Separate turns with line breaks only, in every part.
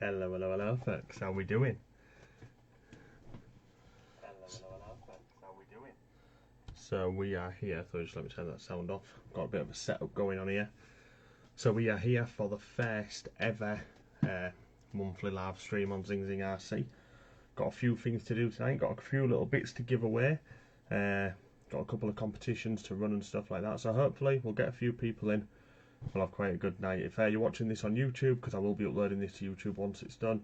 Hello, hello, hello, folks. How we doing? So we are here. So just let me turn that sound off. Got a bit of a setup going on here. So we are here for the first ever monthly live stream on Zing RC. Got a few things to do tonight. Got a few little bits to give away. Got a couple of competitions to run and stuff like that. So hopefully we'll get a few people in. We'll have quite a good night. If you're watching this on YouTube, because I will be uploading this to YouTube once it's done,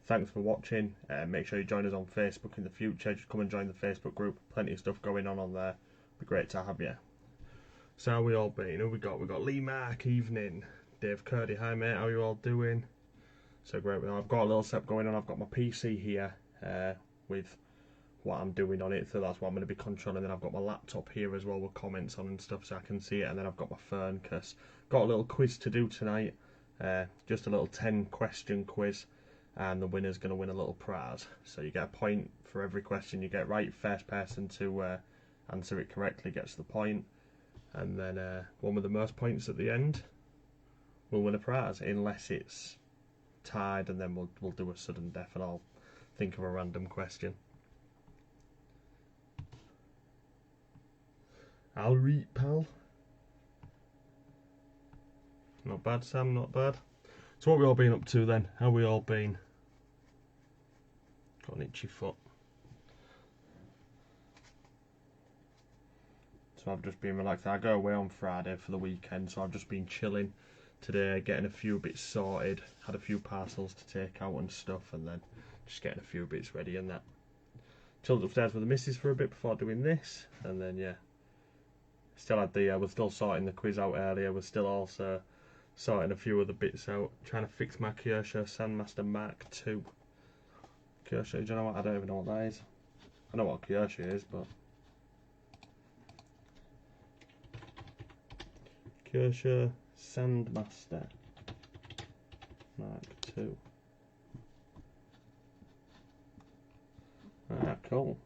thanks for watching. Make sure you join us on Facebook in the future. Just come and join the Facebook group. Plenty of stuff going on there. Be great to have you. So how we all been? Who we got? We got Lee Mark, evening. Dave Curdy, hi mate, how you all doing? So great. I've got a little setup going on. I've got my PC here with what I'm doing on it, so that's what I'm going to be controlling. Then I've got my laptop here as well with comments on and stuff, so I can see it. And then I've got my phone because got a little quiz to do tonight. Just a little 10-question quiz, and the winner's going to win a little prize. So you get a point for every question you get right. First person to answer it correctly gets the point, and then one with the most points at the end will win a prize, unless it's tied, and then we'll do a sudden death, and I'll think of a random question. I'll read, pal. Not bad, Sam, not bad. So what we all been up to then? How we all been? Got an itchy foot. So I've just been relaxed. I go away on Friday for the weekend, so I've just been chilling today, getting a few bits sorted. Had a few parcels to take out and stuff, and then just getting a few bits ready and that. Chilled upstairs with the missus for a bit before doing this, and then yeah. Still had the, we're still sorting the quiz out earlier. We're still also sorting a few other bits out. Trying to fix my Kyosho Sandmaster Mark II. Kyosho, do you know what? I don't even know what that is. I know what a Kyosho is, but Kyosho Sandmaster Mark II. Ah, cool.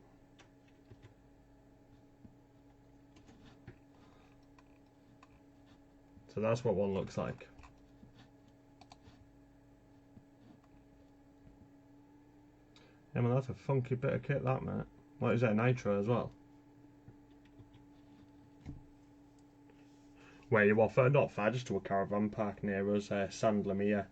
So that's what one looks like. Yeah, man, that's a funky bit of kit, that, mate. What is that, nitro as well? Where you off? Not far, just to a caravan park near us, Sandlemere.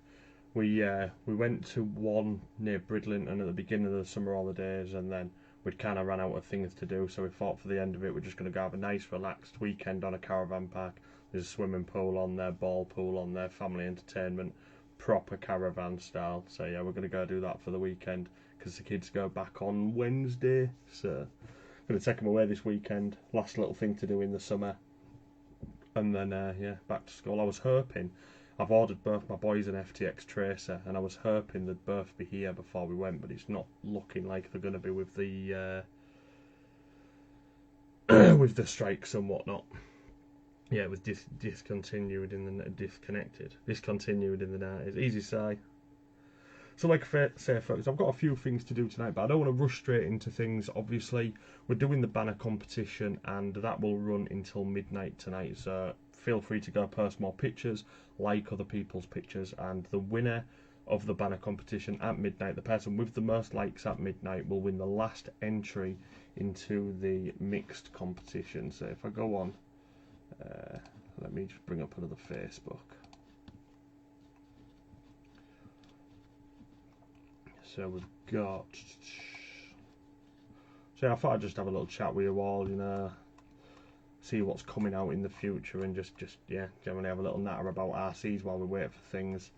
We went to one near Bridlington at the beginning of the summer holidays, and then we'd kind of ran out of things to do, so we thought for the end of it we're just going to go have a nice relaxed weekend on a caravan park. There's a swimming pool on there, ball pool on there, family entertainment, proper caravan style. So yeah, we're going to go do that for the weekend because the kids go back on Wednesday. So I'm going to take them away this weekend. Last little thing to do in the summer. And then yeah, back to school. I was hoping, I've ordered both my boys an FTX Tracer, and I was hoping they'd both be here before we went, but it's not looking like they're going to be with the with the strikes and whatnot. Yeah, it was discontinued in the discontinued in the night. It's easy to say. So like I say, folks, I've got a few things to do tonight, but I don't want to rush straight into things. Obviously, we're doing the banner competition, and that will run until midnight tonight. So feel free to go post more pictures, like other people's pictures, and the winner of the banner competition at midnight, the person with the most likes at midnight, will win the last entry into the mixed competition. So if I go on, let me just bring up another Facebook. So we've got. So I thought I'd just have a little chat with you all, you know, see what's coming out in the future, and just yeah, generally have a little natter about RCs while we wait for things.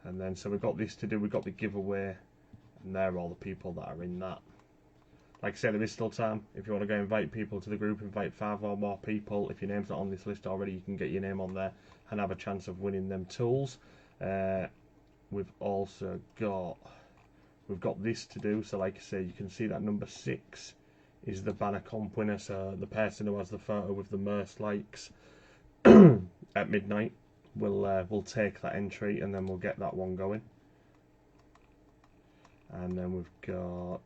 And then so we've got this to do. We've got the giveaway, and they're all the people that are in that. Like I said, there is still time. If you want to go invite people to the group, invite 5 or more people. If your name's not on this list already, you can get your name on there and have a chance of winning them tools. We've also got this to do. So like I say, you can see that number 6 is the banner comp winner. So the person who has the photo with the most likes at midnight will take that entry, and then we'll get that one going. And then we've got.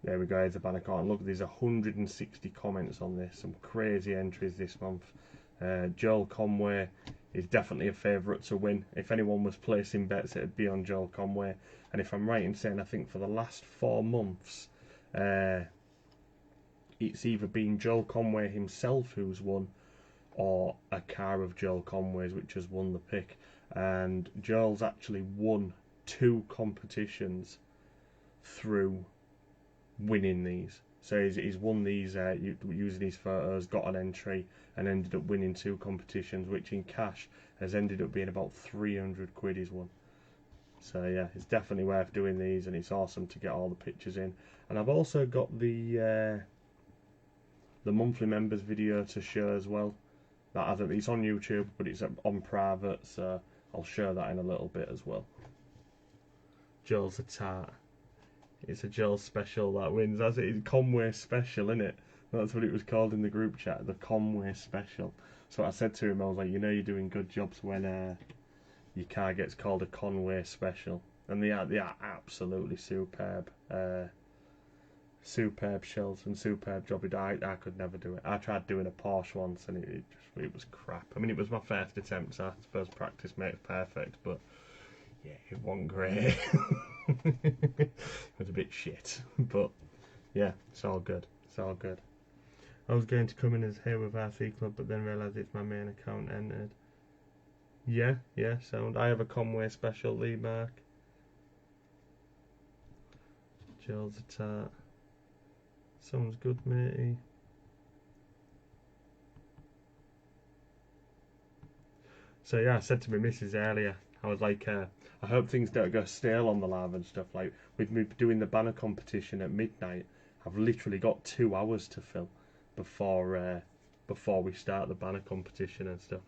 There we go, here's the banner card. Look, there's 160 comments on this. Some crazy entries this month. Joel Conway He's definitely a favourite to win. If anyone was placing bets, it'd be on Joel Conway. And if I'm right in saying, I think for the last 4 months, it's either been Joel Conway himself who's won, or a car of Joel Conway's which has won the pick. And Joel's actually won 2 competitions through winning these. So he's won these using his photos, got an entry, and ended up winning 2 competitions, which in cash has ended up being about 300 quid he's won. So yeah, it's definitely worth doing these, and it's awesome to get all the pictures in. And I've also got the monthly members video to show as well. It's on YouTube, but it's on private, so I'll show that in a little bit as well. Joel's a tart. It's a Joel special that wins. That's it. It's Conway special, isn't it? That's what it was called in the group chat, the Conway special. So I said to him, I was like, you know, you're doing good jobs when your car gets called a Conway special. And they are absolutely superb. Superb shells and superb job. I could never do it. I tried doing a Porsche once, and it was crap. I mean, it was my first attempt, so I suppose practice makes perfect, but yeah, it wasn't great. It was a bit shit, but yeah, it's all good. It's all good. I was going to come in as here with RC Club, but then realised it's my main account entered. Yeah, sound. I have a Conway special, Lee Mark. Joel's a tart. Sounds good, matey. So yeah, I said to my missus earlier, I was like, I hope things don't go stale on the live and stuff. Like, with me doing the banner competition at midnight, I've literally got 2 hours to fill before we start the banner competition and stuff.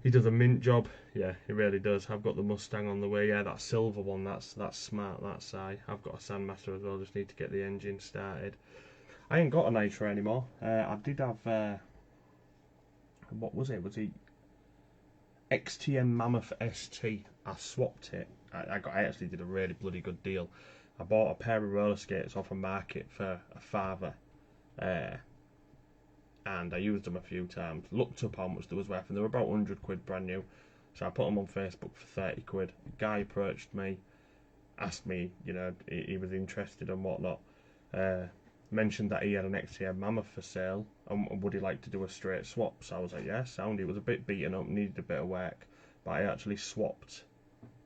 He does a mint job, yeah, he really does. I've got the Mustang on the way, yeah, that silver one, that's smart, that's I. I've got a Sandmaster as well, just need to get the engine started. I ain't got a Nitro anymore. I did have, what was it? Was it XTM Mammoth ST? I swapped it. I actually did a really bloody good deal. I bought a pair of roller skates off a market for a father. And I used them a few times, looked up how much they was worth, and they were about 100 quid brand new. So I put them on Facebook for 30 quid. A guy approached me, asked me, you know, he was interested and whatnot. Mentioned that he had an XTM Mammoth for sale, and would he like to do a straight swap? So I was like, yeah, sound. It was a bit beaten up, needed a bit of work, but I actually swapped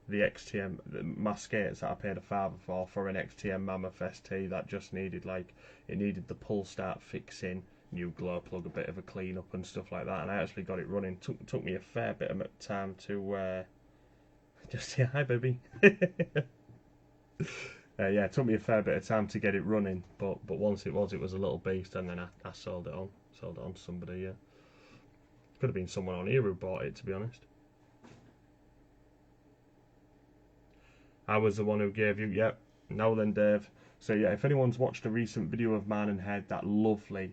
the XTM, my skates that I paid a father for an XTM Mammoth ST that just needed, like, it needed the pull start fixing, new glow plug, a bit of a clean up and stuff like that, and I actually got it running. Took me a fair bit of time to just say hi, baby. Yeah, it took me a fair bit of time to get it running, but once it was a little beast, and then I sold it on to somebody. Yeah, could have been someone on here who bought it, to be honest. I was the one who gave you. Yep. Now then, Dave. So yeah, if anyone's watched a recent video of Man and Head, that lovely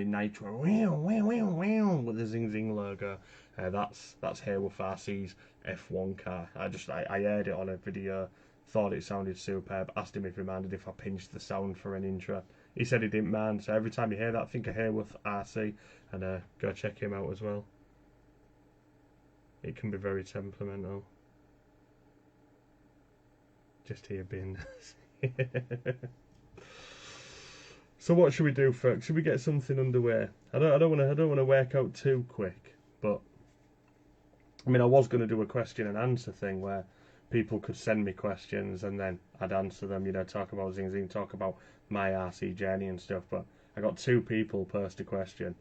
Nitro, with the Zing logo, that's Hayworth RC's F1 car. I heard it on a video, thought it sounded superb. Asked him if he minded if I pinched the sound for an intro. He said he didn't mind. So every time you hear that, think of Hayworth RC, and go check him out as well. It can be very temperamental. Just here being nice. So what should we do, folks? Should we get something underway? I don't want to work out too quick, but I mean, I was going to do a question and answer thing where people could send me questions and then I'd answer them. You know, talk about Zing, talk about my RC journey and stuff. But I got 2 people post a question.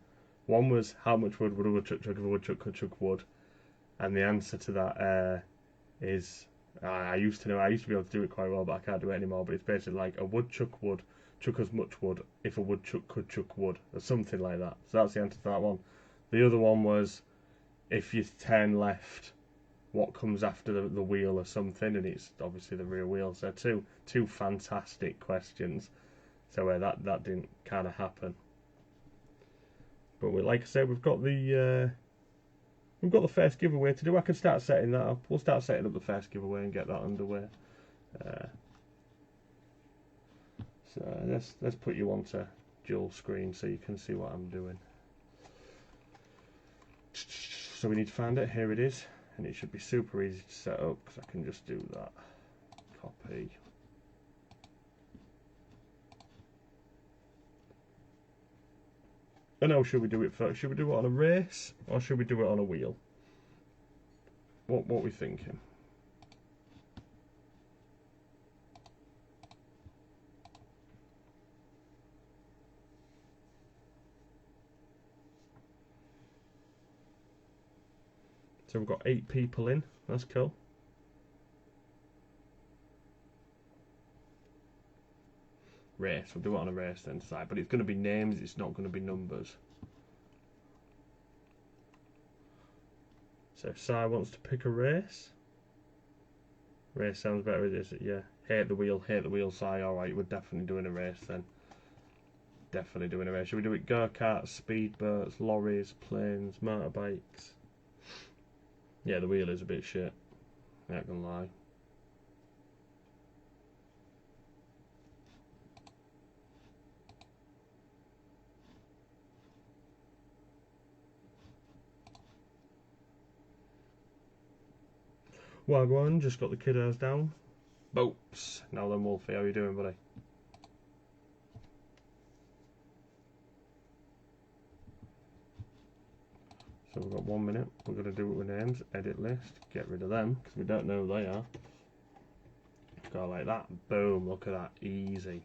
One was, how much wood would a woodchuck chuck wood? And the answer to that is, I used to be able to do it quite well, but I can't do it anymore. But it's basically like a woodchuck would chuck as much wood if a woodchuck could chuck wood, or something like that. So that's the answer to that one. The other one was, if you turn left, what comes after the wheel or something, and it's obviously the rear wheel. So two fantastic questions. So that didn't kind of happen. But like I said, we've got the first giveaway to do. I can start setting that up. We'll start setting up the first giveaway and get that underway. So let's put you onto dual screen so you can see what I'm doing. So we need to find it. Here it is, and it should be super easy to set up because I can just do that. Copy. And now, should we do it first? Should we do it on a race or should we do it on a wheel? What are we thinking? So we've got 8 people in. That's cool. Race. We'll do it on a race then side, but it's going to be names. It's not going to be numbers. So if Si wants to pick a race. Race sounds better, is it? Yeah. Hate the wheel, Si. Alright, we're definitely doing a race then. Definitely doing a race. Should we do it go-karts, speedboats, lorries, planes, motorbikes? Yeah, the wheel is a bit shit. Not gonna lie. Wagwan, just got the kiddos down. Boats. Now then, Wolfie, how you doing, buddy? So we've got 1 minute. We're going to do it with names. Edit list. Get rid of them because we don't know who they are. Go like that. Boom. Look at that. Easy.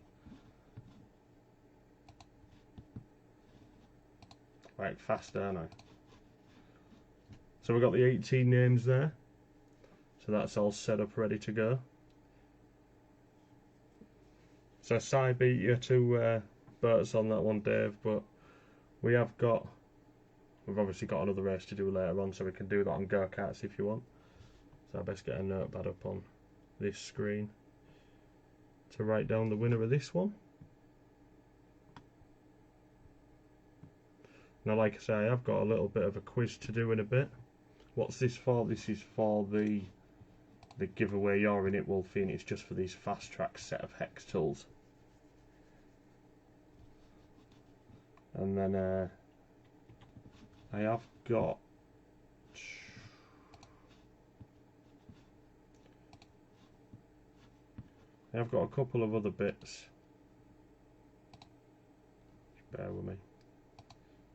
Right, fast, aren't I? So we've got the 18 names there. So that's all set up, ready to go. So Si beat you to Bert's on that one, Dave, but we've obviously got another race to do later on, so we can do that on go-karts if you want. So I best get a notepad up on this screen to write down the winner of this one. Now, like I say, I've got a little bit of a quiz to do in a bit. What's this for? This is for the giveaway You're In It, Wolfie, and it's just for these fast track set of hex tools. And then I have got a couple of other bits. Just bear with me. I'm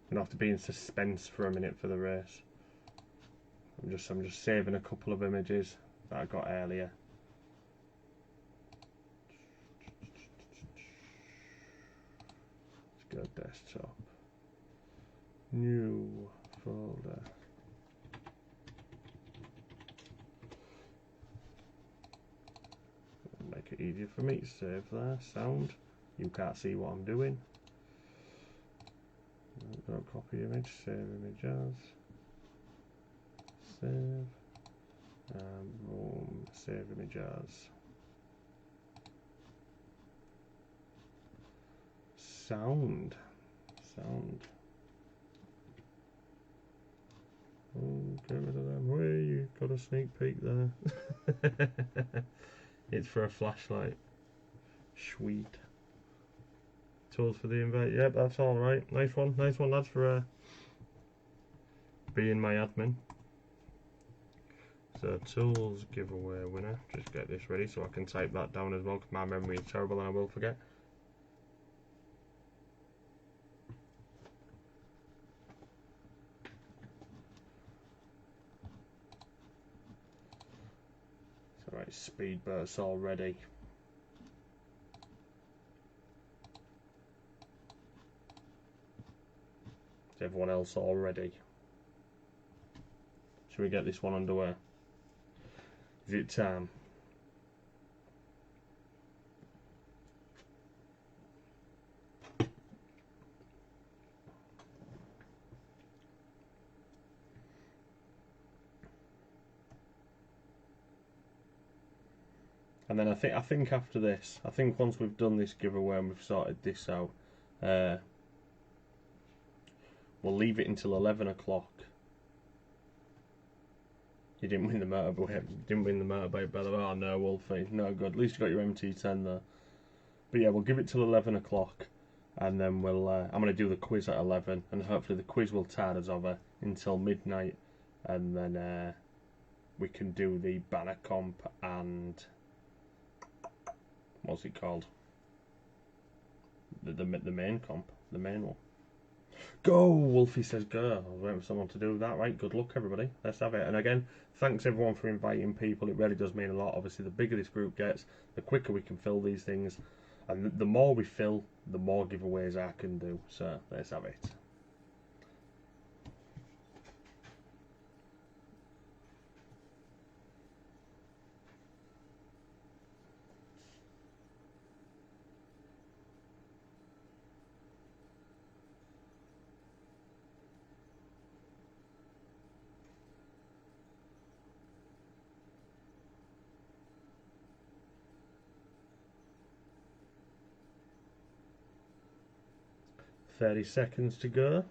gonna have to be in suspense for a minute for the race. I'm just saving a couple of images that I got earlier. Let's go desktop. New folder. Make it easier for me to save there. Sound. You can't see what I'm doing. Don't copy image. Save image as. Save. Boom. Save image as. Sound. Oh, get rid of them. Way, you got a sneak peek there. It's for a flashlight. Sweet. Tools for the invite. Yep, that's all right. Nice one, lads, for being my admin. So tools giveaway winner. Just get this ready so I can type that down as well, because my memory is terrible and I will forget. So right, speedboats all ready. Is everyone else all ready? Should we get this one underway? Is it time? And then I think after this, I think once we've done this giveaway and we've sorted this out, we'll leave it until 11 o'clock. You didn't win the motorbike, by the way. Oh no, Wolfie, no good. At least you got your MT10 there. But yeah, we'll give it till 11 o'clock, and then I'm going to do the quiz at 11, and hopefully the quiz will tide us over until midnight, and then we can do the banner comp and what's it called? The main comp, the main one. Go! Wolfie says go. I was waiting for someone to do that. Right, good luck everybody. Let's have it. And again, thanks everyone for inviting people. It really does mean a lot. Obviously, the bigger this group gets, the quicker we can fill these things. And the more we fill, the more giveaways I can do. So, let's have it. "30 seconds to go.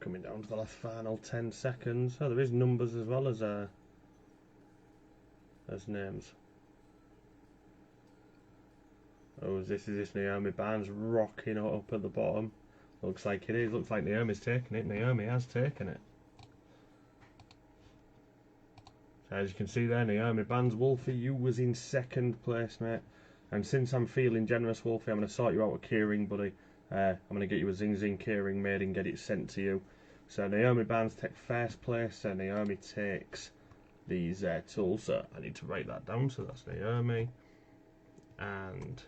Coming down to the last final 10 seconds. Oh, there is numbers as well as names. Oh, is this Naomi Barnes rocking up at the bottom? Looks like it is. Looks like Naomi's taken it. Naomi has taken it. So as you can see there, Naomi Barnes. Wolfie, you was in second place, mate. And since I'm feeling generous, Wolfie, I'm going to sort you out a keyring, buddy. I'm going to get you a Zing keyring made and get it sent to you. So Naomi Barnes takes first place, and Naomi takes these tools. So I need to write that down. So that's Naomi. And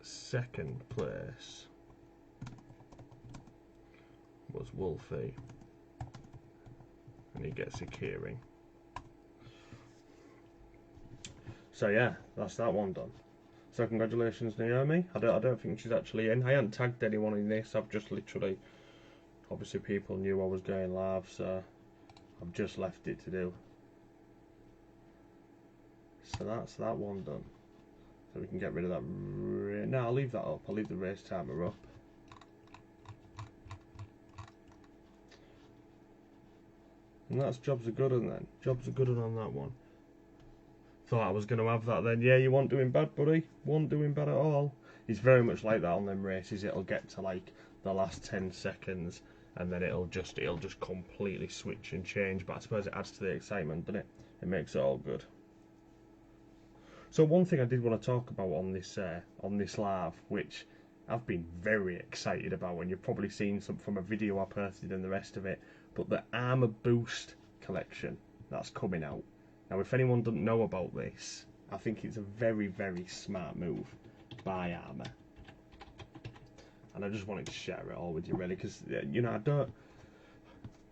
second place was Wolfie, and he gets a keyring. So yeah, that's that one done. So congratulations, Naomi. I don't think she's actually in. I haven't tagged anyone in this. I've just literally, obviously people knew I was going live, so I've just left it to do. So that's that one done. So we can get rid of that. No, I'll leave that up. I'll leave the race timer up. And that's jobs are good on then. Jobs are good on that one. Thought I was going to have that then. Yeah, you weren't doing bad, buddy. Weren't doing bad at all. It's very much like that on them races. It'll get to like the last 10 seconds, and then it'll just completely switch and change. But I suppose it adds to the excitement, doesn't it? It makes it all good. So one thing I did want to talk about on this live, which I've been very excited about, and you've probably seen some from a video I posted and the rest of it, but the Armour Boost collection that's coming out. Now, if anyone doesn't know about this, I think it's a very, very smart move by Armour. And I just wanted to share it all with you, really, because, you know,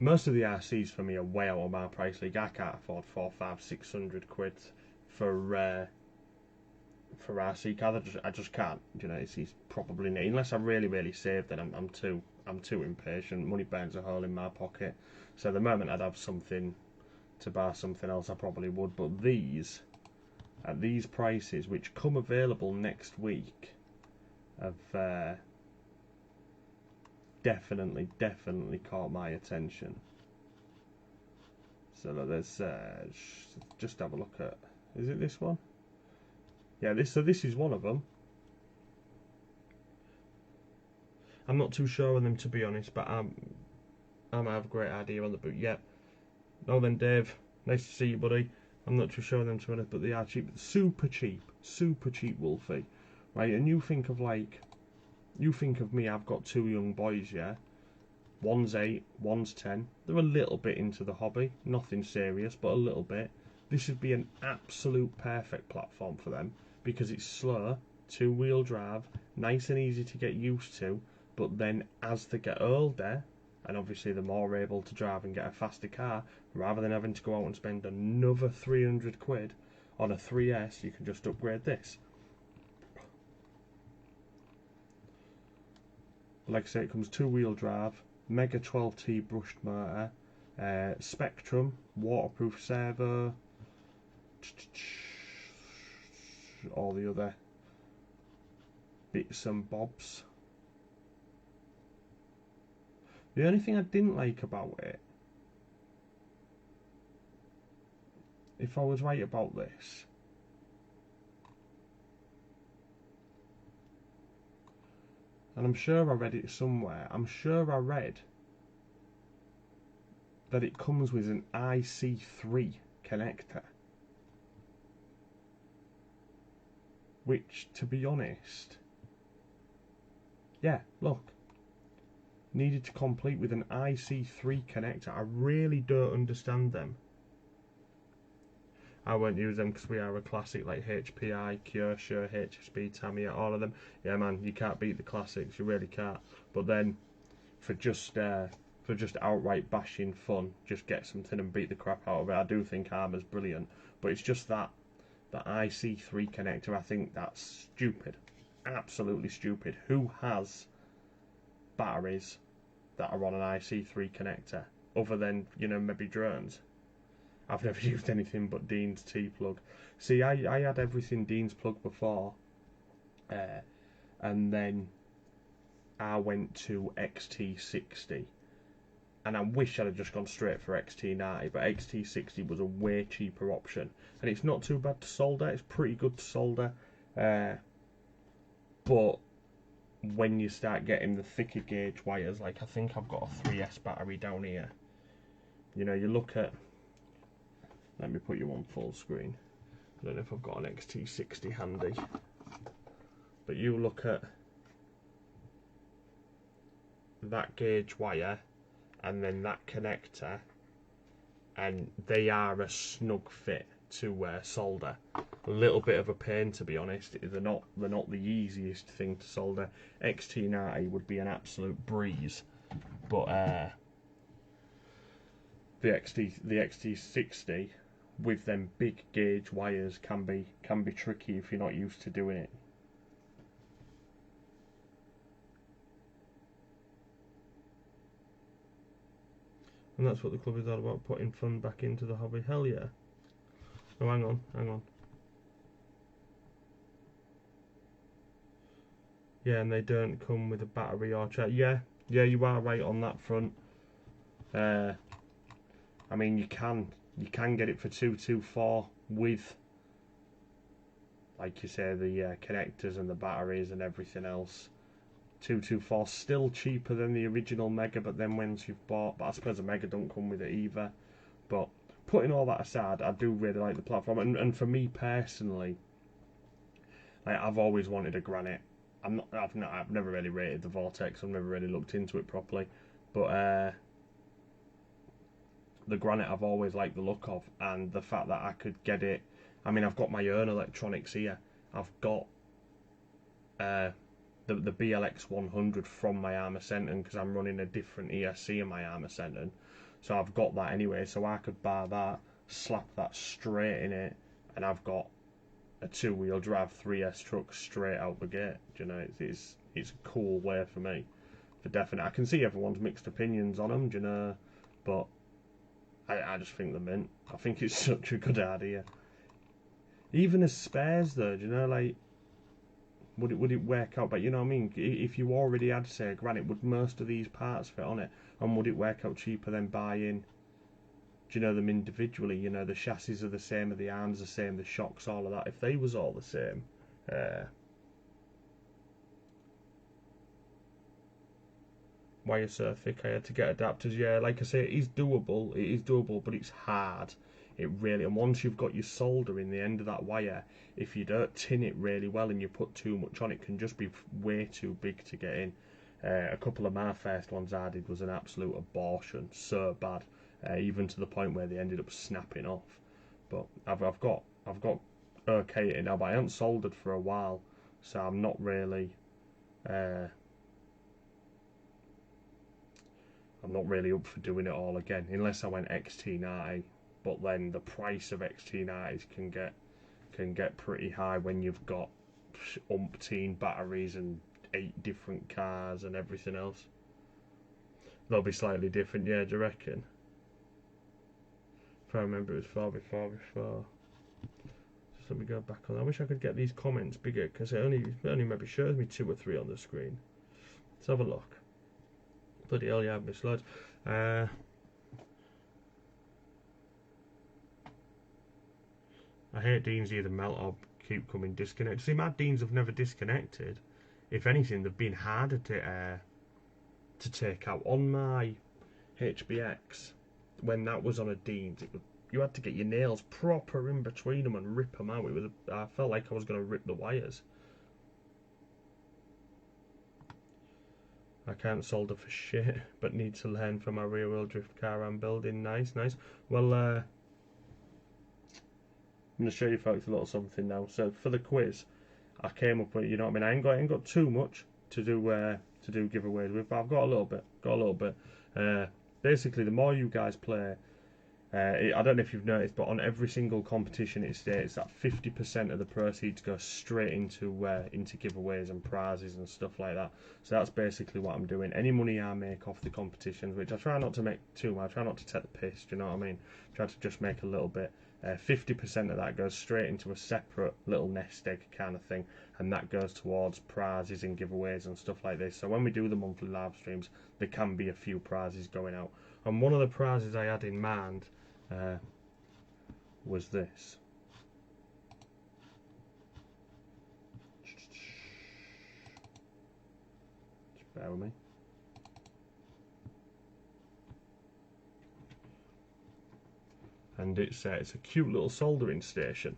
most of the RCs for me are way out of my price league. I can't afford 400, 500, 600 quid for RC cars. I just can't. You know, it's probably not, unless I really, really save. Then I'm too impatient. Money burns a hole in my pocket. So the moment I'd have something to buy something else, I probably would. But these, at these prices, which come available next week, have definitely caught my attention. So let's just have a look at. Is it this one? Yeah, this is one of them. I'm not too sure on them, to be honest, but I might have a great idea on the boot. Yep. No then, Dave. Nice to see you, buddy. I'm not too sure on them, to be honest, but they are cheap. Super cheap, Wolfie. Right, and you think of me. I've got two young boys, yeah. One's 8, one's 10. They're a little bit into the hobby, nothing serious, but a little bit. This would be an absolute perfect platform for them because it's slow, two-wheel drive, nice and easy to get used to, but then as they get older, and obviously they're more able to drive and get a faster car, rather than having to go out and spend another 300 quid on a 3S, you can just upgrade this. Like I say, it comes two-wheel drive, Mega 12T brushed motor, Spectrum, waterproof servo, all the other bits and bobs. The only thing I didn't like about it if I was right about this, and I'm sure I read it somewhere, I'm sure I read that it comes with an IC3 connector, which, to be honest, yeah, look, needed to complete with an IC3 connector. I really don't understand them. I won't use them because we are a classic, like HPI, Kyosho, HSB, Tamiya, all of them. Yeah, man, you can't beat the classics, you really can't. But then, for just outright bashing fun, just get something and beat the crap out of it. I do think Armour's brilliant, but it's just that IC3 connector. I think that's stupid, absolutely stupid. Who has batteries that are on an IC3 connector other than, you know, maybe drones? I've never used anything but Dean's T-plug. See, I had everything Dean's plug before, and then I went to XT60, and I wish I'd have just gone straight for XT90, but XT60 was a way cheaper option, and it's not too bad to solder. It's pretty good to solder, but when you start getting the thicker gauge wires, like I think I've got a 3S battery down here, you know, you look at, let me put you on full screen. I don't know if I've got an XT60 handy, but you look at that gauge wire and then that connector, and they are a snug fit to solder. A little bit of a pain, to be honest. They're not the easiest thing to solder. XT90 would be an absolute breeze, but the XT60 with them big gauge wires can be tricky if you're not used to doing it. And that's what the club is all about, putting fun back into the hobby. Hell yeah. Oh, hang on. Yeah, and they don't come with a battery or charge. Yeah, you are right on that front. I mean, you can get it for 224 with, like you say, the connectors and the batteries and everything else. 224 still cheaper than the original Mega, but then once you've bought, but I suppose the Mega don't come with it either. But putting all that aside, I do really like the platform, and for me personally, like, I've always wanted a Granite. I've never really rated the Vortex. I've never really looked into it properly, but the Granite I've always liked the look of, and the fact that I could get it. I mean, I've got my own electronics here. I've got the BLX 100 from my Armour Senton, because I'm running a different ESC in my Armour Senton, so I've got that anyway. So I could buy that, slap that straight in it, and I've got a 2-wheel drive 3S truck straight out the gate. You know, it's a cool way for me, for definite. I can see everyone's mixed opinions on them, you know, but I just think they're mint. I think it's such a good idea. Even as spares though, you know, like, would it work out? But you know what I mean, if you already had, say, a Granite, would most of these parts fit on it, and would it work out cheaper than buying, do you know, them individually? You know, the chassis are the same, the arms are the same, the shocks, all of that. If they was all the same, wire so thick I had to get adapters. Yeah, like I say, it is doable, but it's hard. It really, and once you've got your solder in the end of that wire, if you don't tin it really well and you put too much on, it can just be way too big to get in. A couple of my first ones I did was an absolute abortion, so bad, even to the point where they ended up snapping off. But I've got okay at it now, but I haven't soldered for a while, so I'm not really up for doing it all again, unless I went XT90. But then the price of XT90s can get pretty high when you've got umpteen batteries and 8 different cars and everything else. They'll be slightly different, yeah, do you reckon? If I remember, it was far before. Just let me go back on. I wish I could get these comments bigger, because it only maybe shows me 2 or 3 on the screen. Let's have a look. Bloody hell, yeah, I've missed loads. Miss Loads. I hate Deans either melt or keep coming disconnected. See, my Deans have never disconnected. If anything, they've been harder to take out. On my HBX, when that was on a Deans, you had to get your nails proper in between them and rip them out. I felt like I was going to rip the wires. I can't solder for shit, but need to learn for my rear-wheel drift car I'm building. Nice, nice. Well, I'm going to show you folks a little something now. So for the quiz, I came up with, you know what I mean, I ain't got too much to do giveaways with, but I've got a little bit. Basically, the more you guys play, I don't know if you've noticed, but on every single competition it states that 50% of the proceeds go straight into giveaways and prizes and stuff like that. So that's basically what I'm doing. Any money I make off the competitions, which I try not to make too much, I try not to take the piss, do you know what I mean? Try to just make a little bit. 50% of that goes straight into a separate little nest egg kind of thing, and that goes towards prizes and giveaways and stuff like this. So when we do the monthly live streams, there can be a few prizes going out. And one of the prizes I had in mind was this. Just bear with me. And it's a cute little soldering station.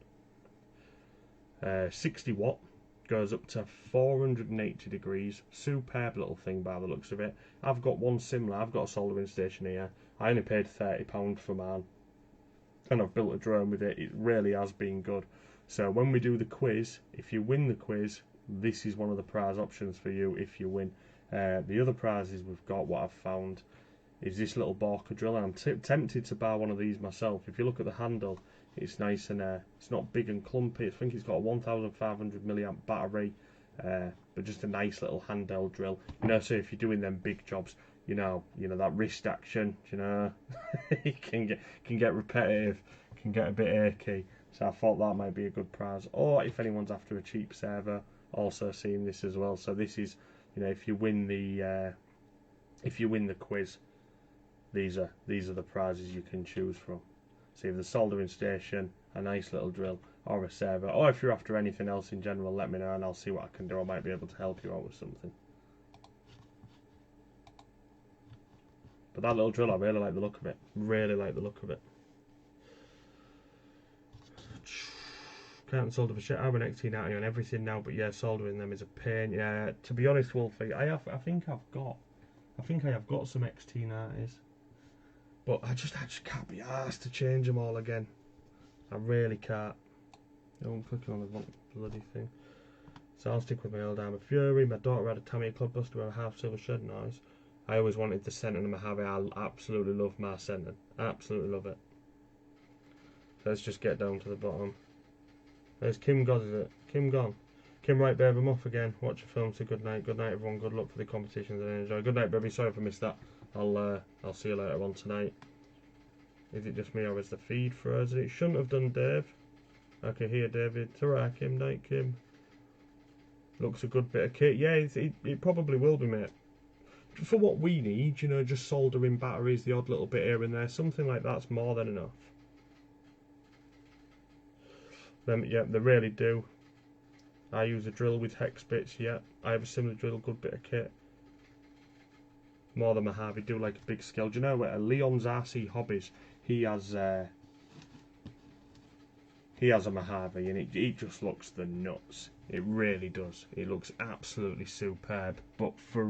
60 watt, goes up to 480 degrees. Superb little thing by the looks of it. I've got one similar. I've got a soldering station here. I only paid £30 for mine, and I've built a drone with it. It really has been good. So when we do the quiz, if you win the quiz, this is one of the prize options for you if you win. The other prizes we've got, what I've found, is this little Borka drill, and I'm tempted to buy one of these myself. If you look at the handle, it's nice and it's not big and clumpy. I think it's got a 1500 milliamp battery, but just a nice little handheld drill. You know, so if you're doing them big jobs, you know that wrist action, you know, it can get repetitive, can get a bit achy. So I thought that might be a good prize. Or if anyone's after a cheap server, also seeing this as well. So this is, you know, if you win the quiz, these are the prizes you can choose from. So the soldering station, a nice little drill, or a server. Or if you're after anything else in general, let me know and I'll see what I can do. I might be able to help you out with something. But that little drill, I really like the look of it. Really like the look of it. Can't solder for shit. I have an XT90 on everything now, but yeah, soldering them is a pain. Yeah, to be honest, Wolfie, I think I have got some XT90s, but I just can't be arsed to change them all again. I really can't. Oh, I'm clicking on the bloody thing. So I'll stick with my old Armour Fury. My daughter had a Tamiya Clodbuster with a half silver shed noise. I always wanted the Senton and Mojave. I absolutely love my Senton. Absolutely love it. So let's just get down to the bottom. There's Kim God, is it? Kim gone. Kim, right, babe, I'm off again. Watch your film, say good night. Good night, everyone. Good luck for the competitions and enjoy. Good night, baby. Sorry if I missed that. I'll see you later on tonight. Is it just me or is the feed frozen? It shouldn't have done, Dave. Okay, here, David. It's alright, Kim. Night, Kim. Looks a good bit of kit. Yeah, it probably will be, mate. For what we need, you know, just soldering batteries, the odd little bit here and there, something like that's more than enough. Yeah, they really do. I use a drill with hex bits, yeah. I have a similar drill, good bit of kit. More than Mojave, do like a big scale. Do you know what? Leon's RC Hobbies, he has a Mojave, and it just looks the nuts. It really does. It looks absolutely superb. But for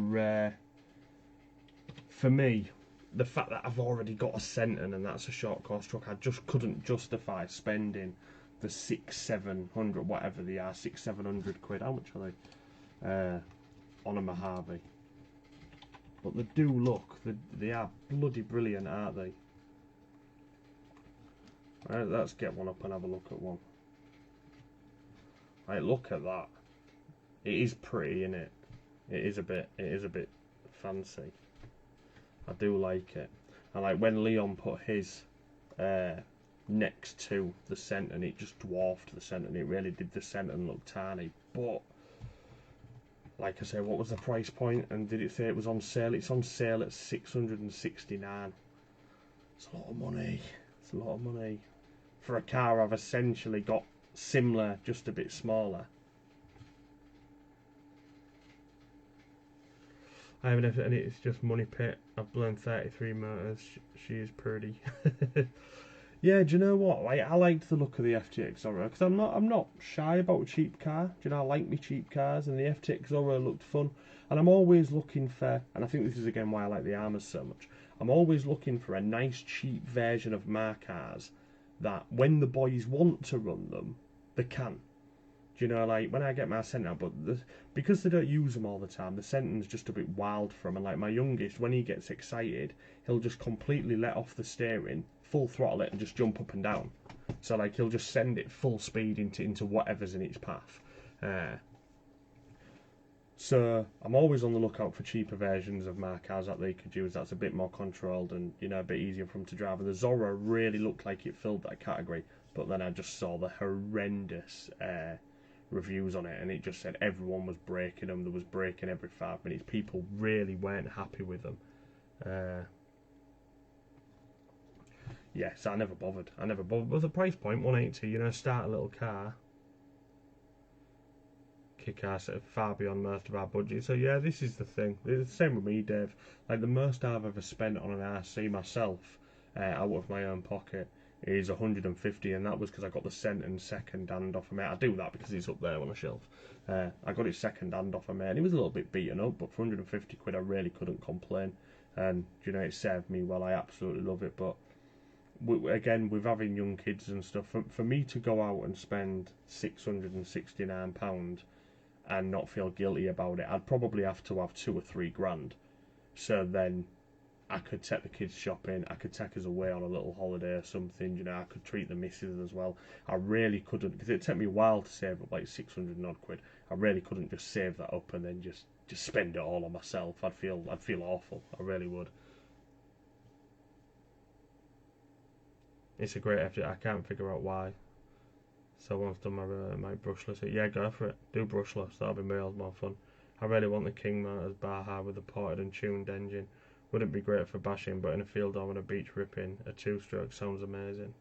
me, the fact that I've already got a Senton and that's a short course truck, I just couldn't justify spending the 600-700, whatever they are, 600-700 quid. How much are they? On a Mojave. But they do look, they are bloody brilliant, aren't they? Right, let's get one up and have a look at one. Right, look at that. It is pretty, isn't it? It is a bit fancy. I do like it. And like when Leon put his next to the Senton, it just dwarfed the Senton. It really did the Senton look tiny. But like I say, what was the price point? And did it say it was on sale? It's on sale at 669. It's a lot of money. It's a lot of money for a car I've essentially got similar, just a bit smaller. I haven't, and it's just Money Pit. I've blown 33 motors. She is pretty. Yeah, do you know what? Like, I liked the look of the FTX Aura because I'm not shy about a cheap car. Do you know, I like me cheap cars, and the FTX Aura looked fun. And I'm always looking for, and I think this is again why I like the Armours so much. I'm always looking for a nice cheap version of my cars that when the boys want to run them, they can. Do you know, like when I get my Sentinel, but because they don't use them all the time, the Sentinel's just a bit wild for them. And like my youngest, when he gets excited, he'll just completely let off the steering, full throttle it, and just jump up and down. So like he'll just send it full speed into whatever's in its path. So I'm always on the lookout for cheaper versions of my cars that they could use. That's a bit more controlled and, you know, a bit easier for them to drive. And the Zorro really looked like it filled that category, but then I just saw the horrendous reviews on it, and it just said everyone was breaking them. There was breaking every 5 minutes. People really weren't happy with them. Yeah, so I never bothered. With the price point, 180, you know, start a little car. Kick ass far beyond most of our budget. So yeah, this is the thing. It's the same with me, Dave. Like the most I've ever spent on an RC myself, out of my own pocket, is 150, and that was because I got the Sentinel second hand off a mate. I do that because it's up there on a shelf. I got it second hand off a mate, and it was a little bit beaten up, but for 150 quid I really couldn't complain. And you know, it served me well. I absolutely love it. But again, with having young kids and stuff, for me to go out and spend £669 and not feel guilty about it, I'd probably have to have 2 or 3 grand. So then I could take the kids shopping, I could take us away on a little holiday or something, you know, I could treat the missus as well. I really couldn't, because it'd take me a while to save up like 600 and odd quid. I really couldn't just save that up and then just spend it all on myself. I'd feel awful, I really would. It's a great effort, I can't figure out why. So once done my brushless, yeah, go for it. Do brushless, that'll be miles more fun. I really want the King Motors Baja with a ported and tuned engine. Wouldn't be great for bashing, but in a field or on a beach ripping, a 2-stroke sounds amazing.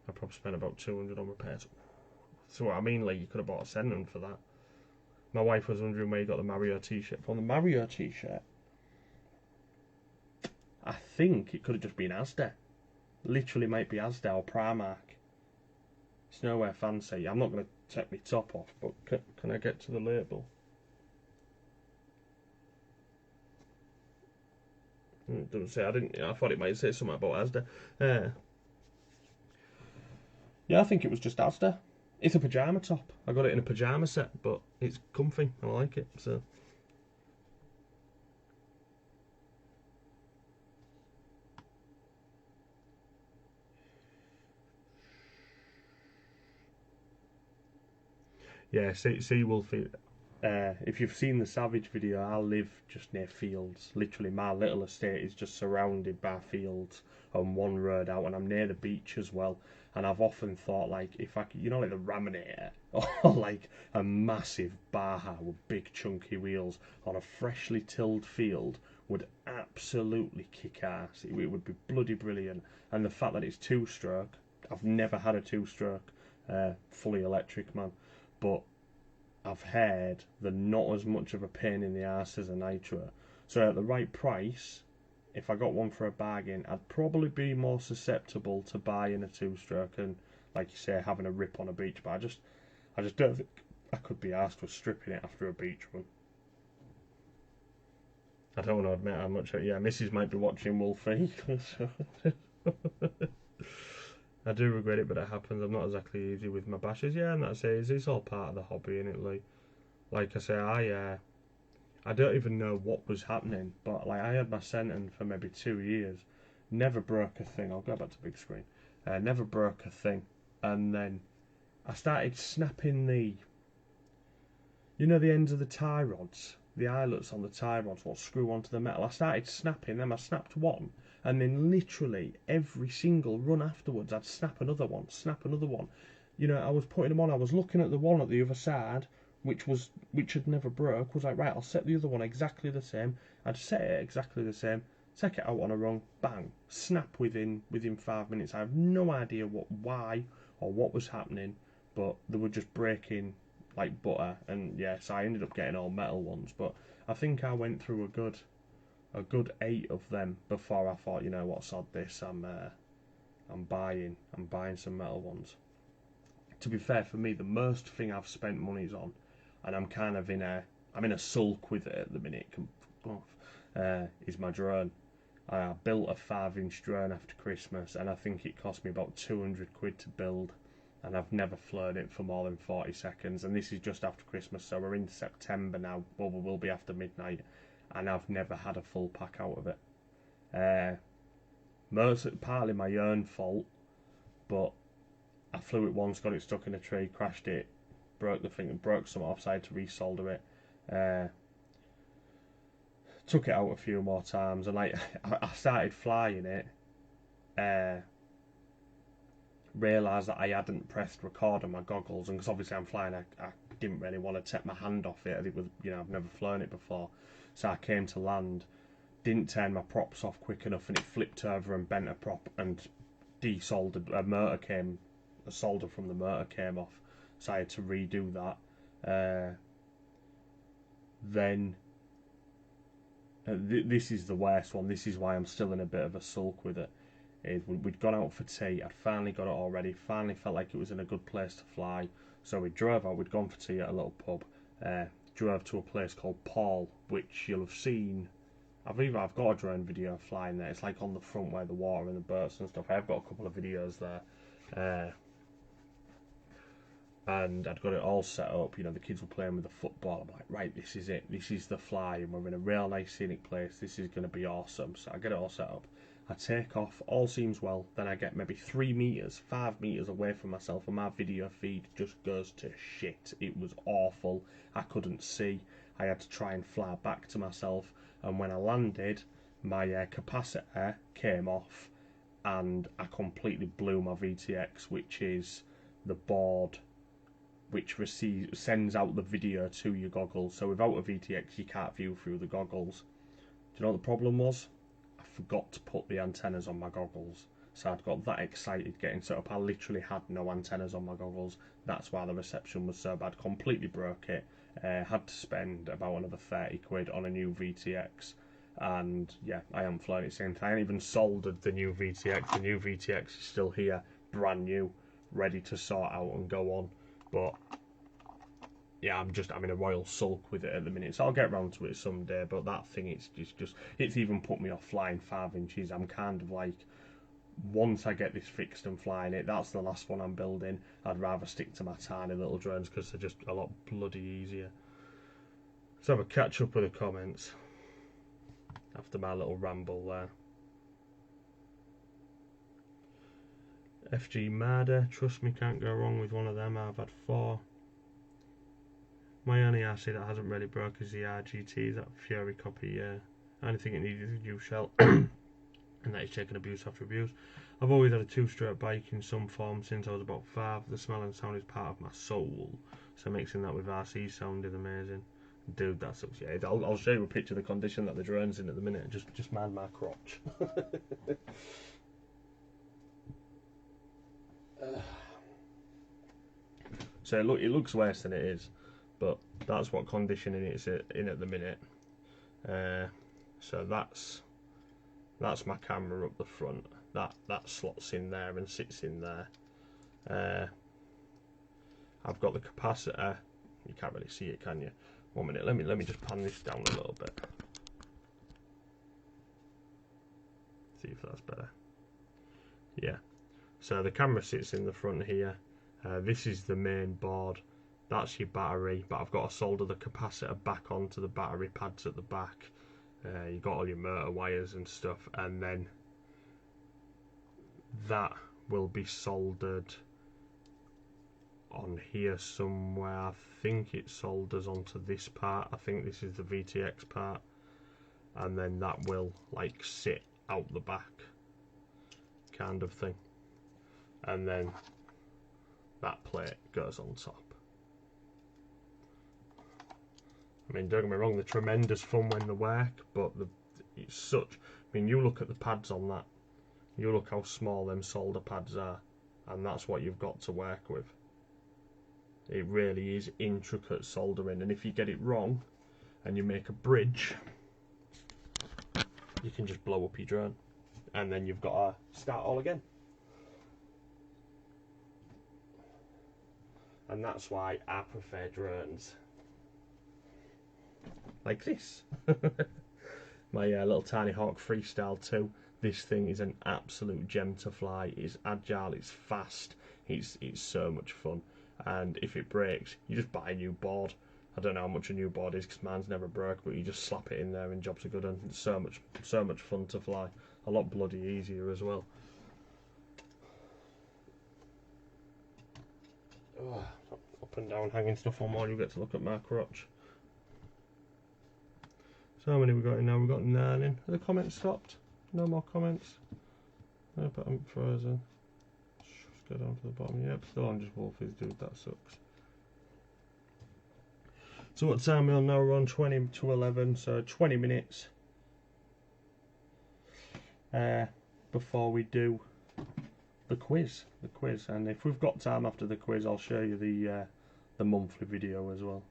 I probably spent about 200 on repairs. So what I mean, like, you could have bought a Sentinel for that. My wife was wondering where you got the Mario t-shirt from. The Mario t-shirt, I think it could have just been Asda. Literally might be Asda or Primark. It's nowhere fancy. I'm not going to take my top off, but can I get to the label? It doesn't say. I thought it might say something about Asda. Yeah, I think it was just Asda. It's a pyjama top. I got it in a pyjama set, but it's comfy. I like it. So. Yeah, see Wolfie. If you've seen the Savage video, I live just near fields. Literally, my little estate is just surrounded by fields on one road out, and I'm near the beach as well. And I've often thought, like, if I could, you know, like the Raminator, or like a massive Baja with big chunky wheels on a freshly tilled field would absolutely kick ass. It would be bloody brilliant. And the fact that it's 2-stroke, I've never had a 2-stroke fully electric, man. But I've heard they're not as much of a pain in the arse as a nitro. So at the right price, if I got one for a bargain, I'd probably be more susceptible to buying a 2-stroke and, like you say, having a rip on a beach. But I just don't think I could be arsed with stripping it after a beach run. I don't want to admit how much. Yeah, Mrs. might be watching Wolfie. I do regret it, but it happens. I'm not exactly easy with my bashes. Yeah, and that's it. It's all part of the hobby, innit? Like I say, I don't even know what was happening, but like I had my Sentinel for maybe 2 years, never broke a thing. I'll go back to big screen. Never broke a thing, and then I started snapping the ends of the tie rods, the eyelets on the tie rods, what screw onto the metal. I started snapping them. I snapped one. And then literally every single run afterwards, I'd snap another one. You know, I was putting them on. I was looking at the one at the other side, which had never broke. Was like, right, I'll set the other one exactly the same. I'd set it exactly the same. take it out on a rung, bang, snap within 5 minutes. I have no idea why or what was happening, but they were just breaking like butter, and yeah, so I ended up getting all metal ones. But I think I went through a good 8 of them before I thought, you know what, sod this, I'm buying some metal ones. To be fair, for me, the most thing I've spent money on, and I'm kind of in a sulk with it at the minute, is my drone. I built a 5-inch drone after Christmas, and I think it cost me about 200 quid to build, and I've never flown it for more than 40 seconds, and this is just after Christmas, so we're in September now, well, we will be after midnight, and I've never had a full pack out of it. Partly my own fault, but I flew it once, got it stuck in a tree, crashed it, broke the thing, broke some off, so I had to resolder it. Took it out a few more times, and like I started flying it, realised that I hadn't pressed record on my goggles, and because obviously I'm flying, I didn't really want to take my hand off it. It was, you know, I've never flown it before, so I came to land, didn't turn my props off quick enough, and it flipped over and bent a prop and desoldered. A solder from the motor came off, so I had to redo that. Then this is the worst one. This is why I'm still in a bit of a sulk with it. We'd gone out for tea. I'd finally got it all ready. Finally felt like it was in a good place to fly. So we drove out. We'd gone for tea at a little pub. Drove to a place called Paul, which you'll have seen. I've got a drone video flying there. It's like on the front where the water and the boats and stuff. I've got a couple of videos there. And I'd got it all set up, you know, the kids were playing with the football. I'm like, right, this is it, this is the fly, and we're in a real nice scenic place, this is going to be awesome. So I get it all set up, I take off, all seems well, then I get maybe 3 meters, 5 meters away from myself, and my video feed just goes to shit. It was awful, I couldn't see, I had to try and fly back to myself, and when I landed, my capacitor came off, and I completely blew my VTX, which is the board which sends out the video to your goggles. So without a VTX, you can't view through the goggles. Do you know what the problem was? I forgot to put the antennas on my goggles. So I'd got that excited getting set up. I literally had no antennas on my goggles. That's why the reception was so bad. Completely broke it. Had to spend about another 30 quid on a new VTX. And yeah, I haven't flown it since. I haven't even soldered the new VTX. The new VTX is still here, brand new, ready to sort out and go on. But yeah, I'm in a royal sulk with it at the minute, so I'll get round to it someday. But that thing, it's even put me off flying 5 inches. I'm kind of like, once I get this fixed and flying it, that's the last one I'm building. I'd rather stick to my tiny little drones because they're just a lot bloody easier. Let's have a catch up with the comments after my little ramble there. FG Marder, trust me, can't go wrong with one of them. I've had 4. My only RC that hasn't really broke is the RGT, that Fury copy. I only think it needed a new shell, and that is taking abuse after abuse. I've always had a 2-stroke bike in some form since I was about 5. The smell and sound is part of my soul, so mixing that with RC sounded amazing. Dude, that's up. Yeah, I'll show you a picture of the condition that the drone's in at the minute. Just mind my crotch. So look, it looks worse than it is, but that's what conditioning it's in at the minute. So that's my camera up the front. That slots in there and sits in there. I've got the capacitor. You can't really see it, can you? 1 minute. Let me just pan this down a little bit. See if that's better. Yeah. So the camera sits in the front here. This is the main board. That's your battery, but I've got to solder the capacitor back onto the battery pads at the back. You've got all your motor wires and stuff, and then that will be soldered on here somewhere. I think it solders onto this part. I think this is the VTX part, and then that will like sit out the back kind of thing, and then that plate goes on top. I mean, don't get me wrong, they're tremendous fun when they work, but it's such. I mean, you look at the pads on that. You look how small them solder pads are, and that's what you've got to work with. It really is intricate soldering, and if you get it wrong and you make a bridge, you can just blow up your drone, and then you've got to start all again. And that's why I prefer drones like this. My little Tiny Hawk Freestyle 2. This thing is an absolute gem to fly. It's agile, it's fast, it's so much fun. And if it breaks, you just buy a new board. I don't know how much a new board is because mine's never broke, but you just slap it in there and jobs are good. And it's so much fun to fly. A lot bloody easier as well. Oh, up and down hanging stuff on more, you get to look at my crotch. So how many we got in now? We've got 9 in. Are the comments stopped? No more comments. No, but I'm frozen. Just go down to the bottom. Yep, still on just Wolfies, dude, that sucks. So what time are we on now? We're on 20 to 11, so 20 minutes before we do the quiz. And if we've got time after the quiz, I'll show you the monthly video as well.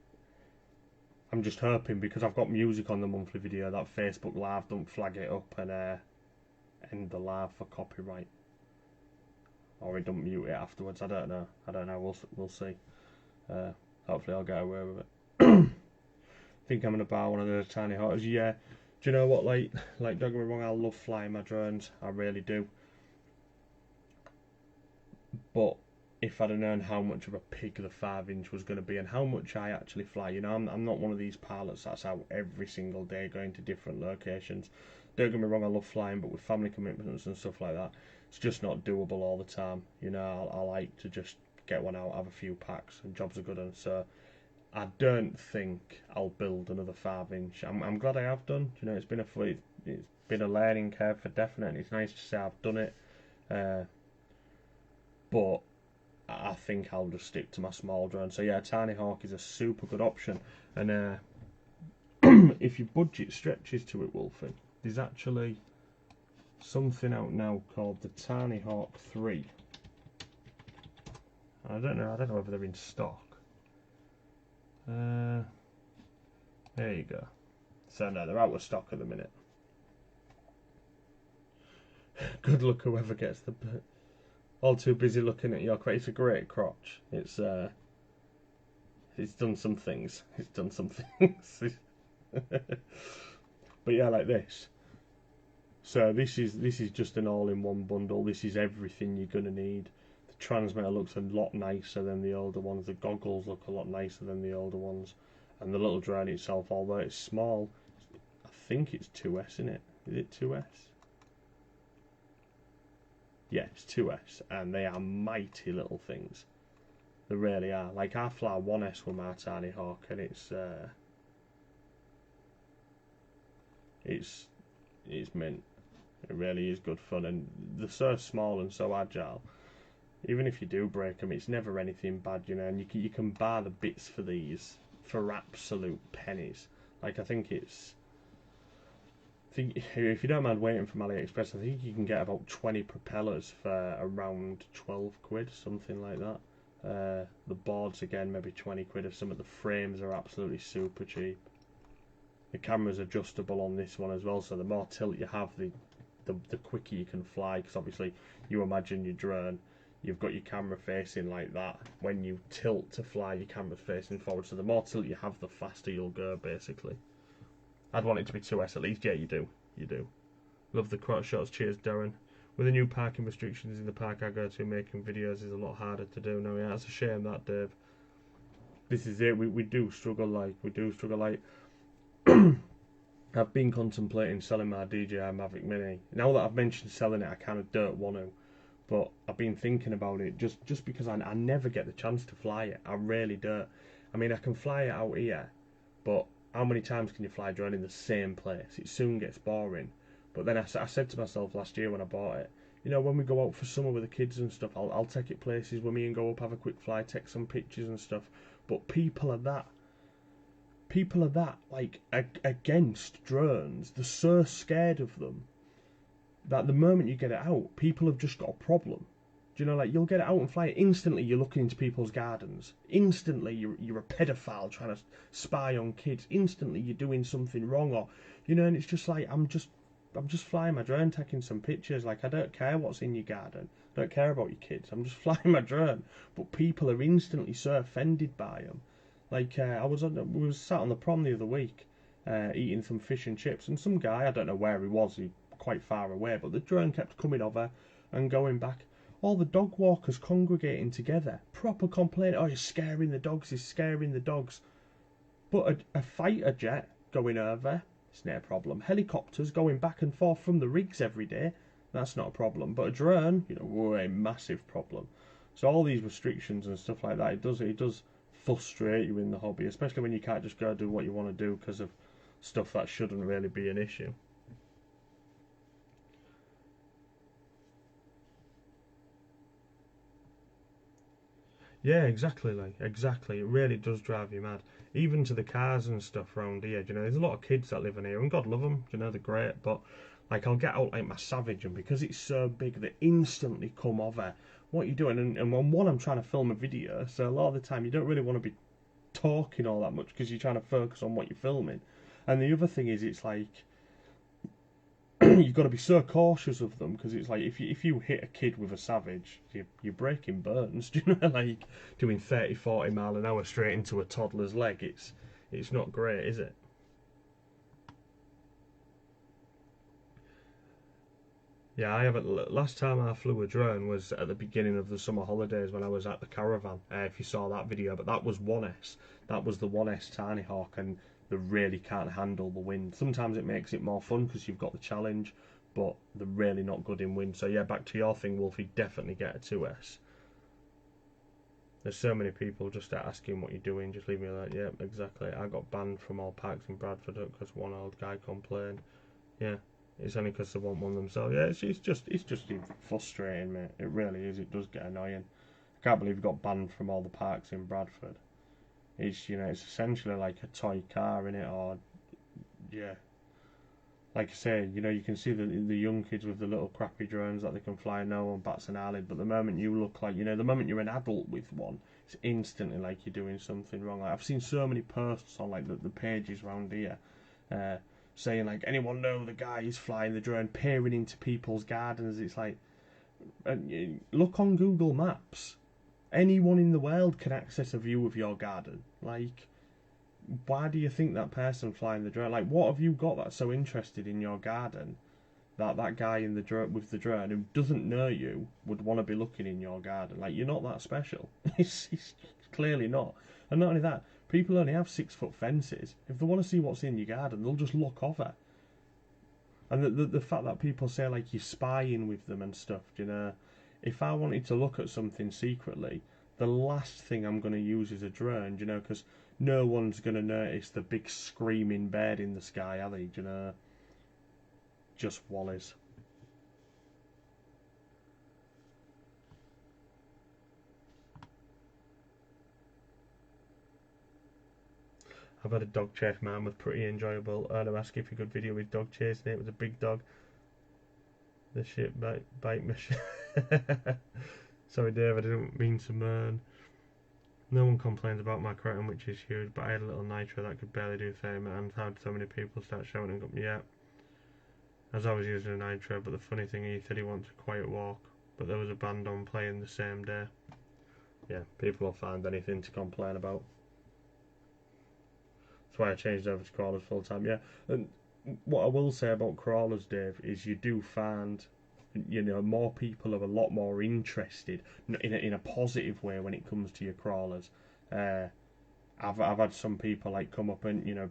I'm just hoping, because I've got music on the monthly video, that Facebook Live don't flag it up and end the live for copyright, or it don't mute it afterwards. I don't know. We'll see. Hopefully I'll get away with it. I think I'm gonna buy one of those Tiny Hawks. Yeah. Do you know what? Like don't get me wrong, I love flying my drones. I really do. But if I'd have known how much of a pig the 5-inch was going to be and how much I actually fly, you know, I'm not one of these pilots that's out every single day going to different locations. Don't get me wrong, I love flying, but with family commitments and stuff like that, it's just not doable all the time. You know, I like to just get one out, have a few packs, and jobs are good. And so I don't think I'll build another 5-inch. I'm glad I have done. You know, it's been a learning curve for definite, and it's nice to say I've done it. But I think I'll just stick to my small drone. So yeah, Tiny Hawk is a super good option. And if your budget stretches to it, Wolfie, there's actually something out now called the Tiny Hawk 3. I don't know whether they're in stock. There you go. So no, they're out of stock at the minute. Good luck whoever gets the... All too busy looking at your crotch. It's a great crotch. It's done some things. It's done some things. But yeah, like this. So this is just an all-in-one bundle. This is everything you're gonna need. The transmitter looks a lot nicer than the older ones. The goggles look a lot nicer than the older ones. And the little drone itself, although it's small, I think it's 2S, isn't it? Is it 2S? Yeah, it's 2S, and they are mighty little things. They really are. Like, I fly 1S with my Tiny Hawk, and it's mint. It really is good fun, and they're so small and so agile. Even if you do break them, it's never anything bad, you know. And you can buy the bits for these for absolute pennies. Like, I think if you don't mind waiting from AliExpress, I think you can get about 20 propellers for around 12 quid, something like that. The boards again, maybe 20 quid. If some of the frames are absolutely super cheap. The camera's adjustable on this one as well, so the more tilt you have, the quicker you can fly. Because obviously, you imagine your drone, you've got your camera facing like that. When you tilt to fly, your camera's facing forward. So the more tilt you have, the faster you'll go, basically. I'd want it to be 2S at least. Yeah, you do. You do. Love the crotch shots. Cheers, Darren. With the new parking restrictions in the park I go to, making videos is a lot harder to do now. Yeah, that's a shame, that, Dave. This is it. We do struggle. I've been contemplating selling my DJI Mavic Mini. Now that I've mentioned selling it, I kind of don't want to. But I've been thinking about it just because I never get the chance to fly it. I really don't. I mean, I can fly it out here, but how many times can you fly a drone in the same place? It soon gets boring. But then I said to myself last year when I bought it, you know, when we go out for summer with the kids and stuff, I'll take it places with me and go up, have a quick fly, take some pictures and stuff. But people are that people are that like against drones. They're so scared of them that the moment you get it out, people have just got a problem. Do you know, like, you'll get it out and fly it, instantly you're looking into people's gardens. Instantly you're a pedophile trying to spy on kids. Instantly you're doing something wrong, or, you know, and it's just like, I'm just flying my drone, taking some pictures. Like, I don't care what's in your garden. I don't care about your kids. I'm just flying my drone. But people are instantly so offended by them. Like, we was sat on the prom the other week, eating some fish and chips, and some guy, I don't know where he was, he quite far away, but the drone kept coming over and going back. All the dog walkers congregating together, proper complaint. Oh, he's scaring the dogs, he's scaring the dogs. But a fighter jet going over, it's no problem. Helicopters going back and forth from the rigs every day, that's not a problem. But a drone, you know, a massive problem. So all these restrictions and stuff like that, it does frustrate you in the hobby, especially when you can't just go do what you want to do because of stuff that shouldn't really be an issue. Yeah, exactly, exactly. It really does drive you mad. Even to the cars and stuff around here, you know, there's a lot of kids that live in here, and God love them, you know, they're great, but, like, I'll get out, like, my Savage, and because it's so big, they instantly come over. What are you doing? And one, I'm trying to film a video, so a lot of the time you don't really want to be talking all that much because you're trying to focus on what you're filming. And the other thing is, it's like, you've got to be so cautious of them because it's like if you hit a kid with a Savage, you're breaking bones. Do you know, like doing 30-40 mile an hour straight into a toddler's leg? It's not great, is it? Yeah, I haven't. Last time I flew a drone was at the beginning of the summer holidays when I was at the caravan. If you saw that video, but that was 1S. That was the 1S Tiny Hawk, and they really can't handle the wind. Sometimes it makes it more fun because you've got the challenge, but they're really not good in wind. So yeah, back to your thing, Wolfie, definitely get a 2S. There's so many people just asking what you're doing, just leave me like, yeah, exactly. I got banned from all parks in Bradford because one old guy complained. Yeah, it's only because they want one themselves. Yeah, it's just frustrating, mate. It really is. It does get annoying. I can't believe you got banned from all the parks in Bradford. It's, you know, it's essentially like a toy car in it, or yeah. Like I say, you know, you can see the young kids with the little crappy drones that they can fly, no one bats an eyelid. But the moment you look like, you know, the moment you're an adult with one, it's instantly like you're doing something wrong. Like, I've seen so many posts on like the pages around here, saying like, anyone know the guy who's flying the drone, peering into people's gardens? It's like, look on Google Maps. Anyone in the world can access a view of your garden. Like, why do you think that person flying the drone? Like, what have you got that's so interested in your garden that that guy in the drone with the drone who doesn't know you would want to be looking in your garden? Like, you're not that special. It's clearly not. And not only that, people only have 6-foot fences. If they want to see what's in your garden, they'll just look over. And the fact that people say like you're spying with them and stuff, you know, if I wanted to look at something secretly, the last thing I'm going to use is a drone, you know, because no one's going to notice the big screaming bird in the sky, are they, you know? Just wallies. I've had a dog chase, man, was pretty enjoyable. Erno asked if you could video his dog chasing it. It was a big dog. The shit bite machine. Sorry, Dave, I didn't mean to moan. No one complains about my Croton, which is huge, but I had a little nitro that could barely do 30 and had so many people start shouting up. Yeah, as I was using a nitro, but the funny thing, he said he wants a quiet walk, but there was a band on playing the same day. Yeah, people will find anything to complain about. That's why I changed over to crawlers full time. Yeah, and what I will say about crawlers, Dave, is you do find, you know, more people are a lot more interested in a positive way when it comes to your crawlers. I've had some people like come up and, you know,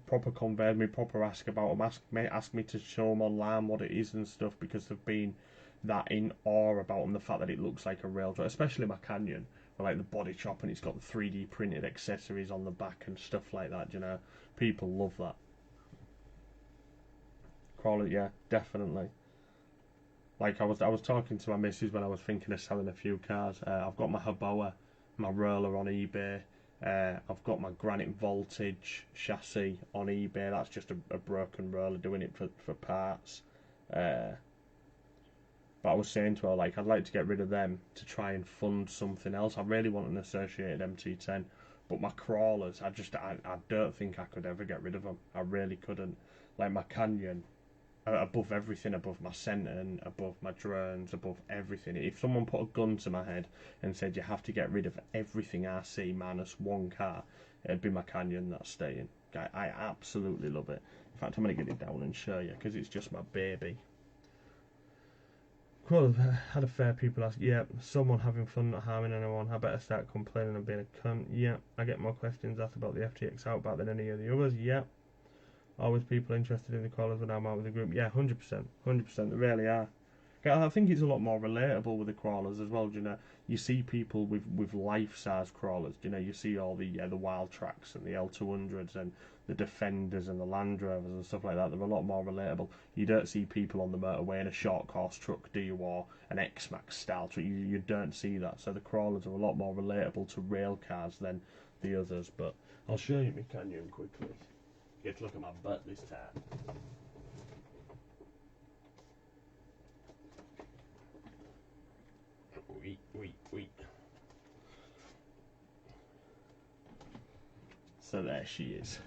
proper convey me, proper ask about them, ask me to show them online what it is and stuff, because they've been that in awe about them, the fact that it looks like a real drone, especially my Canyon, like the body shop, and it's got the 3D printed accessories on the back and stuff like that. You know, people love that. Crawler, yeah, definitely. Like I was talking to my missus when I was thinking of selling a few cars. I've got my Haboa, my roller on eBay. I've got my granite voltage chassis on eBay. That's just a broken roller doing it for parts. But I was saying to her, like, I'd like to get rid of them to try and fund something else. I really want an associated MT10, but my crawlers, I don't think I could ever get rid of them. I really couldn't. Like my Canyon, above everything, above my Senton, above my drones, above everything. If someone put a gun to my head and said you have to get rid of everything RC minus one car, it'd be my Canyon that's staying. I absolutely love it. In fact, I'm going to get it down and show you because it's just my baby. Well, had a fair people ask, yeah, someone having fun, not harming anyone. I better start complaining and being a cunt. Yeah, I get more questions asked about the FTX Outback than any of the others. Yeah, always people interested in the callers when I'm out with the group. Yeah, 100%, 100%. They really are. I think it's a lot more relatable with the crawlers as well. You know, you see people with life-size crawlers. You know, you see all the Wild Tracks and the L200s and the Defenders and the Land Rovers and stuff like that. They're a lot more relatable. You don't see people on the motorway in a short course truck, do you, or an X-Max style truck? You don't see that. So the crawlers are a lot more relatable to rail cars than the others. But I'll show you my Canyon quickly. Get to look at my butt this time. Wait. So there she is.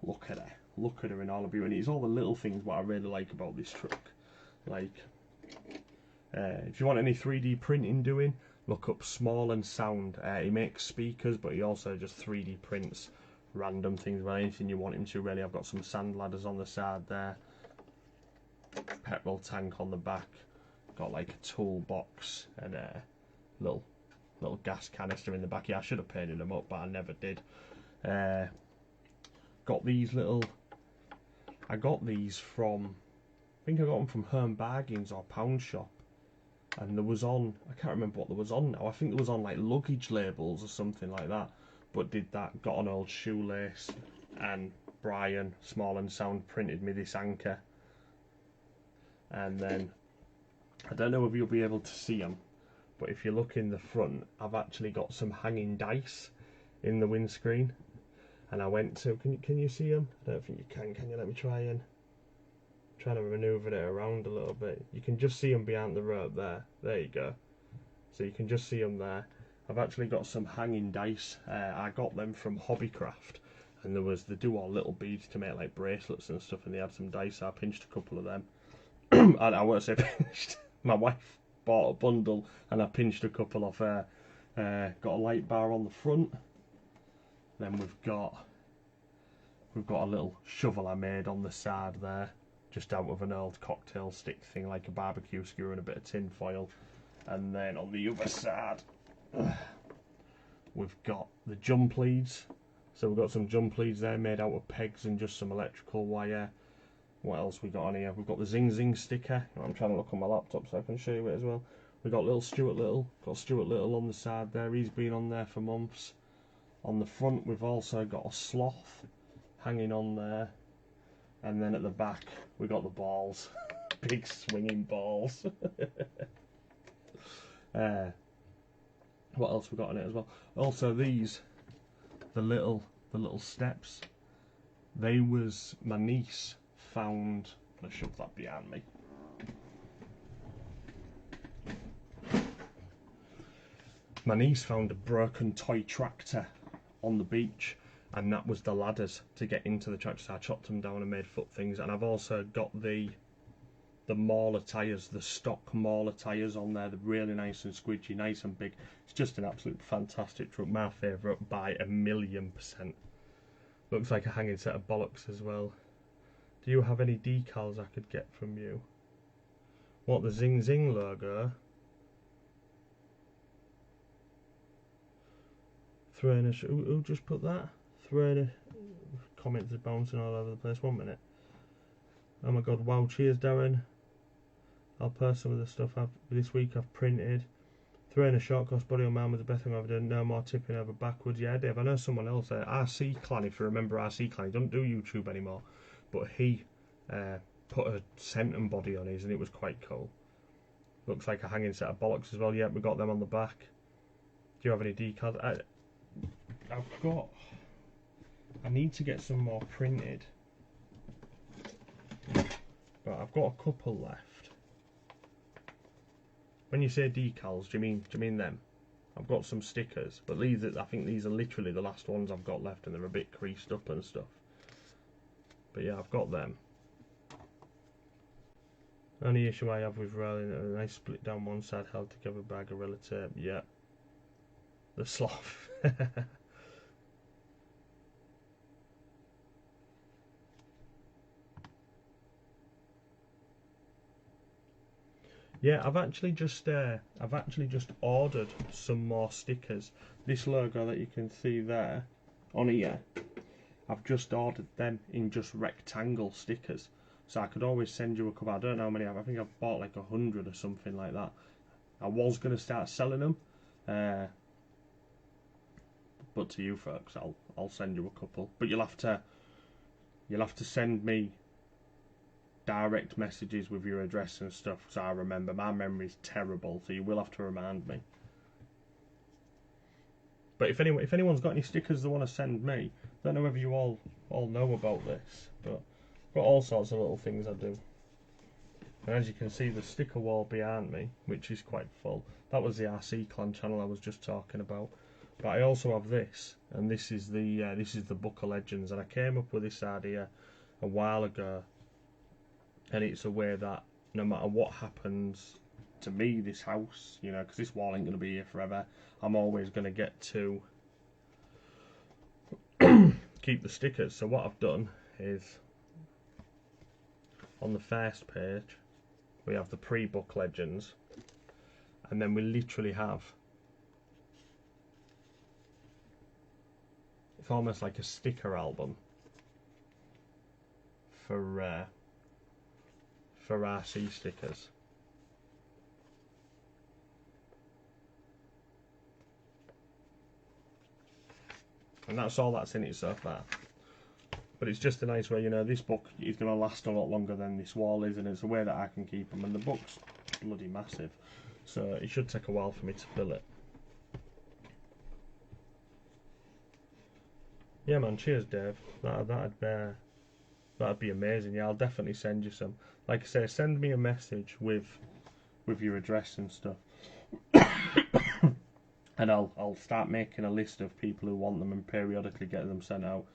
Look at her. Look at her in all her beauty. And it's all the little things what I really like about this truck. Like, if you want any 3D printing doing, look up Small and Sound. He makes speakers, but he also just 3D prints random things. Well, anything you want him to, really. I've got some sand ladders on the side there. Petrol tank on the back. Got like a toolbox and a little gas canister in the back. Yeah, I should have painted them up, but I never did. Got these little. I got these from. I think I got them from Home Bargains or Pound Shop, and there was on. I can't remember what there was on now. I think there was on like luggage labels or something like that. But did that? Got an old shoelace, and Brian Small and Sound printed me this anchor, and then. I don't know if you'll be able to see them, but if you look in the front, I've actually got some hanging dice in the windscreen, and I went to. Can you see them? I don't think you can. Can you? Let me try and trying to manoeuvre it around a little bit. You can just see them behind the rope there. There you go. So you can just see them there. I've actually got some hanging dice. I got them from Hobbycraft, and they do all little beads to make like bracelets and stuff, and they had some dice. So I pinched a couple of them. I won't say pinched. My wife bought a bundle and I pinched a couple off her. Got a light bar on the front. Then we've got a little shovel I made on the side there, just out of an old cocktail stick thing, like a barbecue skewer and a bit of tin foil. And then on the other side, we've got the jump leads. So we've got some jump leads there made out of pegs and just some electrical wire. What else we got on here? We've got the Zing sticker. I'm trying to look on my laptop so I can show you it as well. We've got little Stuart Little. Got Stuart Little on the side there. He's been on there for months. On the front we've also got a sloth hanging on there. And then at the back we got the balls. Big swinging balls. What else we got on it as well? Also these, the little steps. They was my niece found. Let's shove that behind me. My niece found a broken toy tractor on the beach, and that was the ladders to get into the tractor. So I chopped them down and made foot things, and I've also got the Mauler tyres, the stock Mauler tyres on there. They're really nice and squidgy, nice and big. It's just an absolute fantastic truck. My favourite by 1,000,000%. Looks like a hanging set of bollocks as well. Do you have any decals I could get from you? What, the Zing logo? Who just put that? Comments are bouncing all over the place. 1 minute. Oh my god, wow, cheers Darren. I'll post some of the stuff this week I've printed. Throwing a short course body on man was the best thing I've ever done. No more tipping over backwards. Yeah, Dave, I know someone else there. RC Clan, if you remember RC Clan, he doesn't do YouTube anymore. But he put a Senton body on his and it was quite cool. Looks like a hanging set of bollocks as well. Yeah, we got them on the back. Do you have any decals? I need to get some more printed, but I've got a couple left. When you say decals, do you mean them? I've got some stickers, but I think these are literally the last ones I've got left, and they're a bit creased up and stuff. But yeah, I've got them. Only issue I have with Riley, a nice split down one side, held together by Gorilla Tape. Yeah. The sloth. Yeah, I've actually just ordered some more stickers. This logo that you can see there on here, I've just ordered them in just rectangle stickers. So I could always send you a couple. I don't know how many I think I've bought like 100 or something like that. I was going to start selling them, but to you folks, I'll send you a couple. But you'll have to send me direct messages with your address and stuff, so I remember. My memory's terrible, so you will have to remind me. But if anyone's got any stickers they want to send me, I don't know whether you all know about this, but I've got all sorts of little things I do. And as you can see, the sticker wall behind me, which is quite full, that was the RC Clan channel I was just talking about. But I also have this, and this is the Book of Legends, and I came up with this idea a while ago. And it's a way that no matter what happens to me, this house, you know, because this wall ain't going to be here forever, I'm always going to get to keep the stickers. So what I've done is, on the first page, we have the pre-book legends, and then we literally have, it's almost like a sticker album for RC stickers. And that's all that's in it so far. But it's just a nice way, you know, this book is going to last a lot longer than this wall is, and it's a way that I can keep them. And the book's bloody massive, so it should take a while for me to fill it. Yeah man, cheers Dave. That'd be amazing. Yeah, I'll definitely send you some. Like I say, send me a message with your address and stuff, and I'll start making a list of people who want them and periodically get them sent out.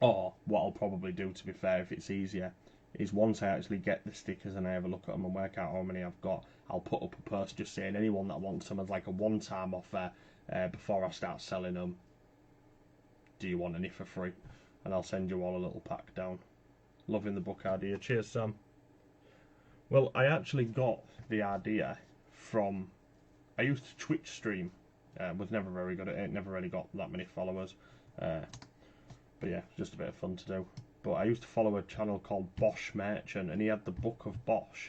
Or what I'll probably do, to be fair, if it's easier, is once I actually get the stickers and I have a look at them and work out how many I've got, I'll put up a post just saying anyone that wants them as like a one-time offer before I start selling them. Do you want any for free? And I'll send you all a little pack down. Loving the book idea. Cheers, Sam. Well, I actually got the idea from, I used to Twitch stream. Was never very good at it. Never really got that many followers. But yeah, just a bit of fun to do. But I used to follow a channel called Bosch Merchant, and he had the Book of Bosch.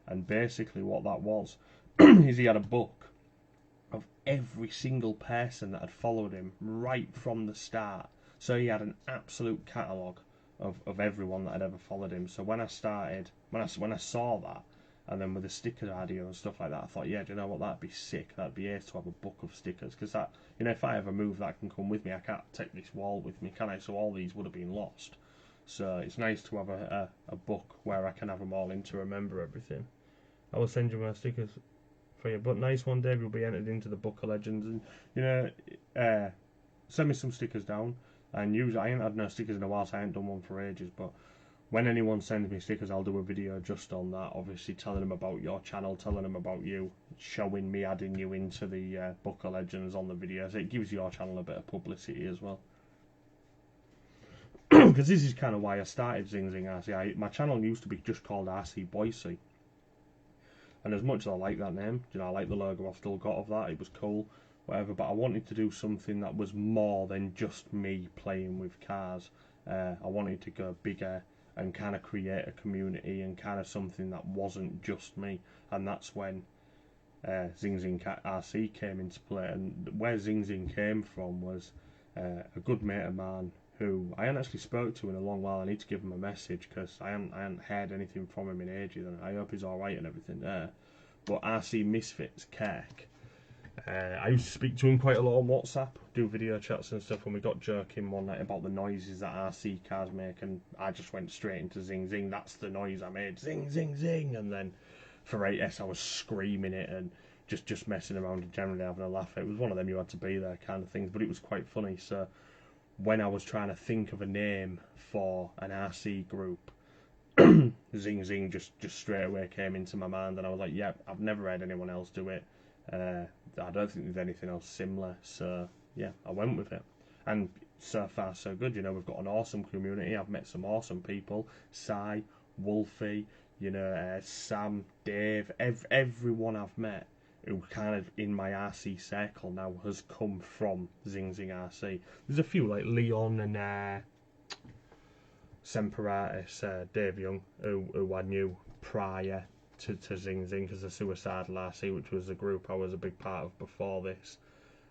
And basically what that was is he had a book of every single person that had followed him right from the start. So he had an absolute catalogue of everyone that had ever followed him. So when I started, when I saw that, and then with the sticker idea and stuff like that, I thought, yeah, do you know what, that'd be sick. That'd be ace to have a book of stickers, because that, you know, if I ever move, that can come with me. I can't take this wall with me, can I? So all these would have been lost. So it's nice to have a book where I can have them all in to remember everything. I will send you my stickers for you. But nice one, Dave. You'll be entered into the Book of Legends, and you know, send me some stickers down. And usually, I ain't had no stickers in a while, so I ain't done one for ages. But when anyone sends me stickers, I'll do a video just on that. Obviously, telling them about your channel, telling them about you, showing me adding you into the Book of Legends on the videos. It gives your channel a bit of publicity as well. Because this is kind of why I started Zing RC. My channel used to be just called RC Boise. And as much as I like that name, you know, I like the logo I've still got of that, it was cool, whatever, but I wanted to do something that was more than just me playing with cars. I wanted to go bigger and kind of create a community and kind of something that wasn't just me. And that's when Zing RC came into play. And where Zing came from was a good mate of mine who I hadn't actually spoke to in a long while. I need to give him a message because I hadn't heard anything from him in ages, and I hope he's alright and everything there. But RC Misfits Kirk, I used to speak to him quite a lot on WhatsApp, do video chats and stuff, and we got joking one night about the noises that RC cars make, and I just went straight into Zing Zing. That's the noise I made, Zing Zing Zing, and then for 8S I was screaming it and just messing around and generally having a laugh. It was one of them you had to be there kind of things, but it was quite funny. So when I was trying to think of a name for an RC group, Zing Zing just straight away came into my mind, and I was like, yep, I've never heard anyone else do it. I don't think there's anything else similar, so yeah, I went with it. And so far so good, you know, we've got an awesome community. I've met some awesome people, Sai, Wolfie, you know, Sam, Dave, everyone I've met who kind of in my RC circle now has come from Zing Zing RC. There's a few like Leon and Semperatus, Dave Young, who I knew prior to Zing Zing as a Suicidal RC, which was a group I was a big part of before this.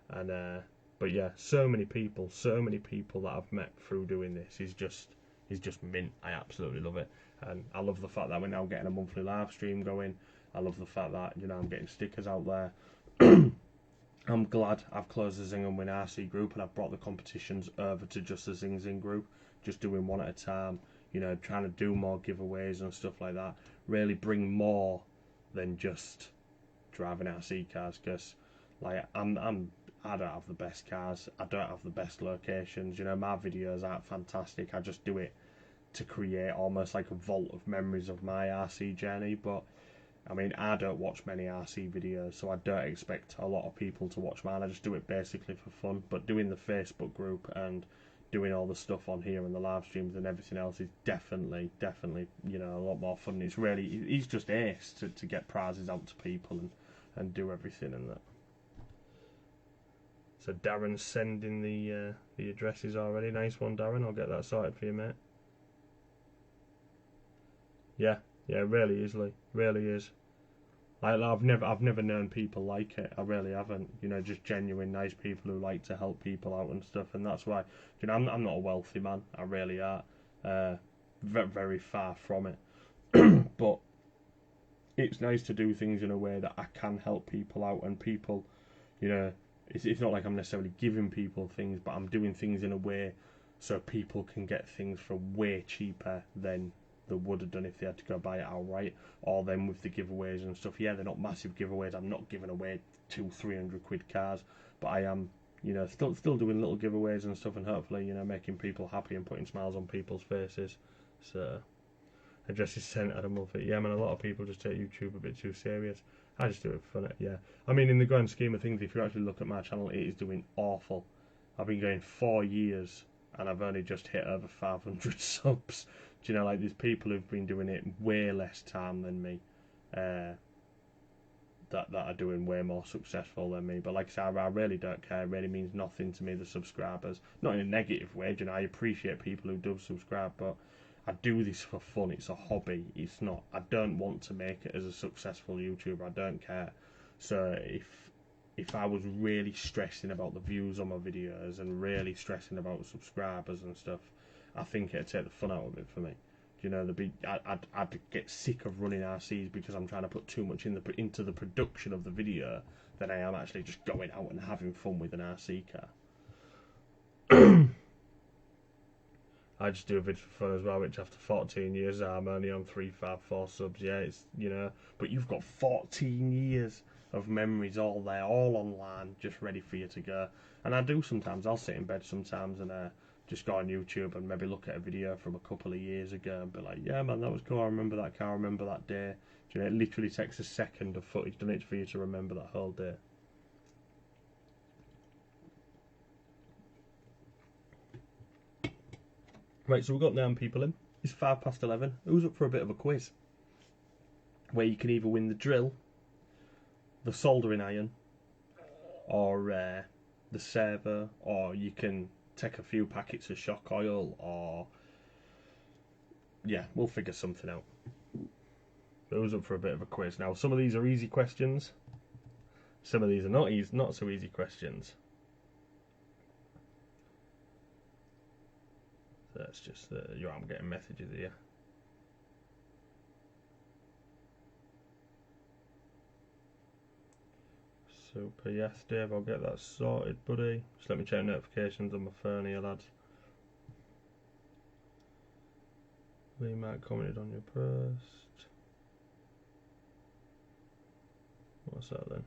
And but yeah, so many people that I've met through doing this is just mint. I absolutely love it, and I love the fact that we're now getting a monthly live stream going. I love the fact that, you know, I'm getting stickers out there. I'm glad I've closed the Zing and Win RC group, and I've brought the competitions over to just the Zing Zing group, just doing one at a time, you know, trying to do more giveaways and stuff like that, really bring more than just driving RC cars, because like I don't have the best cars, I don't have the best locations, you know, my videos aren't fantastic, I just do it to create almost like a vault of memories of my RC journey. But I mean, I don't watch many RC videos, so I don't expect a lot of people to watch mine. I just do it basically for fun. But doing the Facebook group and doing all the stuff on here and the live streams and everything else is definitely, you know, a lot more fun. It's really, he's just ace to get prizes out to people and do everything and that. So Darren's sending the addresses already. Nice one, Darren. I'll get that sorted for you, mate. Yeah, really easily, really is. I've never known people like it. I really haven't. You know, just genuine, nice people who like to help people out and stuff. And that's why, you know, I'm not a wealthy man. I really are. Very far from it. But it's nice to do things in a way that I can help people out, and people, you know, it's not like I'm necessarily giving people things, but I'm doing things in a way so people can get things for way cheaper than they would have done if they had to go buy it outright. Or then with the giveaways and stuff, yeah, they're not massive giveaways. I'm not giving away 200-300 quid cars, but I am, you know, still doing little giveaways and stuff, and hopefully, you know, making people happy and putting smiles on people's faces. So address is sent at a month. Yeah, man, a lot of people just take YouTube a bit too serious. I just do it for fun. Yeah, I mean, in the grand scheme of things, if you actually look at my channel, it is doing awful. I've been going 4 years and I've only just hit over 500 subs. Do you know, like, there's people who've been doing it way less time than me, that are doing way more successful than me. But like I said, I really don't care. It really means nothing to me, the subscribers. Not in a negative way, you know, I appreciate people who do subscribe, but I do this for fun. It's a hobby. It's not, I don't want to make it as a successful YouTuber. I don't care. So if I was really stressing about the views on my videos and really stressing about subscribers and stuff, I think it'd take the fun out of it for me. You know, I'd get sick of running RCs because I'm trying to put too much into the production of the video than I am actually just going out and having fun with an RC car. I just do a vid for fun as well, which after 14 years I'm only on 354 subs. Yeah, it's, you know, but you've got 14 years of memories all there, all online, just ready for you to go. And I do sometimes. I'll sit in bed sometimes and just go on YouTube and maybe look at a video from a couple of years ago and be like, yeah, man, that was cool. I remember that car. I remember that day. Do you know, it literally takes a second of footage done it for you to remember that whole day. Right, so we've got 9 people in. It's 11:05. Who's up for a bit of a quiz? Where you can either win the drill, the soldering iron, or the servo, or you can take a few packets of shock oil, or yeah, we'll figure something out. Who's up for a bit of a quiz? Now, some of these are easy questions. Some of these are not so easy questions. So that's just I'm getting messages here. Super, yes Dave, I'll get that sorted, buddy. Just let me check notifications on my phone here, lads. Lee Mac commented on your post. What's that then?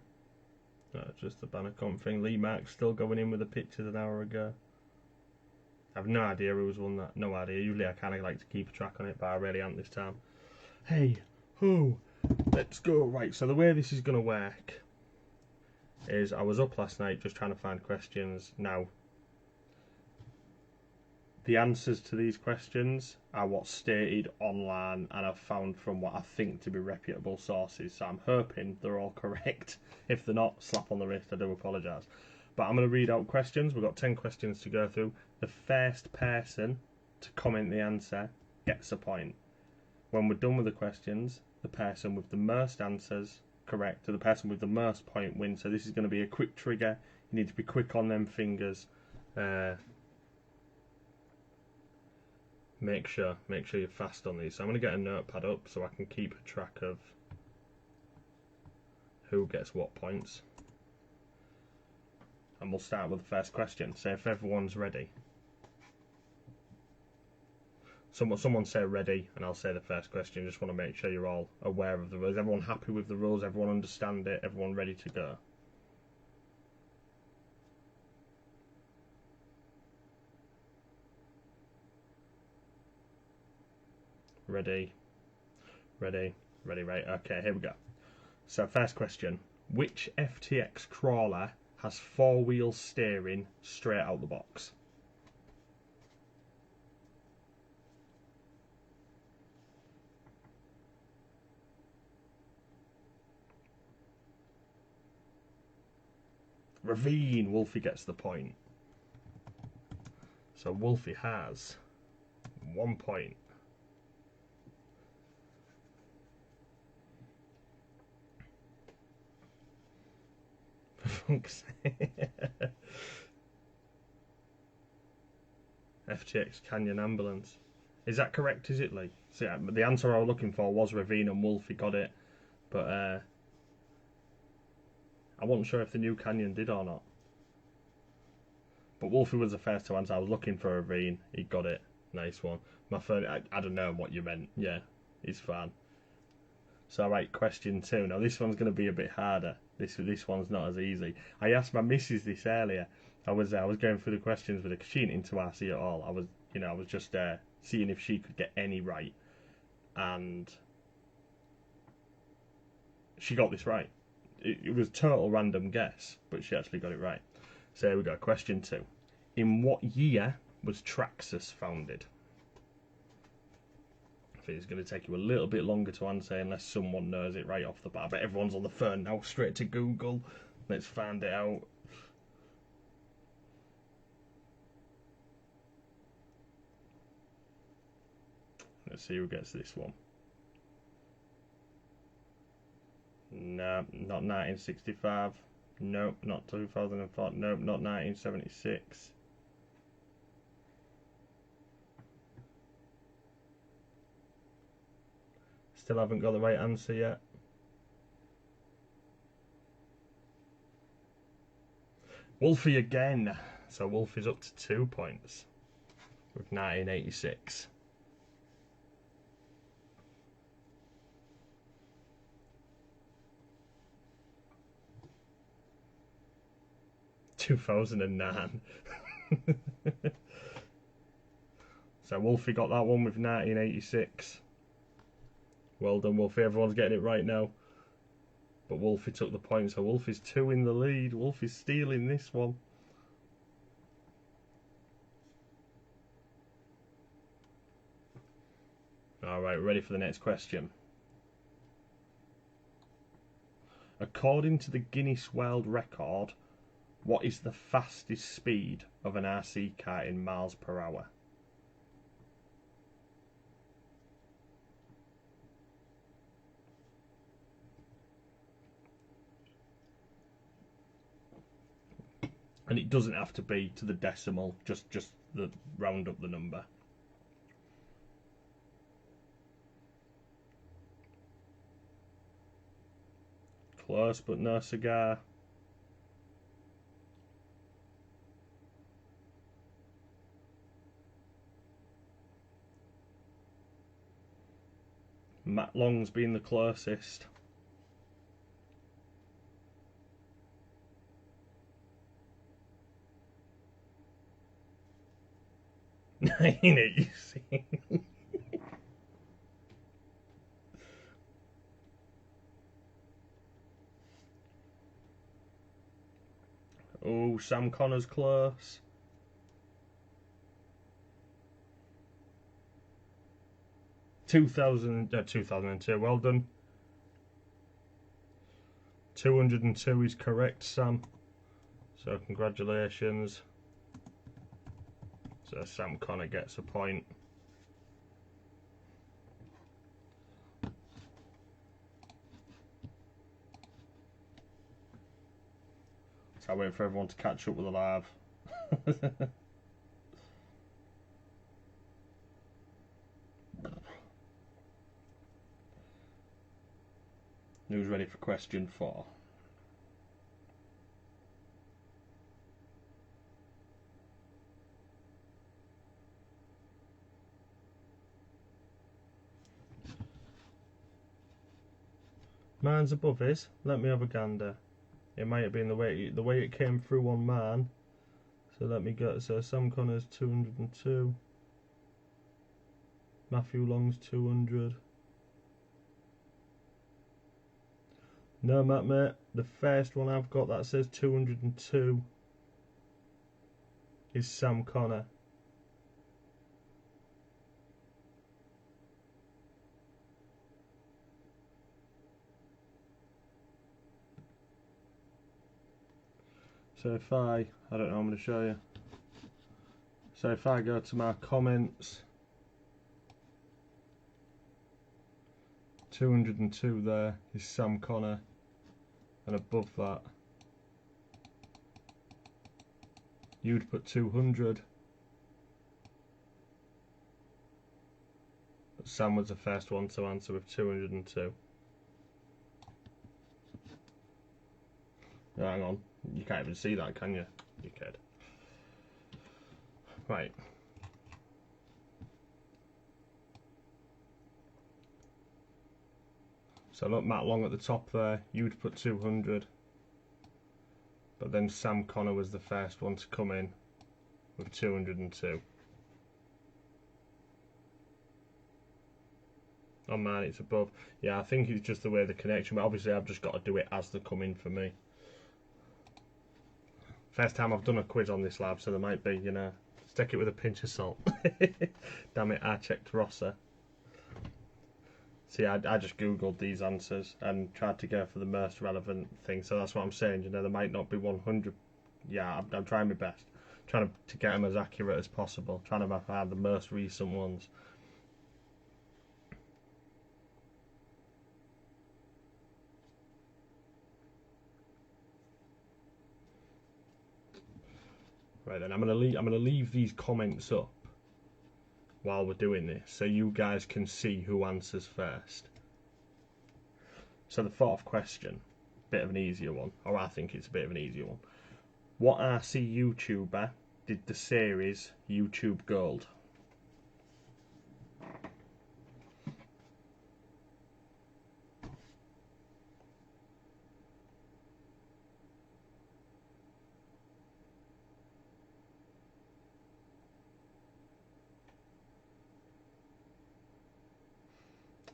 No, just the banner comp thing. Lee Mac still going in with the pictures an hour ago. I've no idea who's won that. No idea. Usually I kind of like to keep a track on it, but I really aren't this time. Hey, ho, let's go. Right, so the way this is going to work is I was up last night just trying to find questions. Now, the answers to these questions are what's stated online and I've found from what I think to be reputable sources. So I'm hoping they're all correct. If they're not, slap on the wrist, I do apologise. But I'm going to read out questions. We've got 10 questions to go through. The first person to comment the answer gets a point. When we're done with the questions, the person with the most answers correct, or the person with the most point wins. So this is going to be a quick trigger. You need to be quick on them fingers. Make sure you're fast on these. So I'm going to get a notepad up so I can keep a track of who gets what points. And we'll start with the first question. So if everyone's ready. Someone say ready and I'll say the first question. Just want to make sure you're all aware of the rules. Everyone happy with the rules? Everyone understand it? Everyone ready to go? Ready, right, okay, here we go. So first question, which FTX crawler has 4-wheel steering straight out the box? Ravine, Wolfie gets the point. So Wolfie has 1 point. FTX Canyon Ambulance. Is that correct, is it, Lee? See, the answer I was looking for was Ravine and Wolfie got it. But I wasn't sure if the new Canyon did or not. But Wolfie was the first to answer. I was looking for Ravine. He got it. Nice one. My phone, I don't know what you meant. Yeah, it's fine. So, right, question 2. Now, this one's going to be a bit harder. This one's not as easy. I asked my missus this earlier. I was going through the questions with her because she didn't into RC at all. I was just seeing if she could get any right, and she got this right. It was total random guess, but she actually got it right. So here we go. Question 2. In what year was Traxxas founded? I think it's going to take you a little bit longer to answer unless someone knows it right off the bat. But everyone's on the phone now, straight to Google. Let's find it out. Let's see who gets this one. No, not 1965. Nope, not 2004. Nope, not 1976. Still haven't got the right answer yet. Wolfie again. So Wolfie's up to 2 points with 1986. (2009). So Wolfie got that one with 1986. Well done, Wolfie. Everyone's getting it right now. But Wolfie took the point, so Wolfie's 2 in the lead. Wolfie's stealing this one. Alright, ready for the next question. According to the Guinness World Record, what is the fastest speed of an RC car in miles per hour? And it doesn't have to be to the decimal, just the round up the number. Close, but no cigar. Matt Long's been the closest. Ain't it, you see? Oh, Sam Connor's close. 2002, well done. 202 is correct, Sam. So congratulations. So Sam Connor gets a point. So I wait for everyone to catch up with the live. Who's ready for question 4? Mine's above his. Let me have a gander. It might have been the way it came through on mine. So let me go. So Sam Connor's 202. Matthew Long's 200. No, Matt, mate. The first one I've got that says 202 is Sam Connor. So if I don't know, I'm going to show you. So if I go to my comments, 202 there is Sam Connor, and above that you'd put 200, but Sam was the first one to answer with 202. Oh, hang on, you can't even see that, can you? You kid. Right. So look, Matt Long at the top there, you'd put 200. But then Sam Connor was the first one to come in with 202. On mine it's above. Yeah, I think it's just the way the connection, but obviously I've just got to do it as they come in for me. First time I've done a quiz on this lab, so there might be, you know, stick it with a pinch of salt. Damn it, I checked Rosser. See, I just googled these answers and tried to go for the most relevant thing, so that's what I'm saying, you know, there might not be 100. Yeah, I'm trying my best. Trying to get them as accurate as possible. Trying to find the most recent ones. Right then, I'm gonna leave these comments up while we're doing this, so you guys can see who answers first. So the fourth question, bit of an easier one, or I think it's a bit of an easier one. What RC YouTuber did the series YouTube Gold?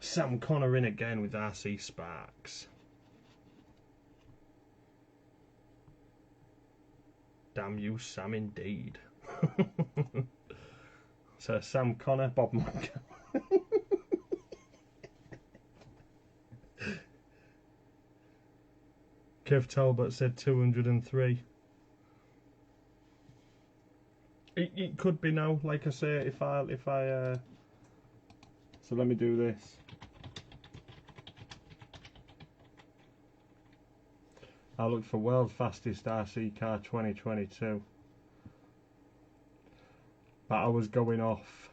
Sam Connor in again with RC Sparks. Damn you, Sam, indeed. So Sam Connor, Bob Monk. Kev Talbot said 203. It could be now, like I say, if I so let me do this. I looked for world's fastest RC car 2022, but I was going off.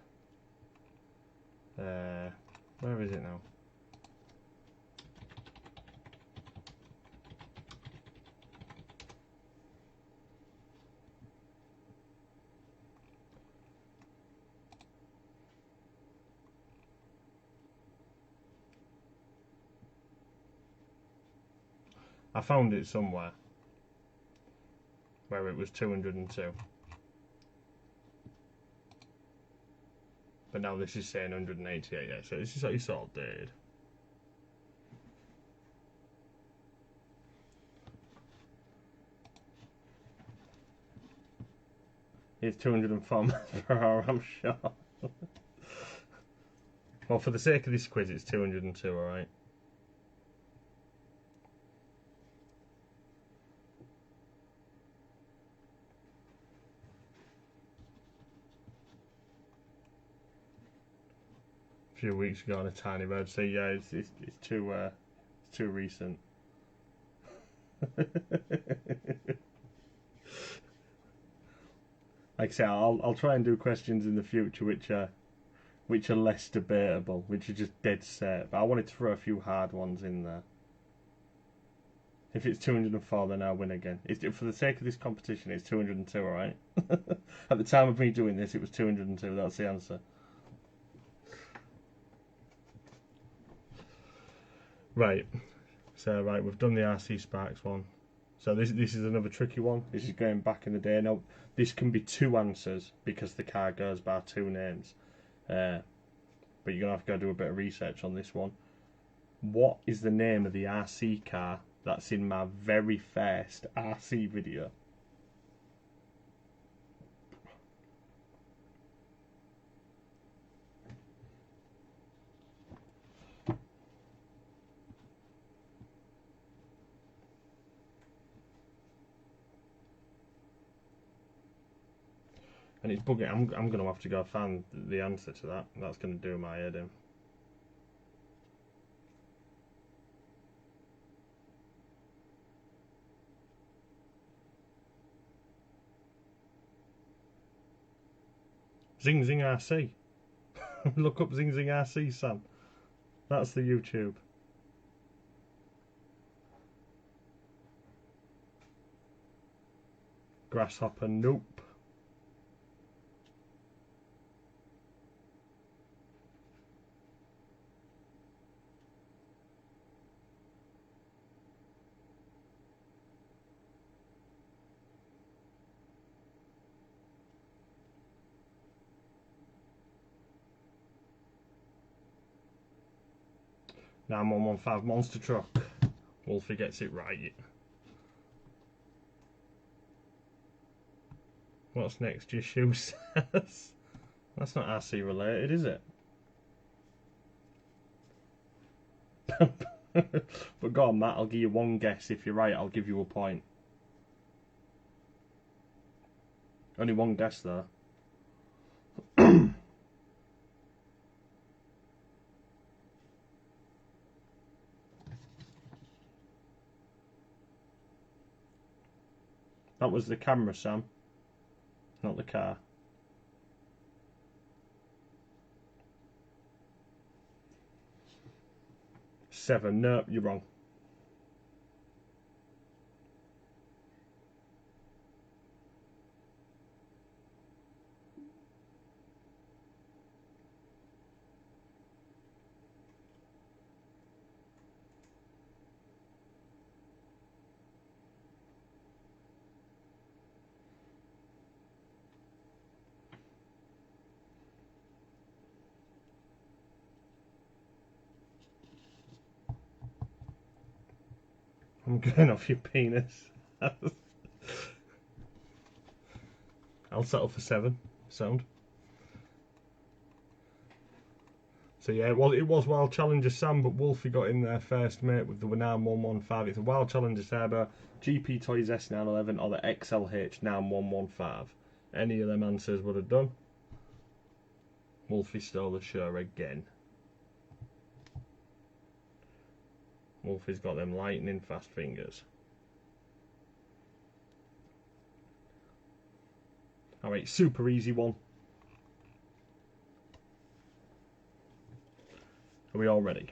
Where is it now? I found it somewhere where it was 202. But now this is saying 188, yeah, so this is what you sort of did. It's 204 miles per hour, I'm sure. Well, for the sake of this quiz, it's 202, alright? A few weeks ago on a tiny road, so yeah, it's too recent. Like I say, I'll try and do questions in the future which are less debatable, which are just dead set. But I wanted to throw a few hard ones in there. If it's 204, then I'll win again. For the sake of this competition, it's 202, alright? At the time of me doing this, it was 202, that's the answer. Right, so we've done the RC Sparks one. So this is another tricky one. This is going back in the day. Now, this can be two answers because the car goes by two names. But you're going to have to go do a bit of research on this one. What is the name of the RC car that's in my very first RC video? And it's bugging. I'm going to have to go find the answer to that. That's going to do my head in. Zing Zing RC. Look up Zing Zing RC, Sam. That's the YouTube. Grasshopper, nope. Now I'm on 115 Monster Truck. Wolfie gets it right. What's next? Your shoe says. That's not RC related, is it? But go on, Matt. I'll give you one guess. If you're right, I'll give you a point. Only one guess though. That was the camera, Sam. Not the car. Seven. Nope, you're wrong. I'm going off your penis. I'll settle for 7. Sound. So yeah, well, it was Wild Challenger Sam, but Wolfie got in there first, mate, with the Winam 115. It's a Wild Challenger Turbo, GP Toys S911, or the XLH NAM 115. Any of them answers would have done. Wolfie stole the show again. Wolfie's got them lightning fast fingers. Alright, super easy one. Are we all ready?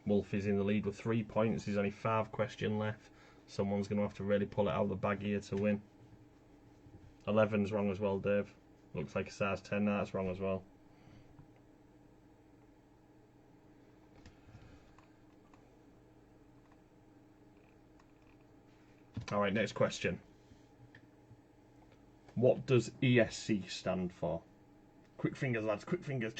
Wolfie's in the lead with 3 points. There's only 5 questions left. Someone's going to have to really pull it out of the bag here to win. 11's wrong as well, Dave. Looks like a size 10. No, that's wrong as well. Alright, next question. What does ESC stand for? Quick fingers, lads, quick fingers.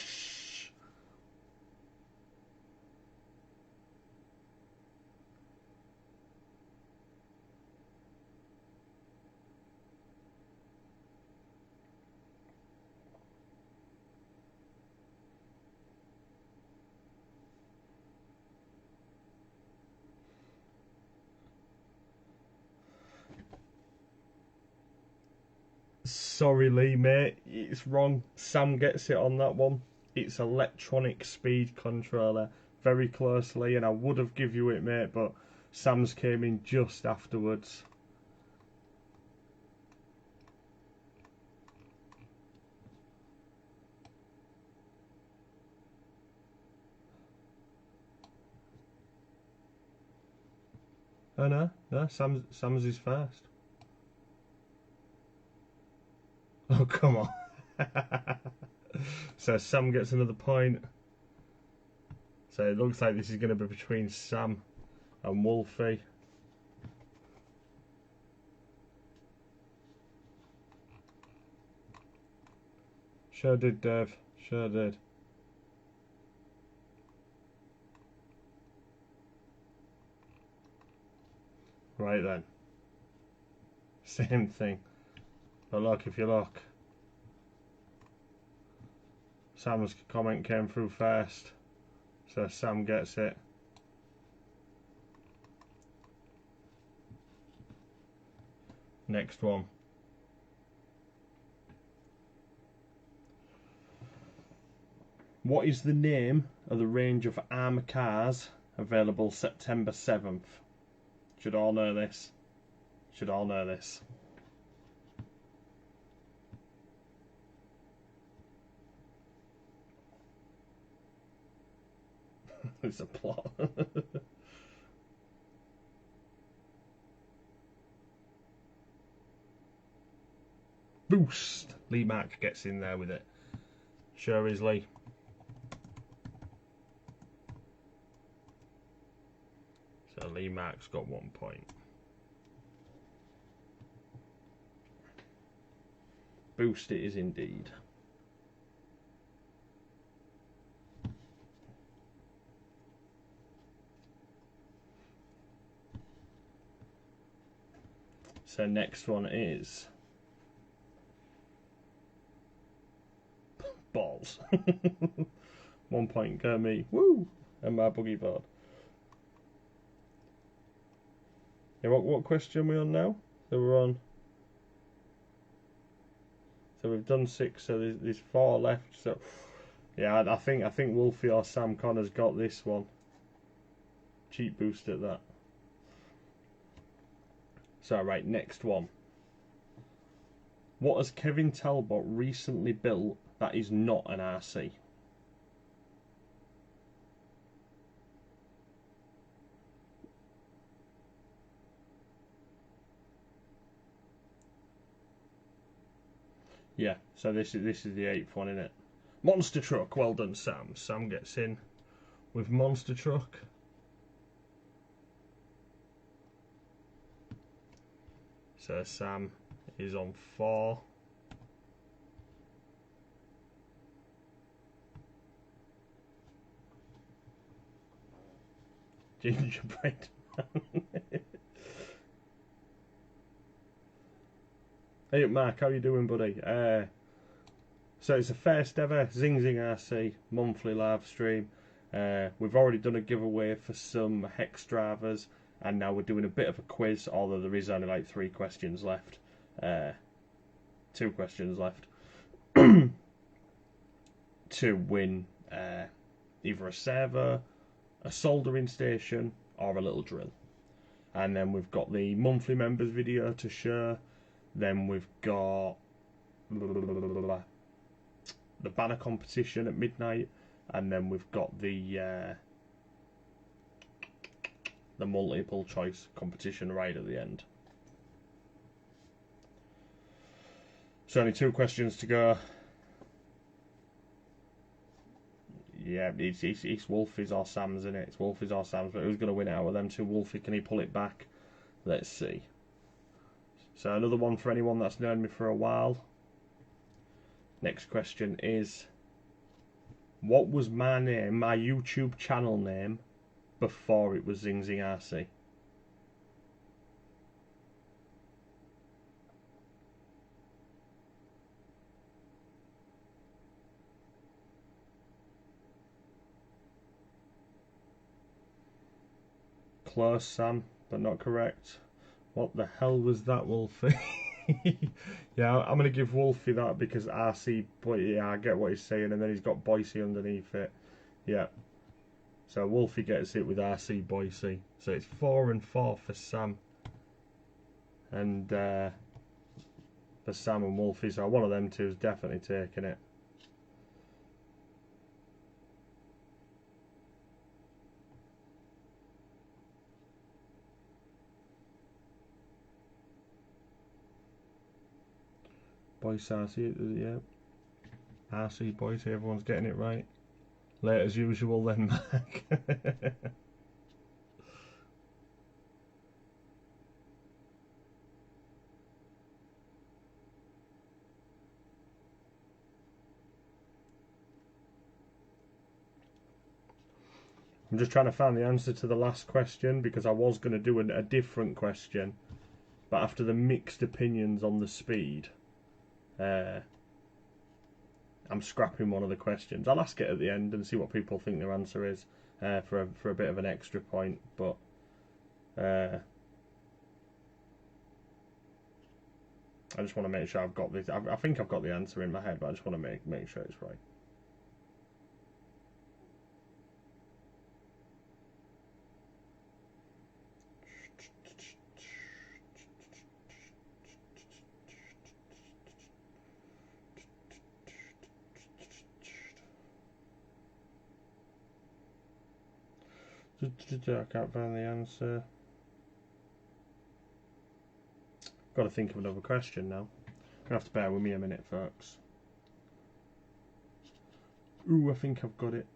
Sorry, Lee, mate, it's wrong. Sam gets it on that one. It's electronic speed controller. Very closely, and I would have give you it, mate, but Sam's came in just afterwards. Oh no, Sam's is first. Oh, come on. So Sam gets another point. So it looks like this is going to be between Sam and Wolfie. Sure did, Dave. Sure did. Right then. Same thing. But look, if you look, Sam's comment came through first, so Sam gets it. Next one. What is the name of the range of armoured cars available September 7th? Should all know this. Should all know this. It's a plot. Boost! Lee Mark gets in there with it. Sure is, Lee. So Lee Mark's got 1 point. Boost it is indeed. So next one is balls. 1 point go me. Woo! And my boogie board. Yeah, what question are we on now? So we're on. So we've done 6. So there's 4 left. So yeah, I think Wolfie or Sam Connor's got this one. Cheap boost at that. So right, next one. What has Kevin Talbot recently built that is not an RC? Yeah, so this is the 8th one, isn't it? Monster Truck, well done, Sam. Sam gets in with Monster Truck. So Sam is on 4. Gingerbread man. Hey Mark, how you doing, buddy? So it's the first ever Zing RC monthly live stream. We've already done a giveaway for some Hex drivers, and now we're doing a bit of a quiz, although there is only like 3 questions left. 2 questions left. To win either a server, a soldering station, or a little drill. And then we've got the monthly members video to share. Then we've got the banner competition at midnight, and then we've got the multiple choice competition right at the end. So only 2 questions to go. Yeah, it's Wolfie's or Sam's, isn't it? It's Wolfie's or Sam's, but who's going to win it out of them 2? Wolfie, can he pull it back? Let's see. So another one for anyone that's known me for a while. Next question is, what was my name, my YouTube channel name, before it was Zing Zing RC? Close, Sam, but not correct. What the hell was that, Wolfie? Yeah, I'm going to give Wolfie that because RC, but yeah, I get what he's saying, and then he's got Boise underneath it. Yeah. So Wolfie gets it with RC Boise. So it's 4 and 4 for Sam. And for Sam and Wolfie, so one of them two is definitely taking it. Boise RC, yeah. RC Boise, everyone's getting it right. Late as usual then, Mark. I'm just trying to find the answer to the last question because I was going to do a different question, but after the mixed opinions on the speed, I'm scrapping one of the questions. I'll ask it at the end and see what people think their answer is for a bit of an extra point. But I just want to make sure I've got this. I think I've got the answer in my head, but I just want to make sure it's right. I can't find the answer. Got to think of another question now. Gonna have to bear with me a minute, folks. Ooh, I think I've got it.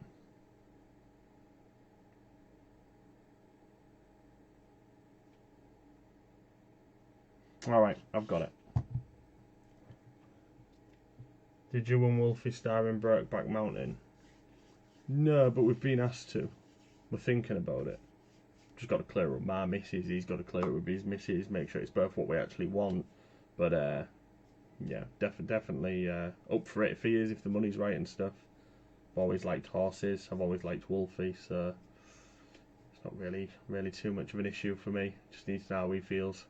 Alright, I've got it. Did you and Wolfie star in Brokeback Mountain? No, but we've been asked to. We're thinking about it. Just got to clear up my missus. He's got to clear up with his missus. Make sure it's both what we actually want. But yeah, definitely up for it if he is, if the money's right and stuff. I've always liked horses. I've always liked Wolfie, so it's not really too much of an issue for me. Just needs to know how he feels.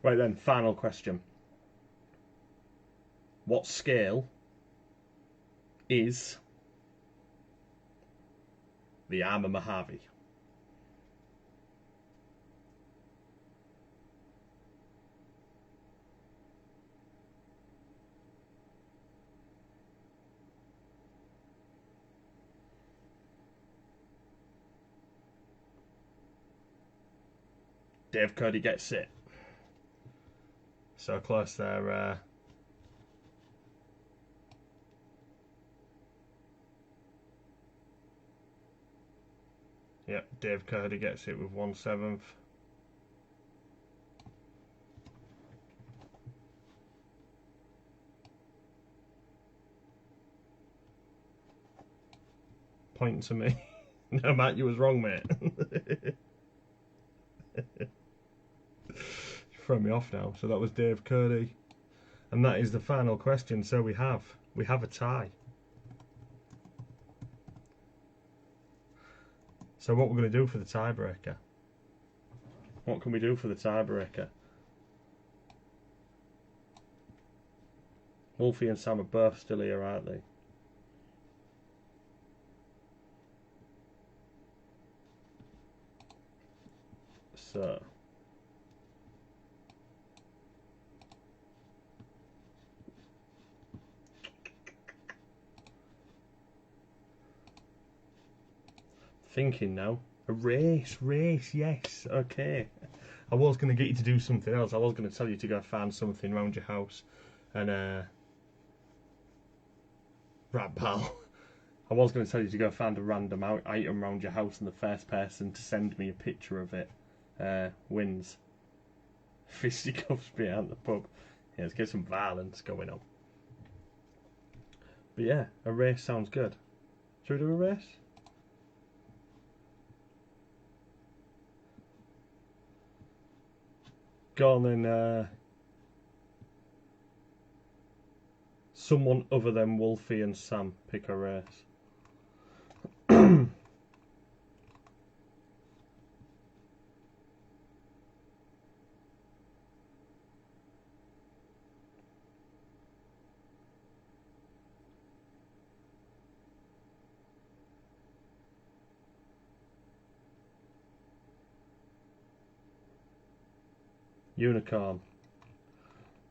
Right then, final question. What scale is the Armour Mojave? Dave Cody gets it. So close there. Yep, Dave Cody gets it with 1/7. Point to me. No, Matt, you was wrong, mate. Throw me off now. So that was Dave Cody, and that is the final question. So we have a tie. So what we're going to do for the tiebreaker? What can we do for the tiebreaker? Wolfie and Sam are both still here, aren't they? So thinking now. A race, yes, okay. I was going to get you to do something else. I was going to tell you to go find something around your house. And, right, pal. I was going to tell you to go find a random item around your house and the first person to send me a picture of it wins. Fisticuffs behind the pub. Yeah, let's get some violence going on. But yeah, a race sounds good. Should we do a race? Go on then. Someone other than Wolfie and Sam pick a race. Unicorn.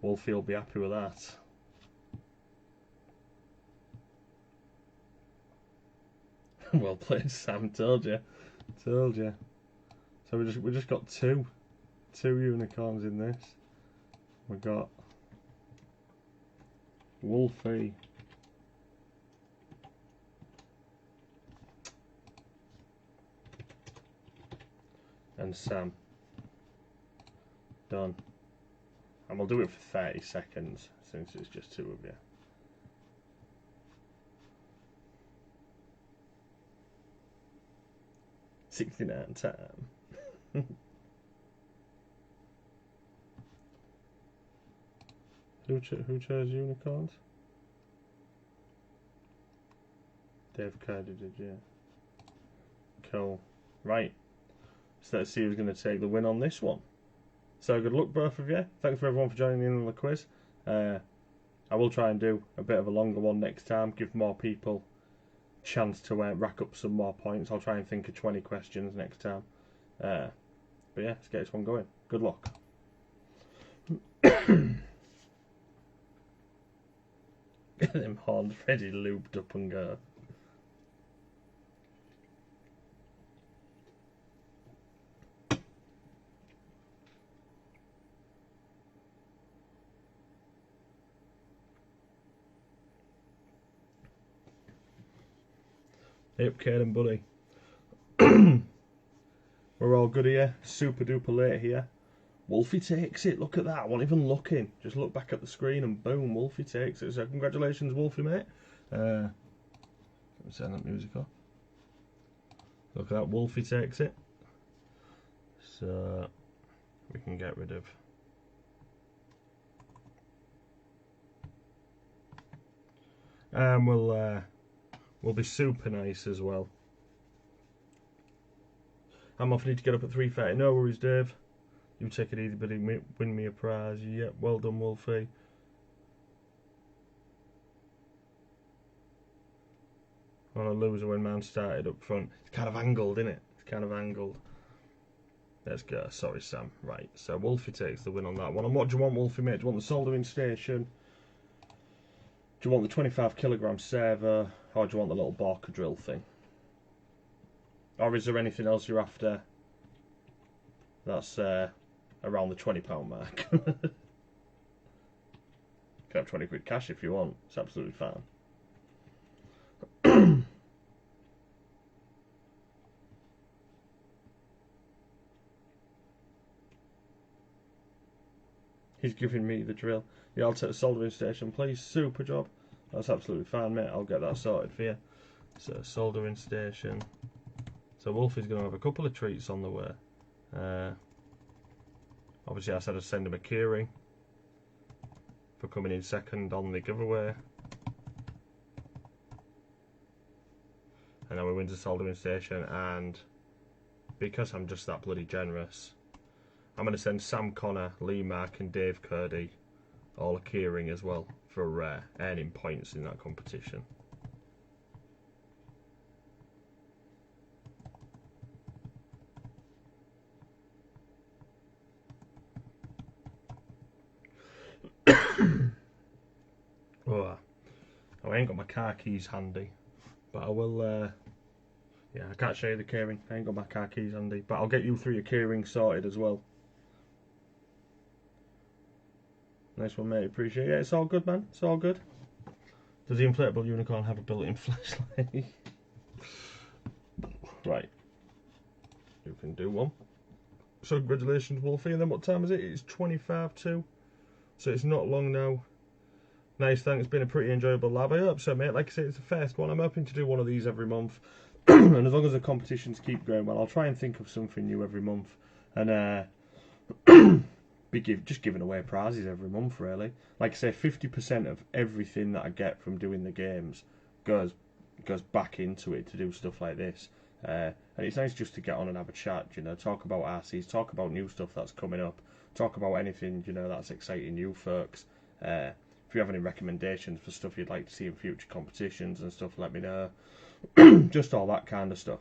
Wolfie will be happy with that. Well played, Sam. Told you. Told you. So we just got two unicorns in this. We got Wolfie and Sam. Done. And we'll do it for 30 seconds since it's just two of you. $69 time. Who chose unicorns? Dave Cardi did, yeah. Cool. Right. So let's see who's going to take the win on this one. So good luck, both of you. Thanks for everyone for joining in on the quiz. I will try and do a bit of a longer one next time, give more people a chance to rack up some more points. I'll try and think of 20 questions next time. But yeah, let's get this one going. Good luck. Get them horns ready, lubed up and go. Yep, Caden, buddy. We're all good here. Super duper late here. Wolfie takes it. Look at that. I wasn't even looking. Just look back at the screen and boom, Wolfie takes it. So congratulations, Wolfie, mate. Let me turn that music off. Look at that. Wolfie takes it. So we can get rid of. And we'll be super nice as well. I'm off. Need to get up at 3:30. No worries, Dave. You take it easy, buddy. Win me a prize. Yep, well done, Wolfie. On a loser when man started up front. It's kind of angled, isn't it? It's kind of angled. Let's go. Sorry, Sam. Right, so Wolfie takes the win on that one. And what do you want, Wolfie, mate? Do you want the soldering station? Do you want the 25 kilogram servo? Or do you want the little Borka drill thing? Or is there anything else you're after that's around the £20 mark? You can have 20 quid cash if you want. It's absolutely fine. He's giving me the drill. Yeah, I'll take the soldering station, please. Super job. That's absolutely fine, mate. I'll get that sorted for you. So, soldering station. So, Wolfie's going to have a couple of treats on the way. Obviously, I said I'd send him a keyring for coming in second on the giveaway. And then we win the soldering station. And because I'm just that bloody generous, I'm going to send Sam Connor, Lee Mark and Dave Cody all a keyring as well for earning points in that competition. Oh, I ain't got my car keys handy, but I will. Yeah, I can't show you the keyring. I ain't got my car keys handy, but I'll get you through your keyring sorted as well. Nice one, mate. Appreciate it. Yeah, it's all good, man. It's all good. Does the inflatable unicorn have a built-in flashlight? Right. You can do one. So congratulations, Wolfie. And then what time is it? It's 25 to. So it's not long now. Nice, thanks. It's been a pretty enjoyable lab. I hope so, mate. Like I say, it's the first one. I'm hoping to do one of these every month. And as long as the competitions keep going well, I'll try and think of something new every month. And just giving away prizes every month, really. Like I say, 50% of everything that I get from doing the games goes back into it to do stuff like this. And it's nice just to get on and have a chat, you know, talk about RCs, talk about new stuff that's coming up, talk about anything, you know, that's exciting you folks. If you have any recommendations for stuff you'd like to see in future competitions and stuff, let me know. Just all that kind of stuff.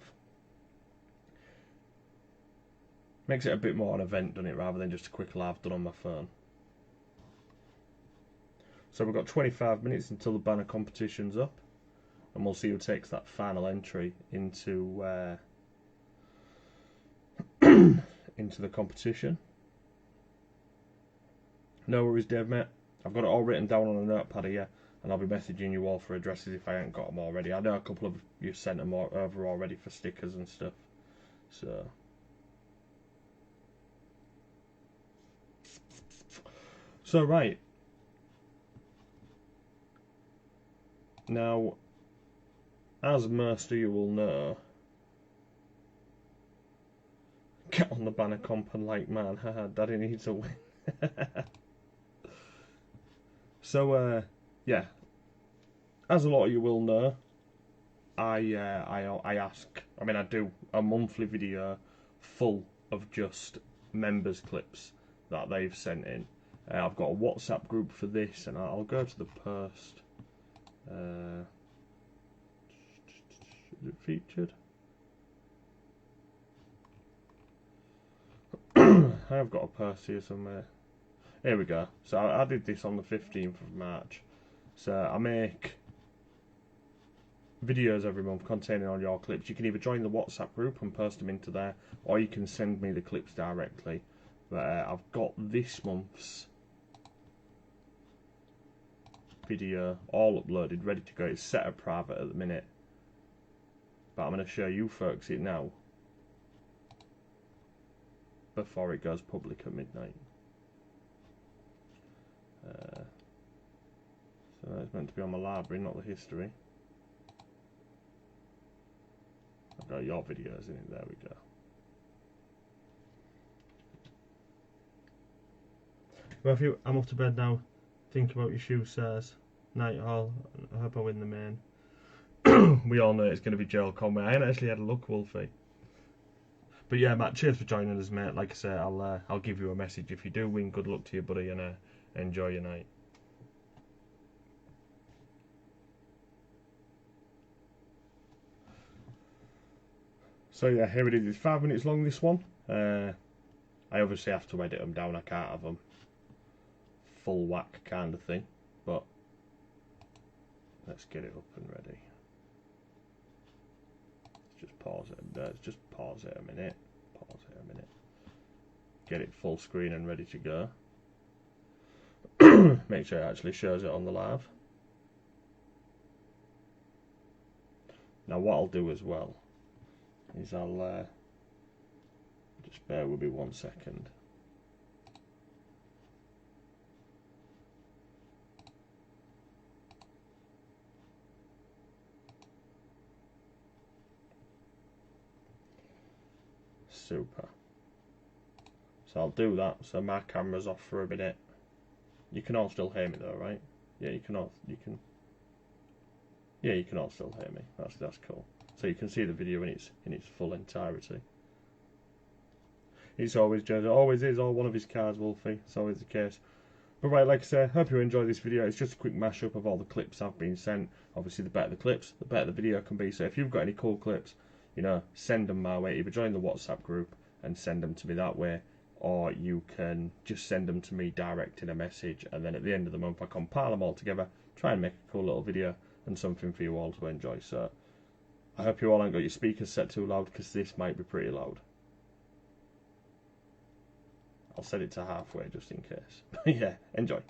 Makes it a bit more an event, doesn't it, rather than just a quick live done on my phone. So we've got 25 minutes until the banner competition's up, and we'll see who takes that final entry into into the competition. No worries, Dave, mate. I've got it all written down on a notepad here, and I'll be messaging you all for addresses if I ain't got them already. I know a couple of you sent them over already for stickers and stuff. So right. Now, as most of you will know, get on the banner comp and like, man, haha, Daddy needs a win. So, yeah, as a lot of you will know, I do a monthly video full of just members clips that they've sent in. I've got a WhatsApp group for this, and I'll go to the post. Is it featured? I've got a post here somewhere. Here we go. So I did this on the 15th of March. So I make videos every month containing all your clips. You can either join the WhatsApp group and post them into there, or you can send me the clips directly. But I've got this month's video all uploaded, ready to go. It's set up private at the minute, but I'm going to show you folks it now before it goes public at midnight. So it's meant to be on my library, not the history. I've got your videos in it. There we go. Matthew, I'm off to bed now. Think about your shoe size. Night all. I hope I win the main. We all know it's going to be Joel Conway. I ain't actually had a look, Wolfie. But yeah, Matt, cheers for joining us, mate. Like I say, I'll give you a message if you do win. Good luck to you, buddy, and enjoy your night. So yeah, here it is. It's 5 minutes long, this one. I obviously have to edit them down. I can't have them full whack kind of thing. But let's get it up and ready. Let's just pause it. Let's just pause it a minute. Pause it a minute. Get it full screen and ready to go. Make sure it actually shows it on the live. Now what I'll do as well is I'll just bear with me 1 second. Super. So I'll do that. So my camera's off for a minute. You can all still hear me though, right? Yeah, you can all still hear me. That's cool. So you can see the video in its full entirety. It's always Joe. It always is all one of his cards, Wolfie. It's always the case. But right, like I say, hope you enjoy this video. It's just a quick mashup of all the clips I've been sent. Obviously, the better the clips, the better the video can be. So if you've got any cool clips, you know, send them my way. Either join the WhatsApp group and send them to me that way, or you can just send them to me direct in a message, and then at the end of the month I compile them all together, try and make a cool little video and something for you all to enjoy. So I hope you all haven't got your speakers set too loud, because this might be pretty loud. I'll set it to halfway just in case. Yeah, enjoy.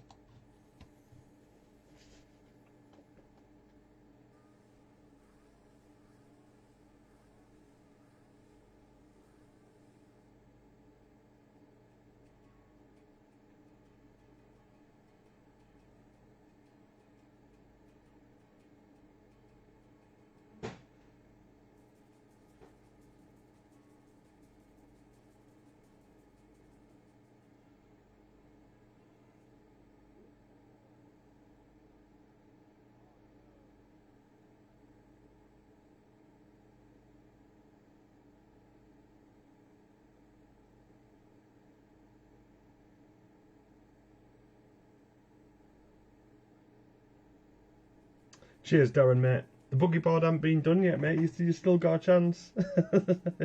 Cheers, Darren, mate. The buggy board hasn't been done yet, mate. You still got a chance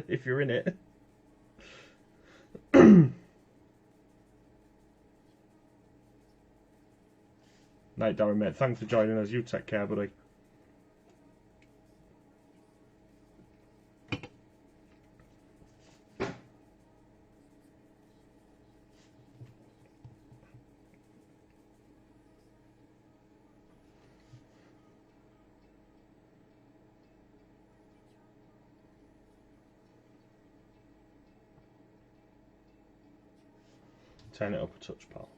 if you're in it. Night, Darren, mate. Thanks for joining us. You take care, buddy. Turn it up a touch, pal.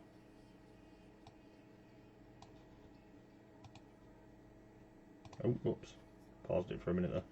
Oh, whoops. Paused it for a minute there.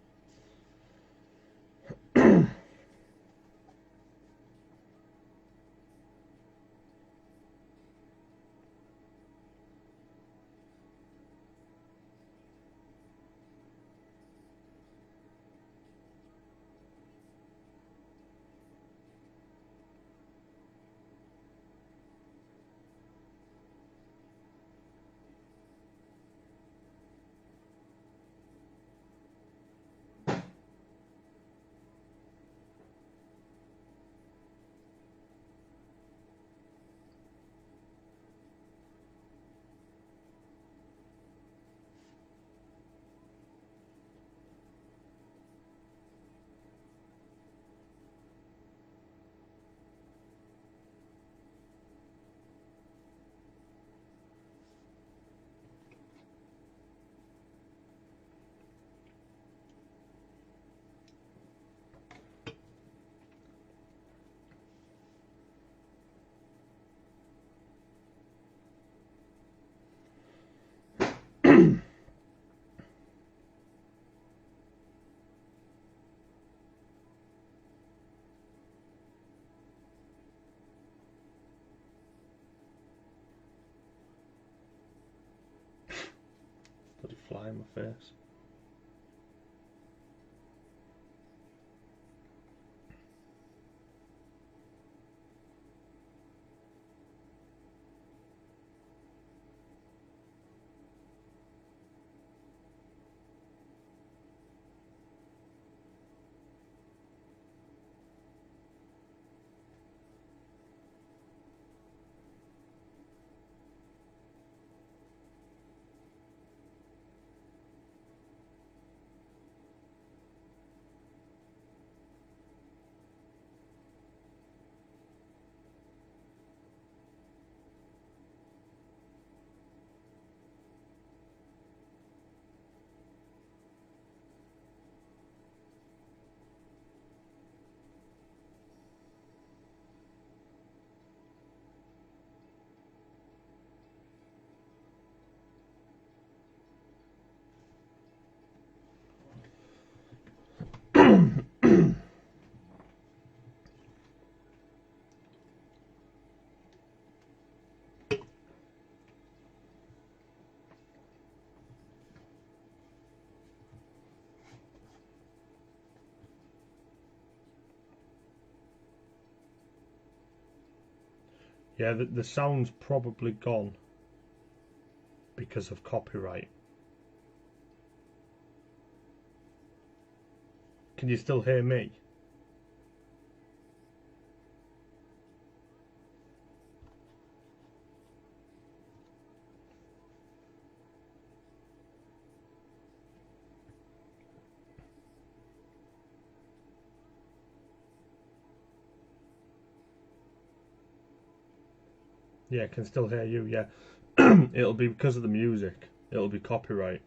Bloody fly in my face. Yeah, the sound's probably gone because of copyright. Can you still hear me? Yeah, I can still hear you, yeah. It'll be because of the music. It'll be copyright.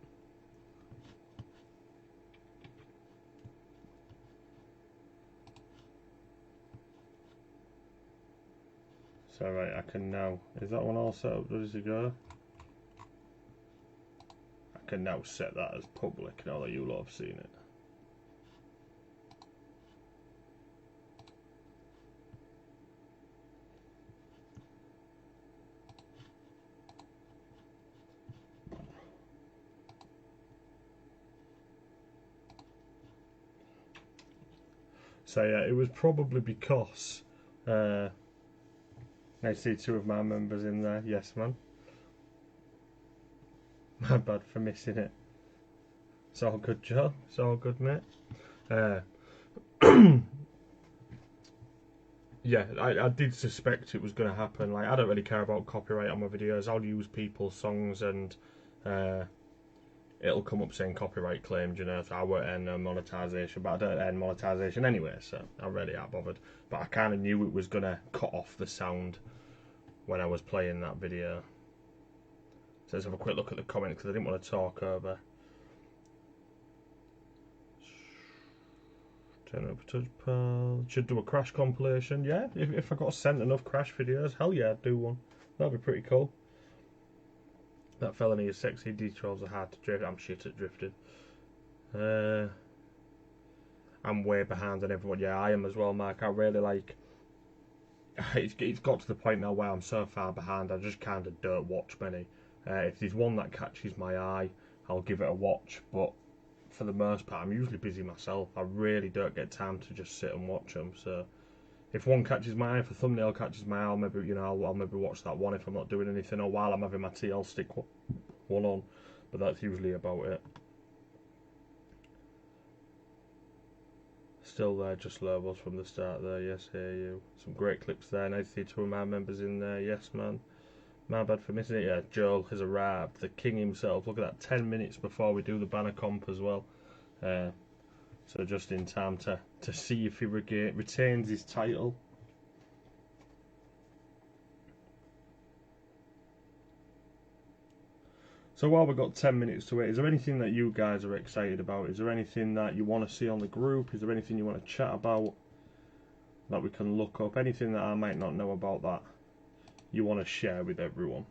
So right, I can now... Is that one all set up ready to go? I can now set that as public now that you lot have seen it. So yeah, it was probably because I see two of my members in there. Yes, man. My bad for missing it. It's all good, Joe. It's all good, mate. Uh, yeah, I did suspect it was going to happen. Like, I don't really care about copyright on my videos. I'll use people's songs and uh, it'll come up saying copyright claimed, you know, so I won't earn no monetization, but I don't earn monetization anyway, so I really ain't bothered. But I kind of knew it was going to cut off the sound when I was playing that video. So let's have a quick look at the comments because I didn't want to talk over. Turn up touch pal. Should do a Crash compilation. Yeah, if I got sent enough Crash videos, hell yeah, I'd do one. That'd be pretty cool. That felony is sexy. Details are hard to drift. I'm shit at drifting. I'm way behind on everyone. Yeah, I am as well, Mark. I really like. It's got to the point now where I'm so far behind. I just kind of don't watch many. If there's one that catches my eye, I'll give it a watch. But for the most part, I'm usually busy myself. I really don't get time to just sit and watch them. So if one catches my eye, if a thumbnail catches my eye, I'll maybe I'll maybe watch that one if I'm not doing anything, or while I'm having my tea, I'll stick one on. But that's usually about it. Still there, just levels from the start there. Yes, hear you. Some great clips there. Nice to see two of my members in there. Yes, man. My bad for missing it. Yeah, Joel has arrived. The king himself. Look at that. 10 minutes before we do the banner comp as well. So just in time to see if he retains his title. So while we've got 10 minutes to wait, is there anything that you guys are excited about? Is there anything that you want to see on the group? Is there anything you want to chat about that we can look up? Anything that I might not know about that you want to share with everyone?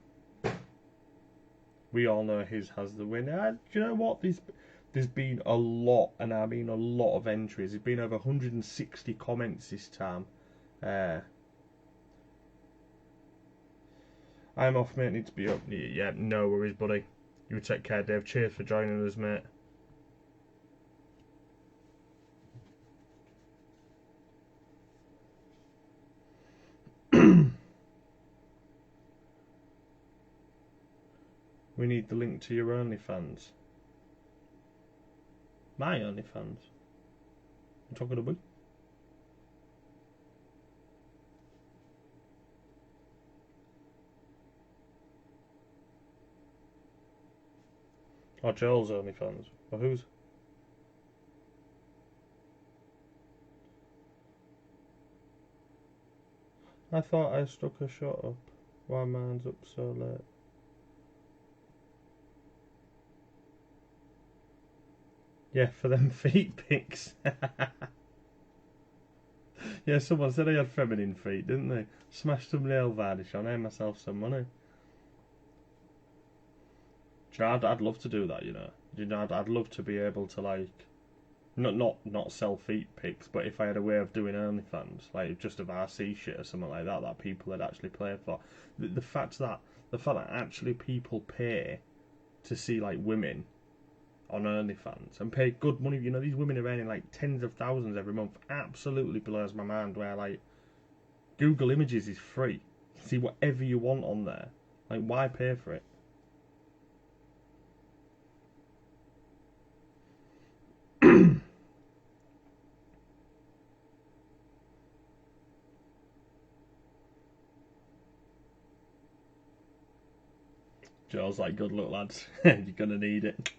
We all know his has the win. Do you know what? There's been a lot, and I mean a lot of entries. There's been over 160 comments this time. I'm off, mate. Need to be up. Yeah, no worries, buddy. You take care, Dave. Cheers for joining us, mate. We need the link to your OnlyFans. My OnlyFans? You talking about? Or Joel's OnlyFans? Or whose? I thought I stuck a shot up. Why mine's up so late? Yeah, for them feet pics. Yeah, someone said I had feminine feet, didn't they? Smashed some nail varnish on, earned myself some money. I'd love to do that, you know. I'd love to be able to like, not sell feet pics, but if I had a way of doing OnlyFans, like just of RC shit or something like that, that people would actually play for. The fact that actually people pay to see like women on OnlyFans and pay good money, you know, these women are earning like tens of thousands every month, absolutely blows my mind. Where like Google Images is free, see whatever you want on there. Like, why pay for it? Joel's like, good luck, lads. You're gonna need it.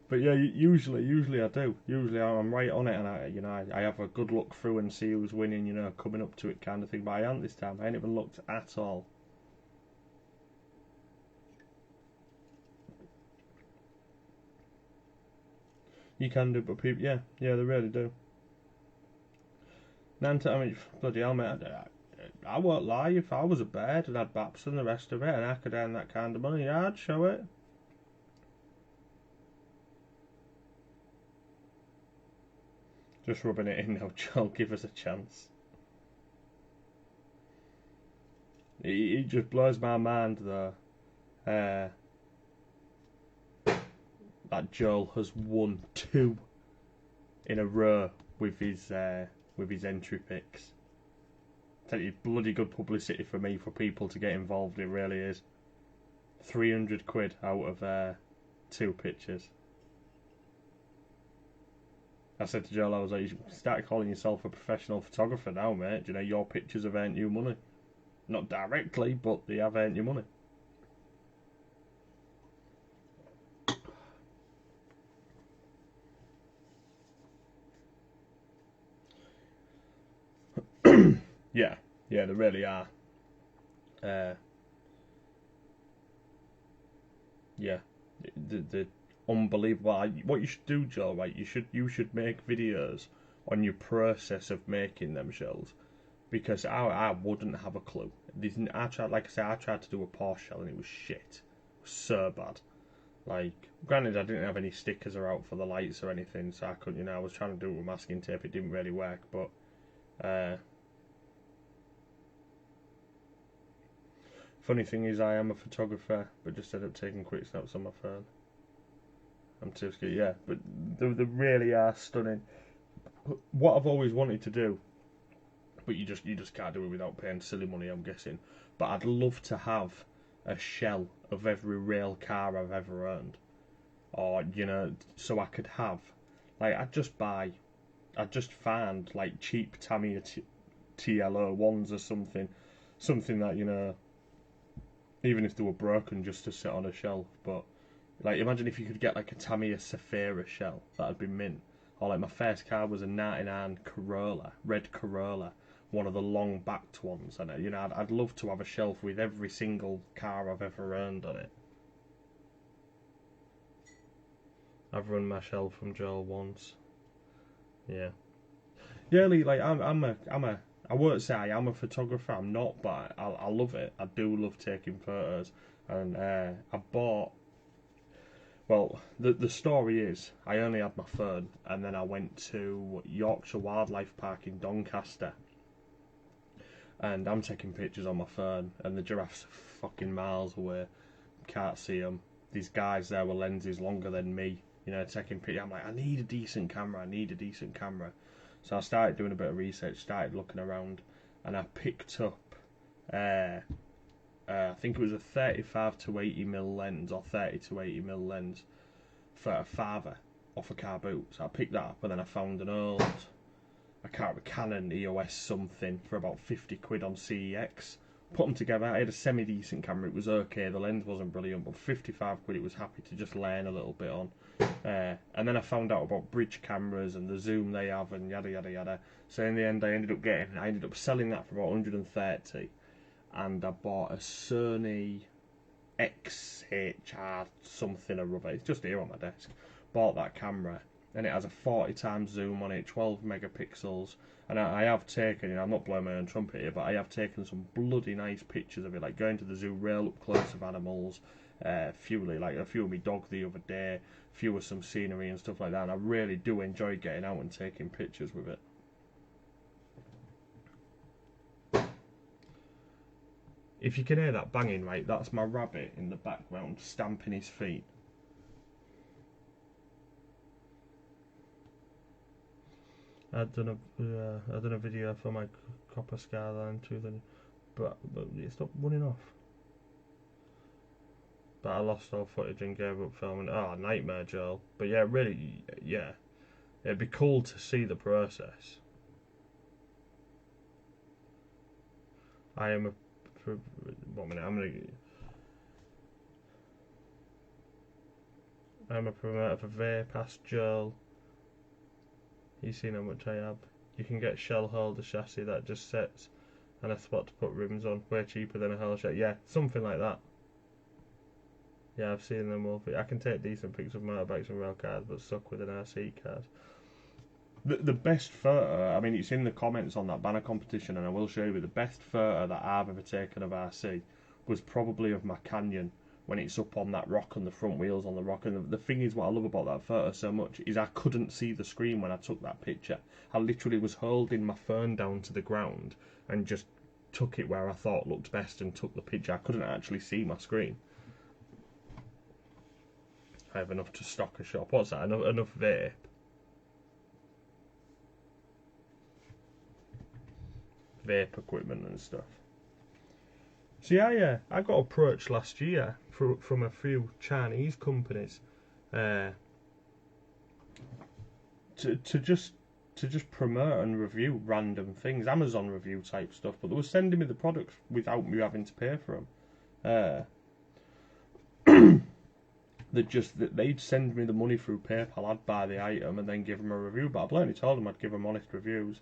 But yeah, usually I do. Usually I'm right on it, and I have a good look through and see who's winning, you know, coming up to it kind of thing. But I ain't this time. I ain't even looked at all. You can do, but people, yeah, they really do. Nanta, I mean, bloody hell, mate. I won't lie. If I was a bird and had baps and the rest of it, and I could earn that kind of money, yeah, I'd show it. Just rubbing it in now, Joel. Give us a chance. It just blows my mind though. That Joel has won 2 in a row with his entry picks. I tell you, bloody good publicity for me, for people to get involved. It really is. £300 out of 2 pictures. I said to Joel, I was like, you should start calling yourself a professional photographer now, mate. You know, your pictures have earned you money. Not directly, but they have earned you money. Yeah, they really are. Yeah, the unbelievable. What you should do, Joel, right? You should make videos on your process of making them shells, because I wouldn't have a clue. I tried to do a Porsche shell and it was shit. It was so bad. Like, granted, I didn't have any stickers or out for the lights or anything, so I couldn't. I was trying to do it with masking tape. It didn't really work, but funny thing is, I am a photographer, but just ended up taking quick snaps on my phone. I'm too scared. Yeah, but they really are stunning. What I've always wanted to do, but you just can't do it without paying silly money, I'm guessing. But I'd love to have a shell of every real car I've ever owned, or so I could have, like, I'd just find like cheap Tamiya TLO ones or something that even if they were broken, just to sit on a shelf. But like, imagine if you could get like a Tamiya Safira shell, that'd be mint. Or like, my first car was a '99 Corolla, red Corolla, one of the long backed ones, and I'd love to have a shelf with every single car I've ever owned on it. I've run my shelf from Joel once. Yeah, Lee, like, I won't say I am a photographer. I'm not, but I love it. I do love taking photos, and I bought. Well, the story is, I only had my phone, and then I went to Yorkshire Wildlife Park in Doncaster, and I'm taking pictures on my phone, and the giraffes are fucking miles away, can't see them. These guys there with lenses longer than me, taking pictures. I'm like, I need a decent camera. So I started doing a bit of research, started looking around, and I picked up, I think it was a 35 to 80mm lens, or 30 to 80mm lens, for a father off a car boot. So I picked that up, and then I found an old, Canon EOS something for about £50 on CEX. Put them together. I had a semi-decent camera. It was okay. The lens wasn't brilliant, but £55 it was happy to just learn a little bit on. And then I found out about bridge cameras and the zoom they have and yada yada yada. So in the end, I ended up selling that for about 130, and I bought a Sony XHR something or other. It's just here on my desk. Bought that camera, and it has a 40 times zoom on it, 12 megapixels. And I have taken, I'm not blowing my own trumpet here, but I have taken some bloody nice pictures of it, like going to the zoo, real up close of animals, a few of my dog the other day, a few of some scenery and stuff like that. And I really do enjoy getting out and taking pictures with it. If you can hear that banging, right, that's my rabbit in the background stamping his feet. I've done a video for my copper skyline too, but it stopped running off. But I lost all footage and gave up filming. Oh, nightmare, Joel. But yeah, really, yeah, it'd be cool to see the process. I am a 1 minute. I'm a promoter for vape. Ask Joel. He's seen how much I have. You can get shell holder chassis that just sets and a spot to put rims on, way cheaper than a whole shell. Yeah, something like that. Yeah, I've seen them all. I can take decent pics of motorbikes and rail cars, but stuck with an RC cars. The best photo, I mean, it's in the comments on that banner competition, and I will show you, the best photo that I've ever taken of RC was probably of my Canyon, when it's up on that rock and the front wheels on the rock. And the thing is, what I love about that photo so much is I couldn't see the screen when I took that picture. I literally was holding my phone down to the ground and just took it where I thought looked best and took the picture. I couldn't actually see my screen. I have enough to stock a shop. What's that? Enough vape? Vape equipment and stuff. See, I got approached last year from a few Chinese companies to just promote and review random things, Amazon review type stuff, but they were sending me the products without me having to pay for them. They'd send me the money through PayPal, I'd buy the item and then give them a review. But I blatantly told them I'd give them honest reviews.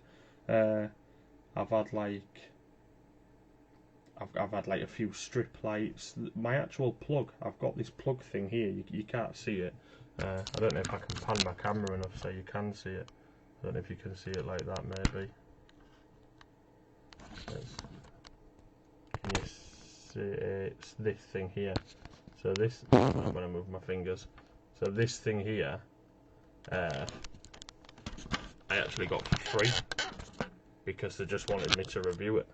I've had like a few strip lights. My actual plug, I've got this plug thing here. You can't see it. I don't know if I can pan my camera enough so you can see it. I don't know if you can see it like that, maybe. Can you see it? It's this thing here. So this, I'm going to move my fingers. So this thing here, I actually got for free because they just wanted me to review it.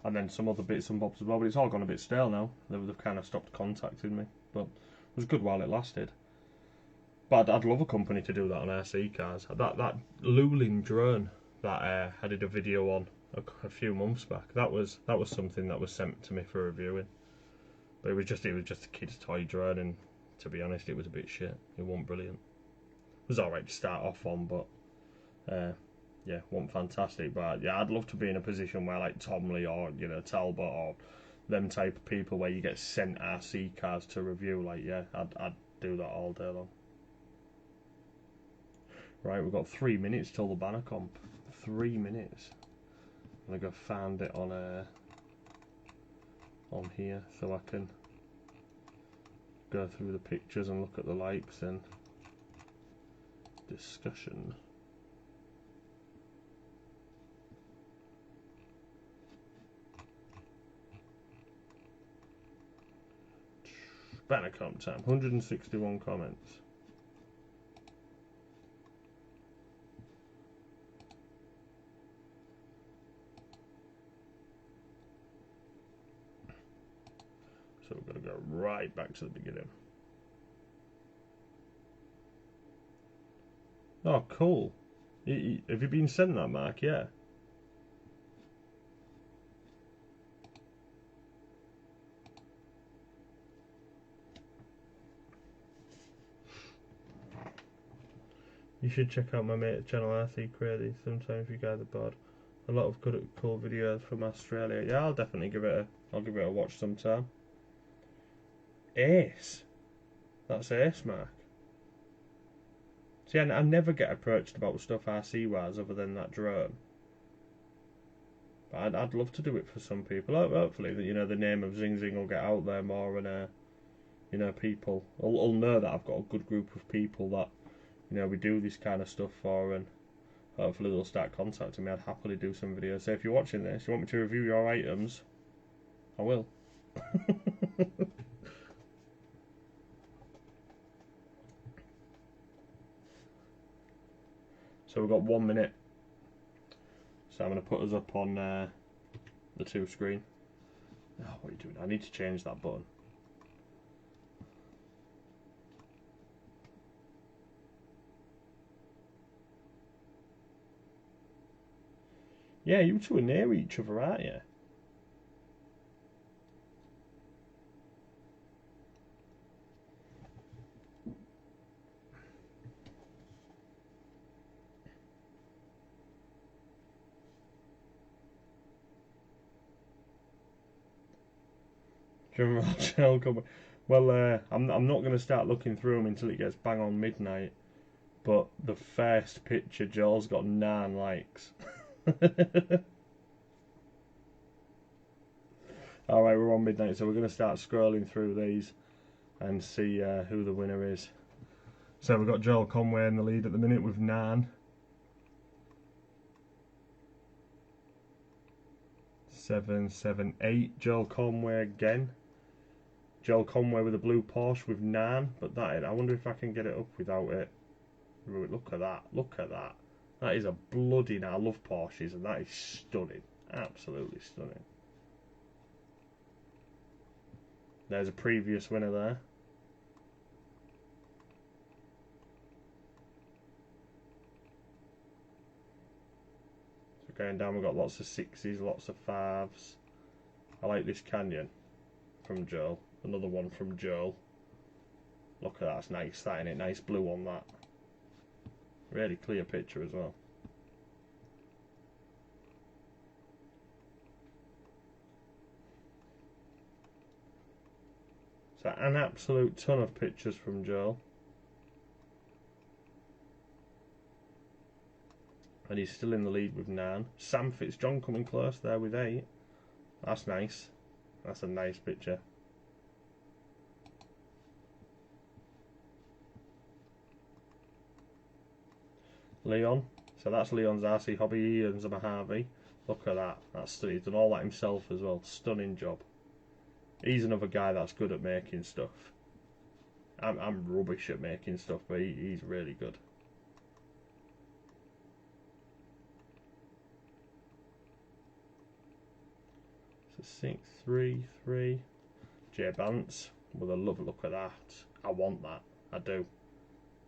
And then some other bits and bobs as well, but it's all gone a bit stale now. They've kind of stopped contacting me, but it was good while it lasted. But I'd love a company to do that on RC cars. That Lulin drone that I did a video on a few months back. That was something that was sent to me for reviewing. But it was just a kid's toy drone, and to be honest, it was a bit shit. It wasn't brilliant. It was alright to start off on, but yeah, wasn't fantastic. But yeah, I'd love to be in a position where like Tomley or Talbot or them type of people where you get sent RC cars to review. Like yeah, I'd do that all day long. Right, we've got 3 minutes till the banner comp. 3 minutes. I'm gonna go find it on here so I can go through the pictures and look at the likes and discussion. Banner comp time, 161 comments. So we're going to go right back to the beginning. Oh, cool. Have you been sent that, Mark? Yeah. You should check out my mate's channel, RC Crazy. Sometimes you guys are bored. A lot of good, cool videos from Australia. Yeah, I'll definitely give it a watch sometime. Ace. That's Ace, Mark. See, I never get approached about stuff RC-wise other than that drone. But I'd love to do it for some people. Hopefully, the name of Zing will get out there more, and people will know that I've got a good group of people that we do this kind of stuff for, and hopefully they'll start contacting me. I'd happily do some videos. So if you're watching this, you want me to review your items, I will. So we've got 1 minute. So I'm going to put us up on the 2 screen. Oh, what are you doing? I need to change that button. Yeah, you two are near each other, aren't you? Do you remember that channel coming? Well, I'm not going to start looking through them until it gets bang on midnight. But the first picture, Joel's got 9 likes. Alright, we're on midnight, so we're going to start scrolling through these and see who the winner is. So we've got Joel Conway in the lead at the minute with 9. 7, 7, 8. Joel Conway again. Joel Conway with a blue Porsche with 9. But I wonder if I can get it up without it. Look at that. Look at that. That is a bloody... I love Porsches, and that is stunning. Absolutely stunning. There's a previous winner there. Okay, and down we've got lots of 6s, lots of 5s. I like this canyon from Joel. Another one from Joel. Look at that, that's nice, that in it. Nice blue on that. Really clear picture as well. So an absolute ton of pictures from Joel. And he's still in the lead with 9. Sam Fitzjohn coming close there with 8. That's nice. That's a nice picture. Leon. So that's Leon's RC hobby. Ian's a Mojave. Look at that. That's stunning. He's done all that himself as well. Stunning job. He's another guy that's good at making stuff. I'm rubbish at making stuff, but he's really good. So 6, 3, 3. J Bance with a lovely look at that. I want that. I do.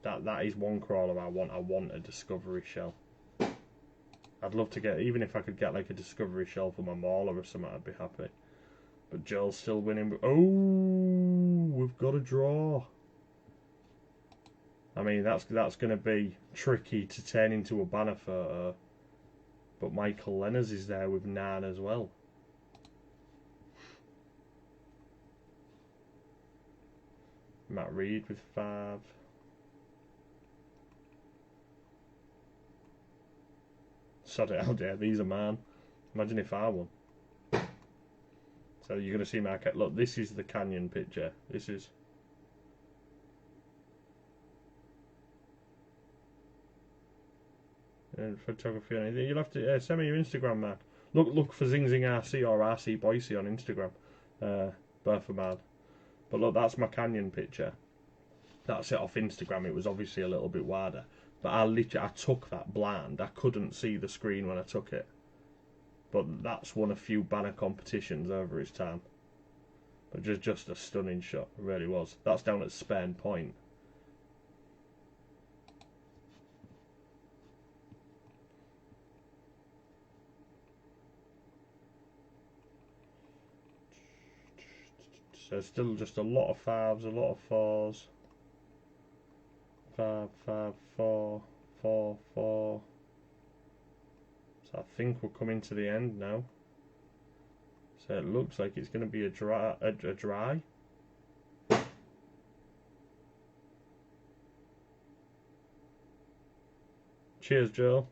That is one crawler I want. I want a discovery shell. I'd love to get, even if I could get like a discovery shell for my mauler or something, I'd be happy. But Joel's still winning. Oh, we've got a draw. I mean, that's going to be tricky to turn into a banner photo. But Michael Lenners is there with 9 as well. Matt Reed with 5. Sod it out there, these are mine. Imagine if I won. So you're going to see my... Look, this is the canyon picture. This is... And photography on anything. You'll have to send me your Instagram, Mark. Look for Zing RC or RC Boise on Instagram. Both of mine. But look, that's my canyon picture. That's it off Instagram. It was obviously a little bit wider. But I took that blind. I couldn't see the screen when I took it. But that's won a few banner competitions over his time. But just a stunning shot. It really was. That's down at Spain Point. So still just a lot of 5s, a lot of 4s. 5, 5, 4, 4, 4. So I think we're coming to the end now. So it looks like it's going to be a dry. Cheers, Joe.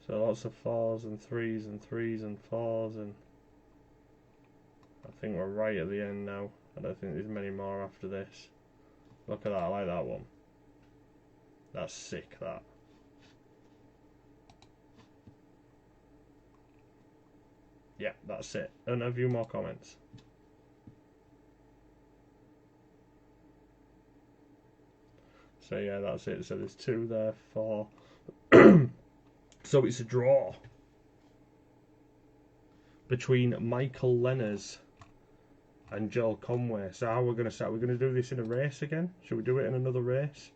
So lots of 4s and 3s and 3s and 4s, and I think we're right at the end now. I don't think there's many more after this. Look at that, I like that one. That's sick, that. Yeah, that's it. And a few more comments. So yeah, that's it. So there's 2 there, 4. So it's a draw between Michael Lenners and Joel Conway. So how we're going to start? We're going to do this in a race again? Should we do it in another race?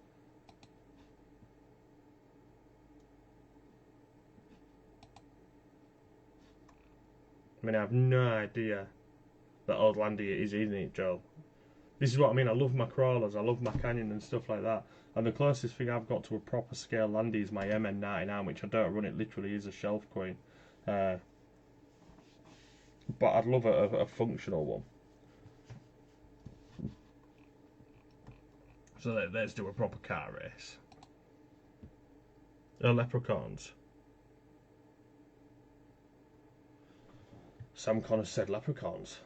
I mean, I have no idea that old landy it is, isn't it, Joel? This is what I mean. I love my crawlers. I love my canyon and stuff like that. And the closest thing I've got to a proper scale landy is my MN99, which I don't run. It literally is a shelf coin. But I'd love a functional one. So let's do a proper car race. Leprechauns. Sam Connor said leprechauns.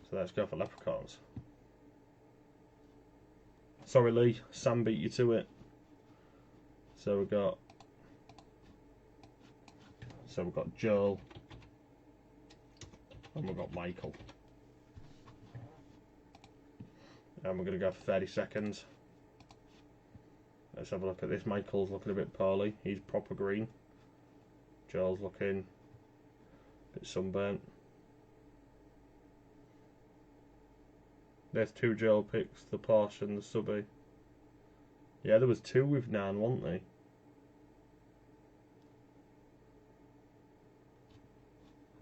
So let's go for leprechauns. Sorry, Lee. Sam beat you to it. So we've got Joel. And we've got Michael. And we're going to go for 30 seconds. Let's have a look at this. Michael's looking a bit poorly. He's proper green. Joel's looking a bit sunburnt. There's 2 Joel picks, the Porsche and the Subby. Yeah, there was two with Nan, weren't they?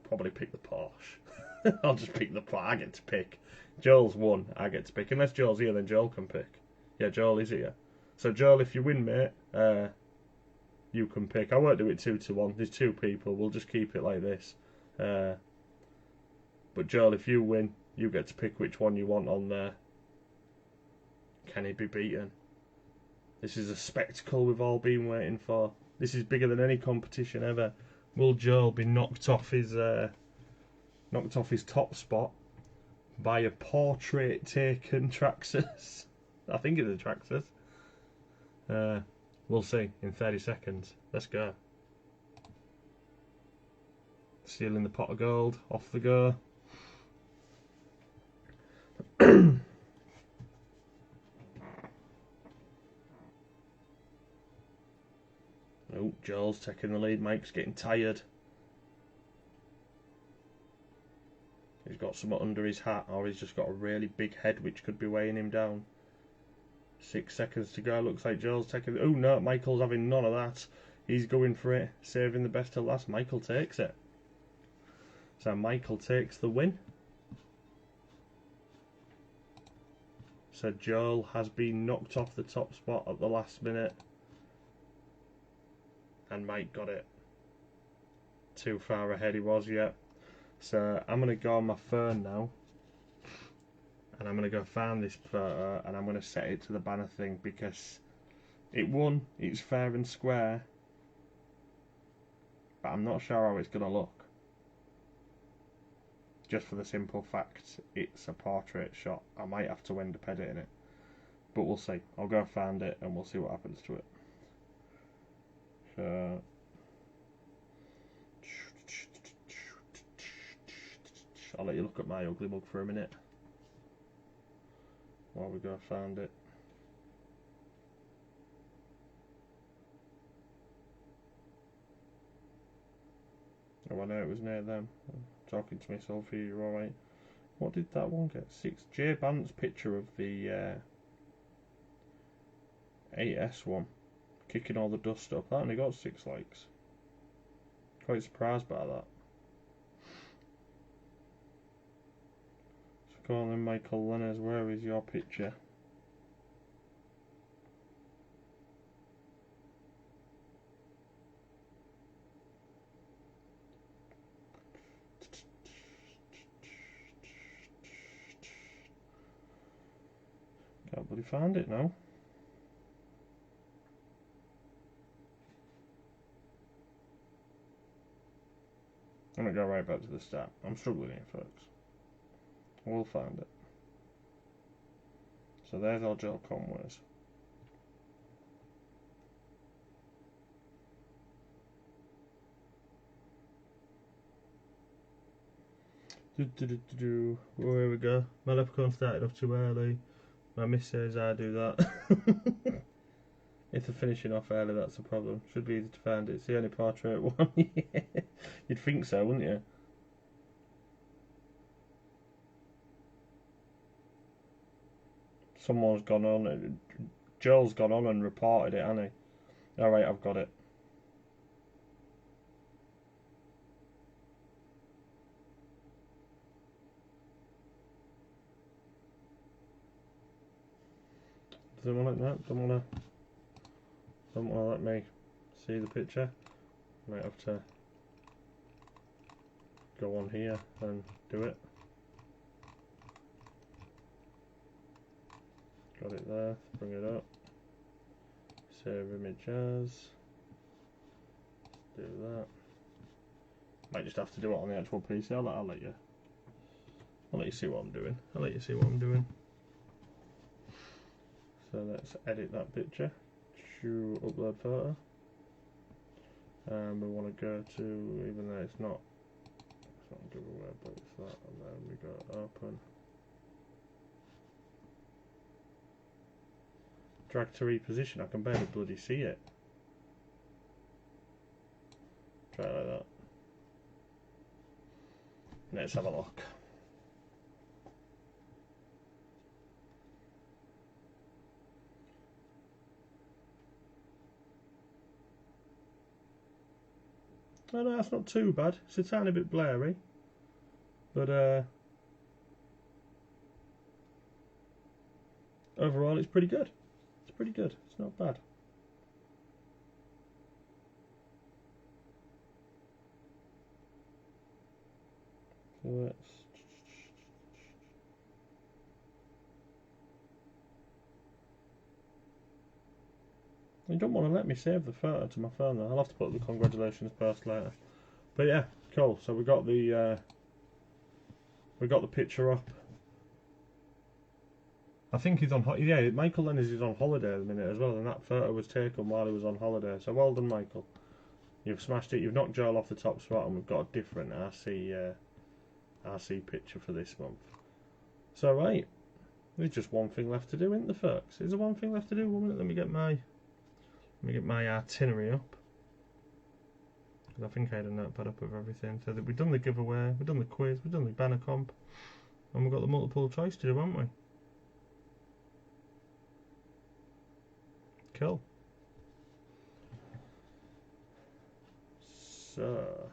Probably pick the Porsche. I'll just pick the Porsche. I get to pick. Joel's won. I get to pick. Unless Joel's here, then Joel can pick. Yeah, Joel is here. So Joel, if you win, mate, you can pick. I won't do it 2-1. There's two people. We'll just keep it like this. But Joel, if you win, you get to pick which one you want on there. Can he be beaten? This is a spectacle we've all been waiting for. This is bigger than any competition ever. Will Joel be knocked off his top spot by a portrait taken Traxxas? I think it's a Traxxas. We'll see in 30 seconds. Let's go. Stealing the pot of gold. Off the go. Oh, Joel's taking the lead. Mike's getting tired. He's got something under his hat, or he's just got a really big head which could be weighing him down. 6 seconds to go. Looks like Joel's taking... Oh no, Michael's having none of that. He's going for it. Saving the best till last. Michael takes it. So Michael takes the win. So Joel has been knocked off the top spot at the last minute. And Mike got it. Too far ahead he was, yeah. So I'm going to go on my phone now. And I'm going to go find this photo and I'm going to set it to the banner thing because it won. It's fair and square. But I'm not sure how it's going to look. Just for the simple fact it's a portrait shot. I might have to end up editing it. But we'll see. I'll go find it and we'll see what happens to it. So... I'll let you look at my ugly mug for a minute. While we go find it. Oh, I know it was near them. I'm talking to myself here, you're alright. What did that one get? 6. J Bant's picture of the 8S one. Kicking all the dust up. That only got 6 likes. Quite surprised by that. So go on then, Michael Lenners, where is your picture? Can't bloody find it now. I'm going to go right back to the start. I'm struggling here, folks. We'll find it. So there's our Joel Conways. Oh, here we go. My leprechaun started off too early. My miss says I do that. If they're finishing off early, that's the problem. Should be easy to find it. It's the only portrait one. Yeah. You'd think so, wouldn't you? Someone's gone on. Joel's gone on and reported it, hasn't he? Alright, I've got it. Does anyone like that? Don't want to let me see the picture. Might have to go on here and do it. Got it there. Bring it up. Save image as. Do that. Might just have to do it on the actual PC. I'll let you see what I'm doing. I'll let you see what I'm doing. So let's edit that picture to upload photo. And we want to go to, even though it's not a giveaway, but it's that, and then we go open. Drag to reposition, I can barely bloody see it. Try it like that. Let's have a look. no, that's not too bad. It's a tiny bit blurry, but overall it's pretty good. It's pretty good. It's not bad. So let's. You don't want to let me save the photo to my phone though. I'll have to put the congratulations post later. But yeah, cool. So we got the picture up. I think he's on. Yeah, Michael Lenners is on holiday at the minute as well, and that photo was taken while he was on holiday. So well done, Michael. You've smashed it. You've knocked Joel off the top spot, and we've got a different RC picture for this month. So right, there's just one thing left to do, isn't there, folks? Is there one thing left to do? 1 minute. Let me get my itinerary up. I think I had a notepad up of everything. So that we've done the giveaway, we've done the quiz, we've done the banner comp, and we've got the multiple choice to do, haven't we? Cool. So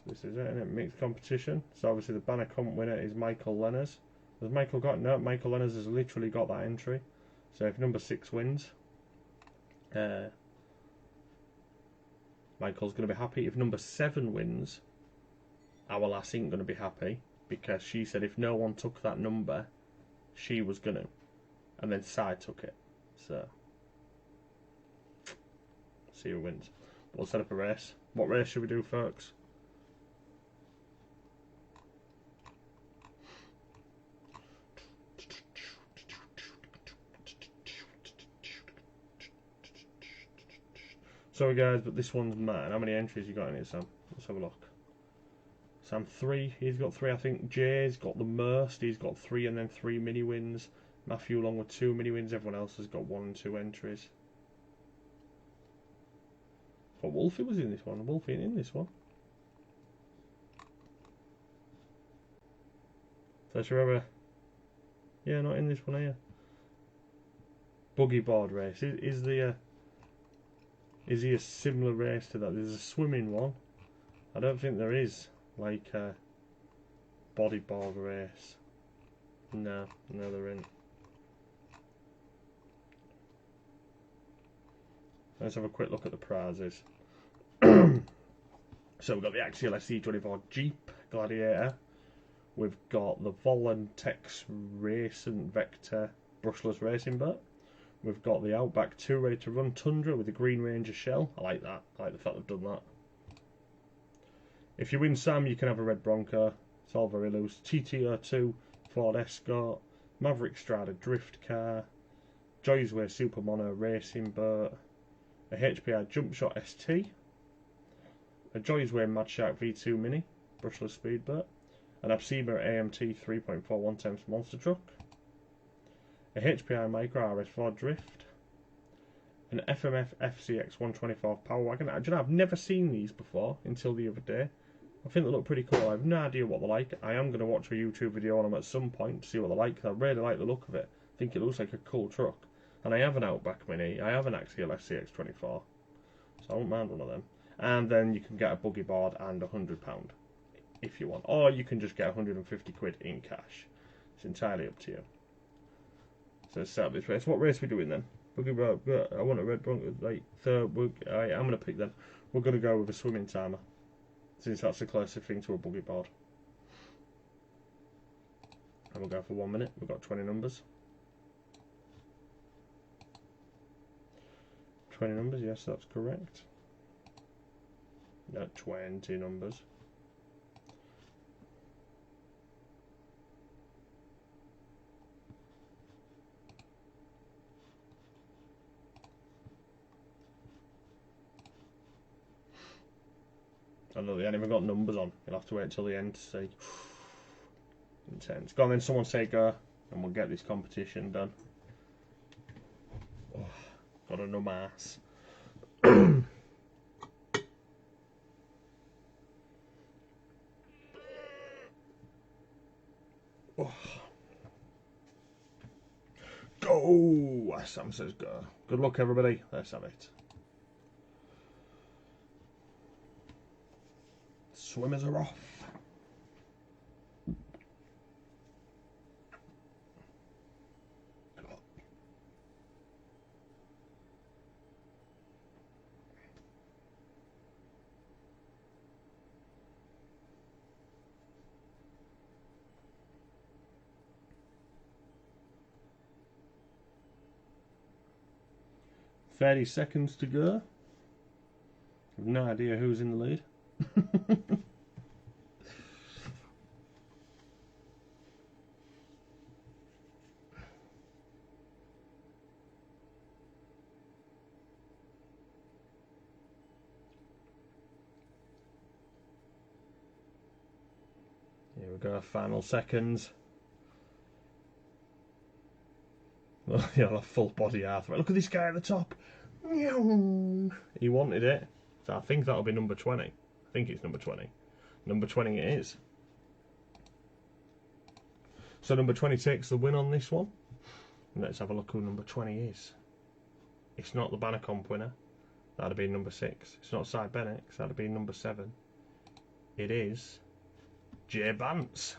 this is it, isn't it? Mixed competition. So obviously the banner comp winner is Michael Lenners. Has Michael got no? Michael Lenners has literally got that entry. So if number 6 wins, Michael's going to be happy. If number 7 wins, our lass ain't going to be happy because she said if no one took that number, she was going to, and then Si took it. So see who wins. We'll set up a race. What race should we do, folks? Sorry guys, but this one's mine. How many entries you got in it, Sam? Let's have a look. Sam 3. He's got 3. I think Jay's got the most. He's got 3 and then 3 mini wins. Matthew along with 2 mini wins. Everyone else has got 1 and 2 entries. But Wolfie was in this one. Wolfie ain't in this one. So should we have a... Yeah, not in this one, are you? Buggy board race. Is he a similar race to that? There's a swimming one. I don't think there is like a bodyboard race. No, there isn't. Let's have a quick look at the prizes. So we've got the Axial SC24 Jeep Gladiator. We've got the Volantex Racing Vector brushless racing boat. We've got the Outback 2 ready to run Tundra with the Green Ranger shell. I like that. I like the fact they've done that. If you win Sam, you can have a red Bronco. It's all very loose. TTO2 Ford Escort, Maverick Strada drift car, Joysway Super Mono racing boat, a HPI Jump Shot ST, a Joysway Mad Shark V2 Mini brushless speedboat, an Absema AMT 3.41 times monster truck, a HPI Micro RS4 Drift, an FMF FCX 124 Power Wagon. Do you know, I've never seen these before until the other day. I think they look pretty cool. I have no idea what they're like. I am going to watch a YouTube video on them at some point to see what they're like. I really like the look of it. I think it looks like a cool truck. And I have an Outback Mini. I have an Axial FCX24. So I won't mind one of them. And then you can get a buggy board and £100 if you want. Or you can just get 150 quid in cash. It's entirely up to you. So let's set up this race. What race are we doing then? Buggy board. I want a red Bronco. Right, third. I'm going to pick them. We're going to go with a swimming timer, since that's the closest thing to a buggy board. And we'll go for 1 minute. We've got 20 numbers. 20 numbers, yes, that's correct. No, 20 numbers. I know they ain't even got numbers on. You'll have to wait till the end to see. Intense. Go on then, someone say go, and we'll get this competition done. Oh, got a numb ass. Oh. Go! Sam says go. Good luck, everybody. Let's have it. Swimmers are off. "30 seconds to go. I've no idea who's in the lead." Here we go, final seconds. Oh, yeah, a full body arthritis. Look at this guy at the top. He wanted it. So I think that'll be number 20. I think it's number 20. Number 20 it is. So number 20 takes the win on this one. And let's have a look who number 20 is. It's not the Banner Comp winner. That'd be number 6. It's not Cy Bennett. That'd be number 7. It is Jay Bance.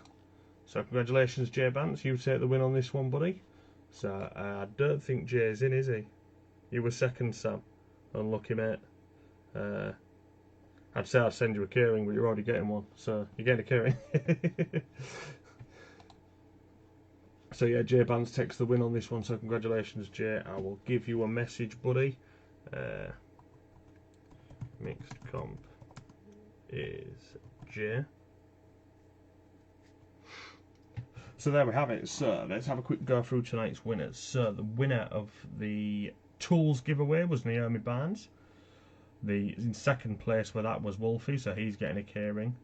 So congratulations, Jay Bance. You take the win on this one, buddy. So I don't think Jay's in, is he? You were second, Sam. Unlucky, mate. I'd say I'd send you a keyring, but you're already getting one. So you're getting a keyring. So yeah, Jay Bance takes the win on this one. So congratulations, Jay. I will give you a message, buddy. Mixed comp is Jay. So there we have it. So let's have a quick go through tonight's winners. So the winner of the tools giveaway was Naomi Barnes. In second place with that was Wolfie, so he's getting a keyring.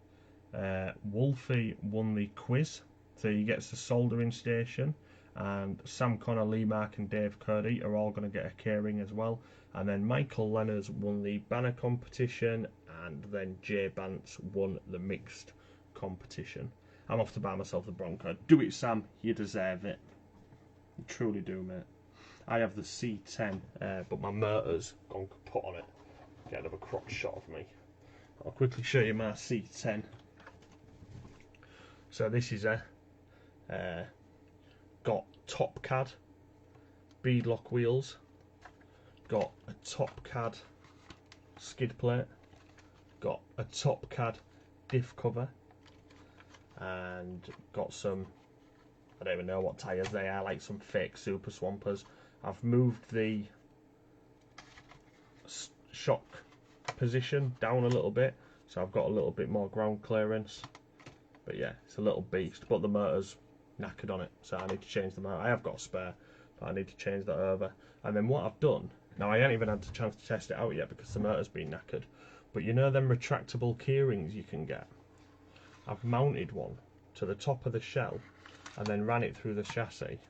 Wolfie won the quiz, so he gets the soldering station. And Sam Connor, Lee Mark and Dave Cody are all going to get a keyring as well. And then Michael Lenners won the banner competition, and then Jay Bance won the mixed competition. I'm off to buy myself the Bronco. Do it, Sam. You deserve it. You truly do, mate. I have the C10, but my motor's gone kaput on it. Get another crotch shot of me. I'll quickly show you my C10. So this is got top cad beadlock wheels, got a top cad skid plate, got a top cad diff cover, and got some, I don't even know what tyres they are, like some fake super swampers. I've moved the shock position down a little bit, so I've got a little bit more ground clearance. But yeah, it's a little beast, but the motor's knackered on it, so I need to change the motor. I have got a spare, but I need to change that over. And then what I've done, now I ain't even had the chance to test it out yet because the motor's been knackered, but you know them retractable keyrings you can get? I've mounted one to the top of the shell and then ran it through the chassis.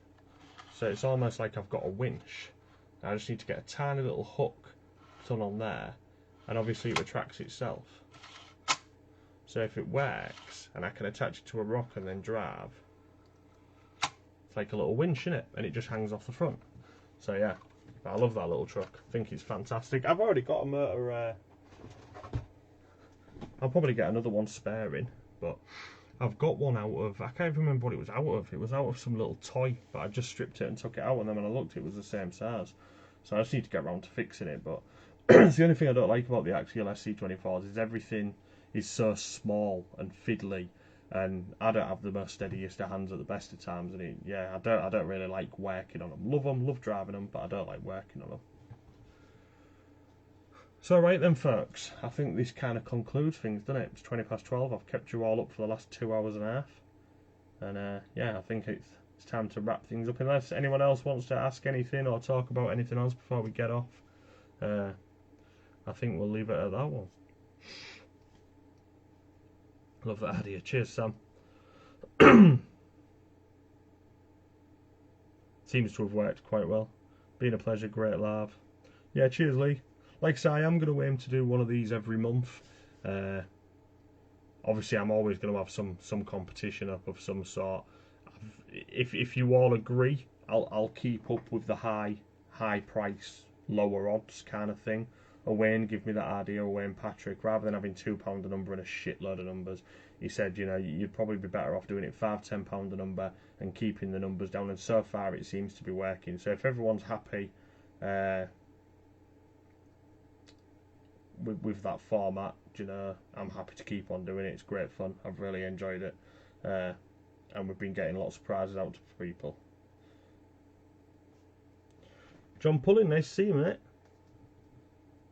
So it's almost like I've got a winch. Now I just need to get a tiny little hook done on there, and obviously it retracts itself. So if it works and I can attach it to a rock and then drive, it's like a little winch, innit? And it just hangs off the front. So yeah, I love that little truck. I think it's fantastic. I've already got a motor. I'll probably get another one sparing, but I've got one out of, I can't even remember what it was out of. It was out of some little toy, but I just stripped it and took it out, and then when I looked it was the same size. So I just need to get around to fixing it. But it's the only thing I don't like about the Axial SC24s is everything is so small and fiddly, and I don't have the most steadiest of hands at the best of times, and I don't really like working on them. Love driving them, but I don't like working on them. So right then, folks, I think this kind of concludes things, doesn't it? It's 20 past 12. I've kept you all up for the last 2 hours and a half, and yeah, I think it's time to wrap things up. Unless anyone else wants to ask anything or talk about anything else before we get off, I think we'll leave it at that one. Love that idea. Cheers, Sam. Seems to have worked quite well. Been a pleasure, great laugh. Yeah, cheers, Lee. Like I say, I am going to aim to do one of these every month. Obviously, I'm always going to have some competition up of some sort. If you all agree, I'll keep up with the high price, lower odds kind of thing Owain give me that idea, Owain Patrick, rather than having £2 a number and a shitload of numbers. He said, you know, you'd probably be better off doing it £5-10 a number and keeping the numbers down. And so far, it seems to be working. So if everyone's happy with that format, you know, I'm happy to keep on doing it. It's great fun. I've really enjoyed it, and we've been getting lots of prizes out to people. John Pulling, nice to see you, mate.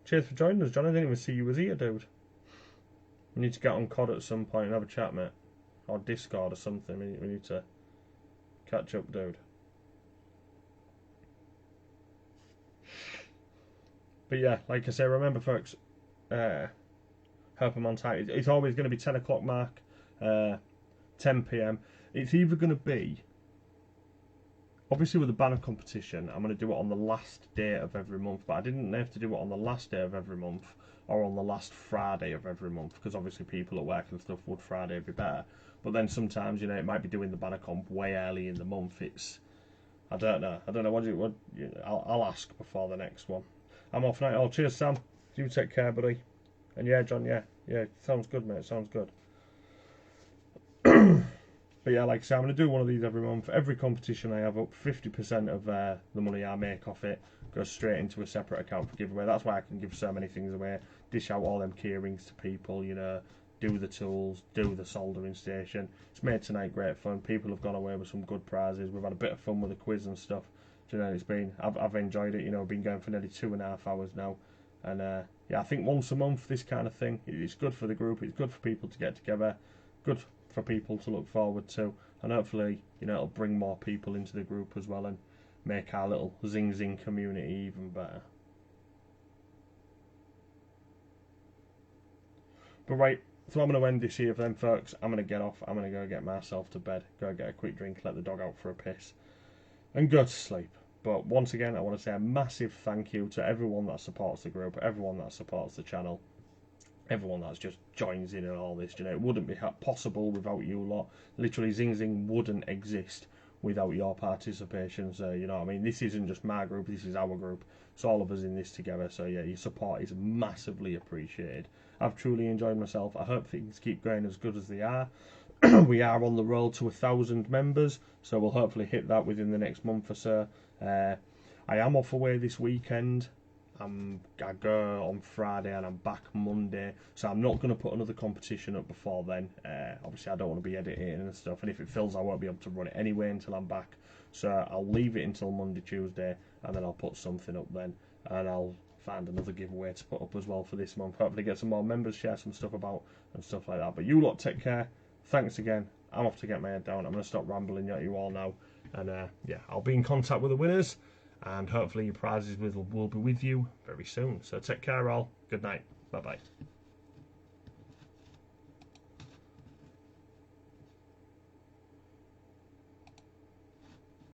Cheers for joining us, John. I didn't even see you was here, dude. We need to get on COD at some point and have a chat, mate. Or Discord or something. We need to catch up, dude. But yeah, like I say, remember, folks, help him on tight. It's always going to be 10 o'clock mark, 10 PM. It's either going to be, obviously with the banner competition, I'm going to do it on the last day of every month, but I didn't have to do it on the last day of every month or on the last Friday of every month, because obviously people at work and stuff would Friday be better. But then sometimes, you know, it might be doing the banner comp way early in the month. It's, I don't know. I'll ask before the next one. I'm off now. Oh, cheers, Sam. You take care, buddy. And yeah, John, yeah, sounds good, mate. Sounds good. But yeah, like I say, I'm going to do one of these every month. Every competition I have up, 50% of the money I make off it goes straight into a separate account for giveaway. That's why I can give so many things away. Dish out all them key rings to people, you know, do the tools, do the soldering station. It's made tonight great fun. People have gone away with some good prizes. We've had a bit of fun with the quiz and stuff. Do you know, I've enjoyed it. You know, I've been going for nearly 2.5 hours now. And yeah, I think once a month, this kind of thing, it's good for the group. It's good for people to get together. Good for people to look forward to, and hopefully, you know, it'll bring more people into the group as well and make our little Zing community even better. But right, so I'm going to end this here then, folks. I'm going to get off. I'm going to go get myself to bed, go get a quick drink, let the dog out for a piss, and go to sleep. But once again, I want to say a massive thank you to everyone that supports the group, everyone that supports the channel, everyone that's just joins in and all this. You know, it wouldn't be possible without you lot. Literally, Zing wouldn't exist without your participation. So, you know what I mean? This isn't just my group, this is our group. It's all of us in this together. So yeah, your support is massively appreciated. I've truly enjoyed myself. I hope things keep going as good as they are. We are on the road to 1,000 members, so we'll hopefully hit that within the next month or so. I am off away this weekend. I go on Friday and I'm back Monday, so I'm not going to put another competition up before then. Obviously, I don't want to be editing and stuff, and if it fills, I won't be able to run it anyway until I'm back. So I'll leave it until Monday, Tuesday, and then I'll put something up then, and I'll find another giveaway to put up as well for this month. Hopefully, get some more members, share some stuff about and stuff like that. But you lot take care. Thanks again. I'm off to get my head down. I'm going to stop rambling at you all now, and yeah, I'll be in contact with the winners. And hopefully your prizes will be with you very soon. So take care all. Good night. Bye bye.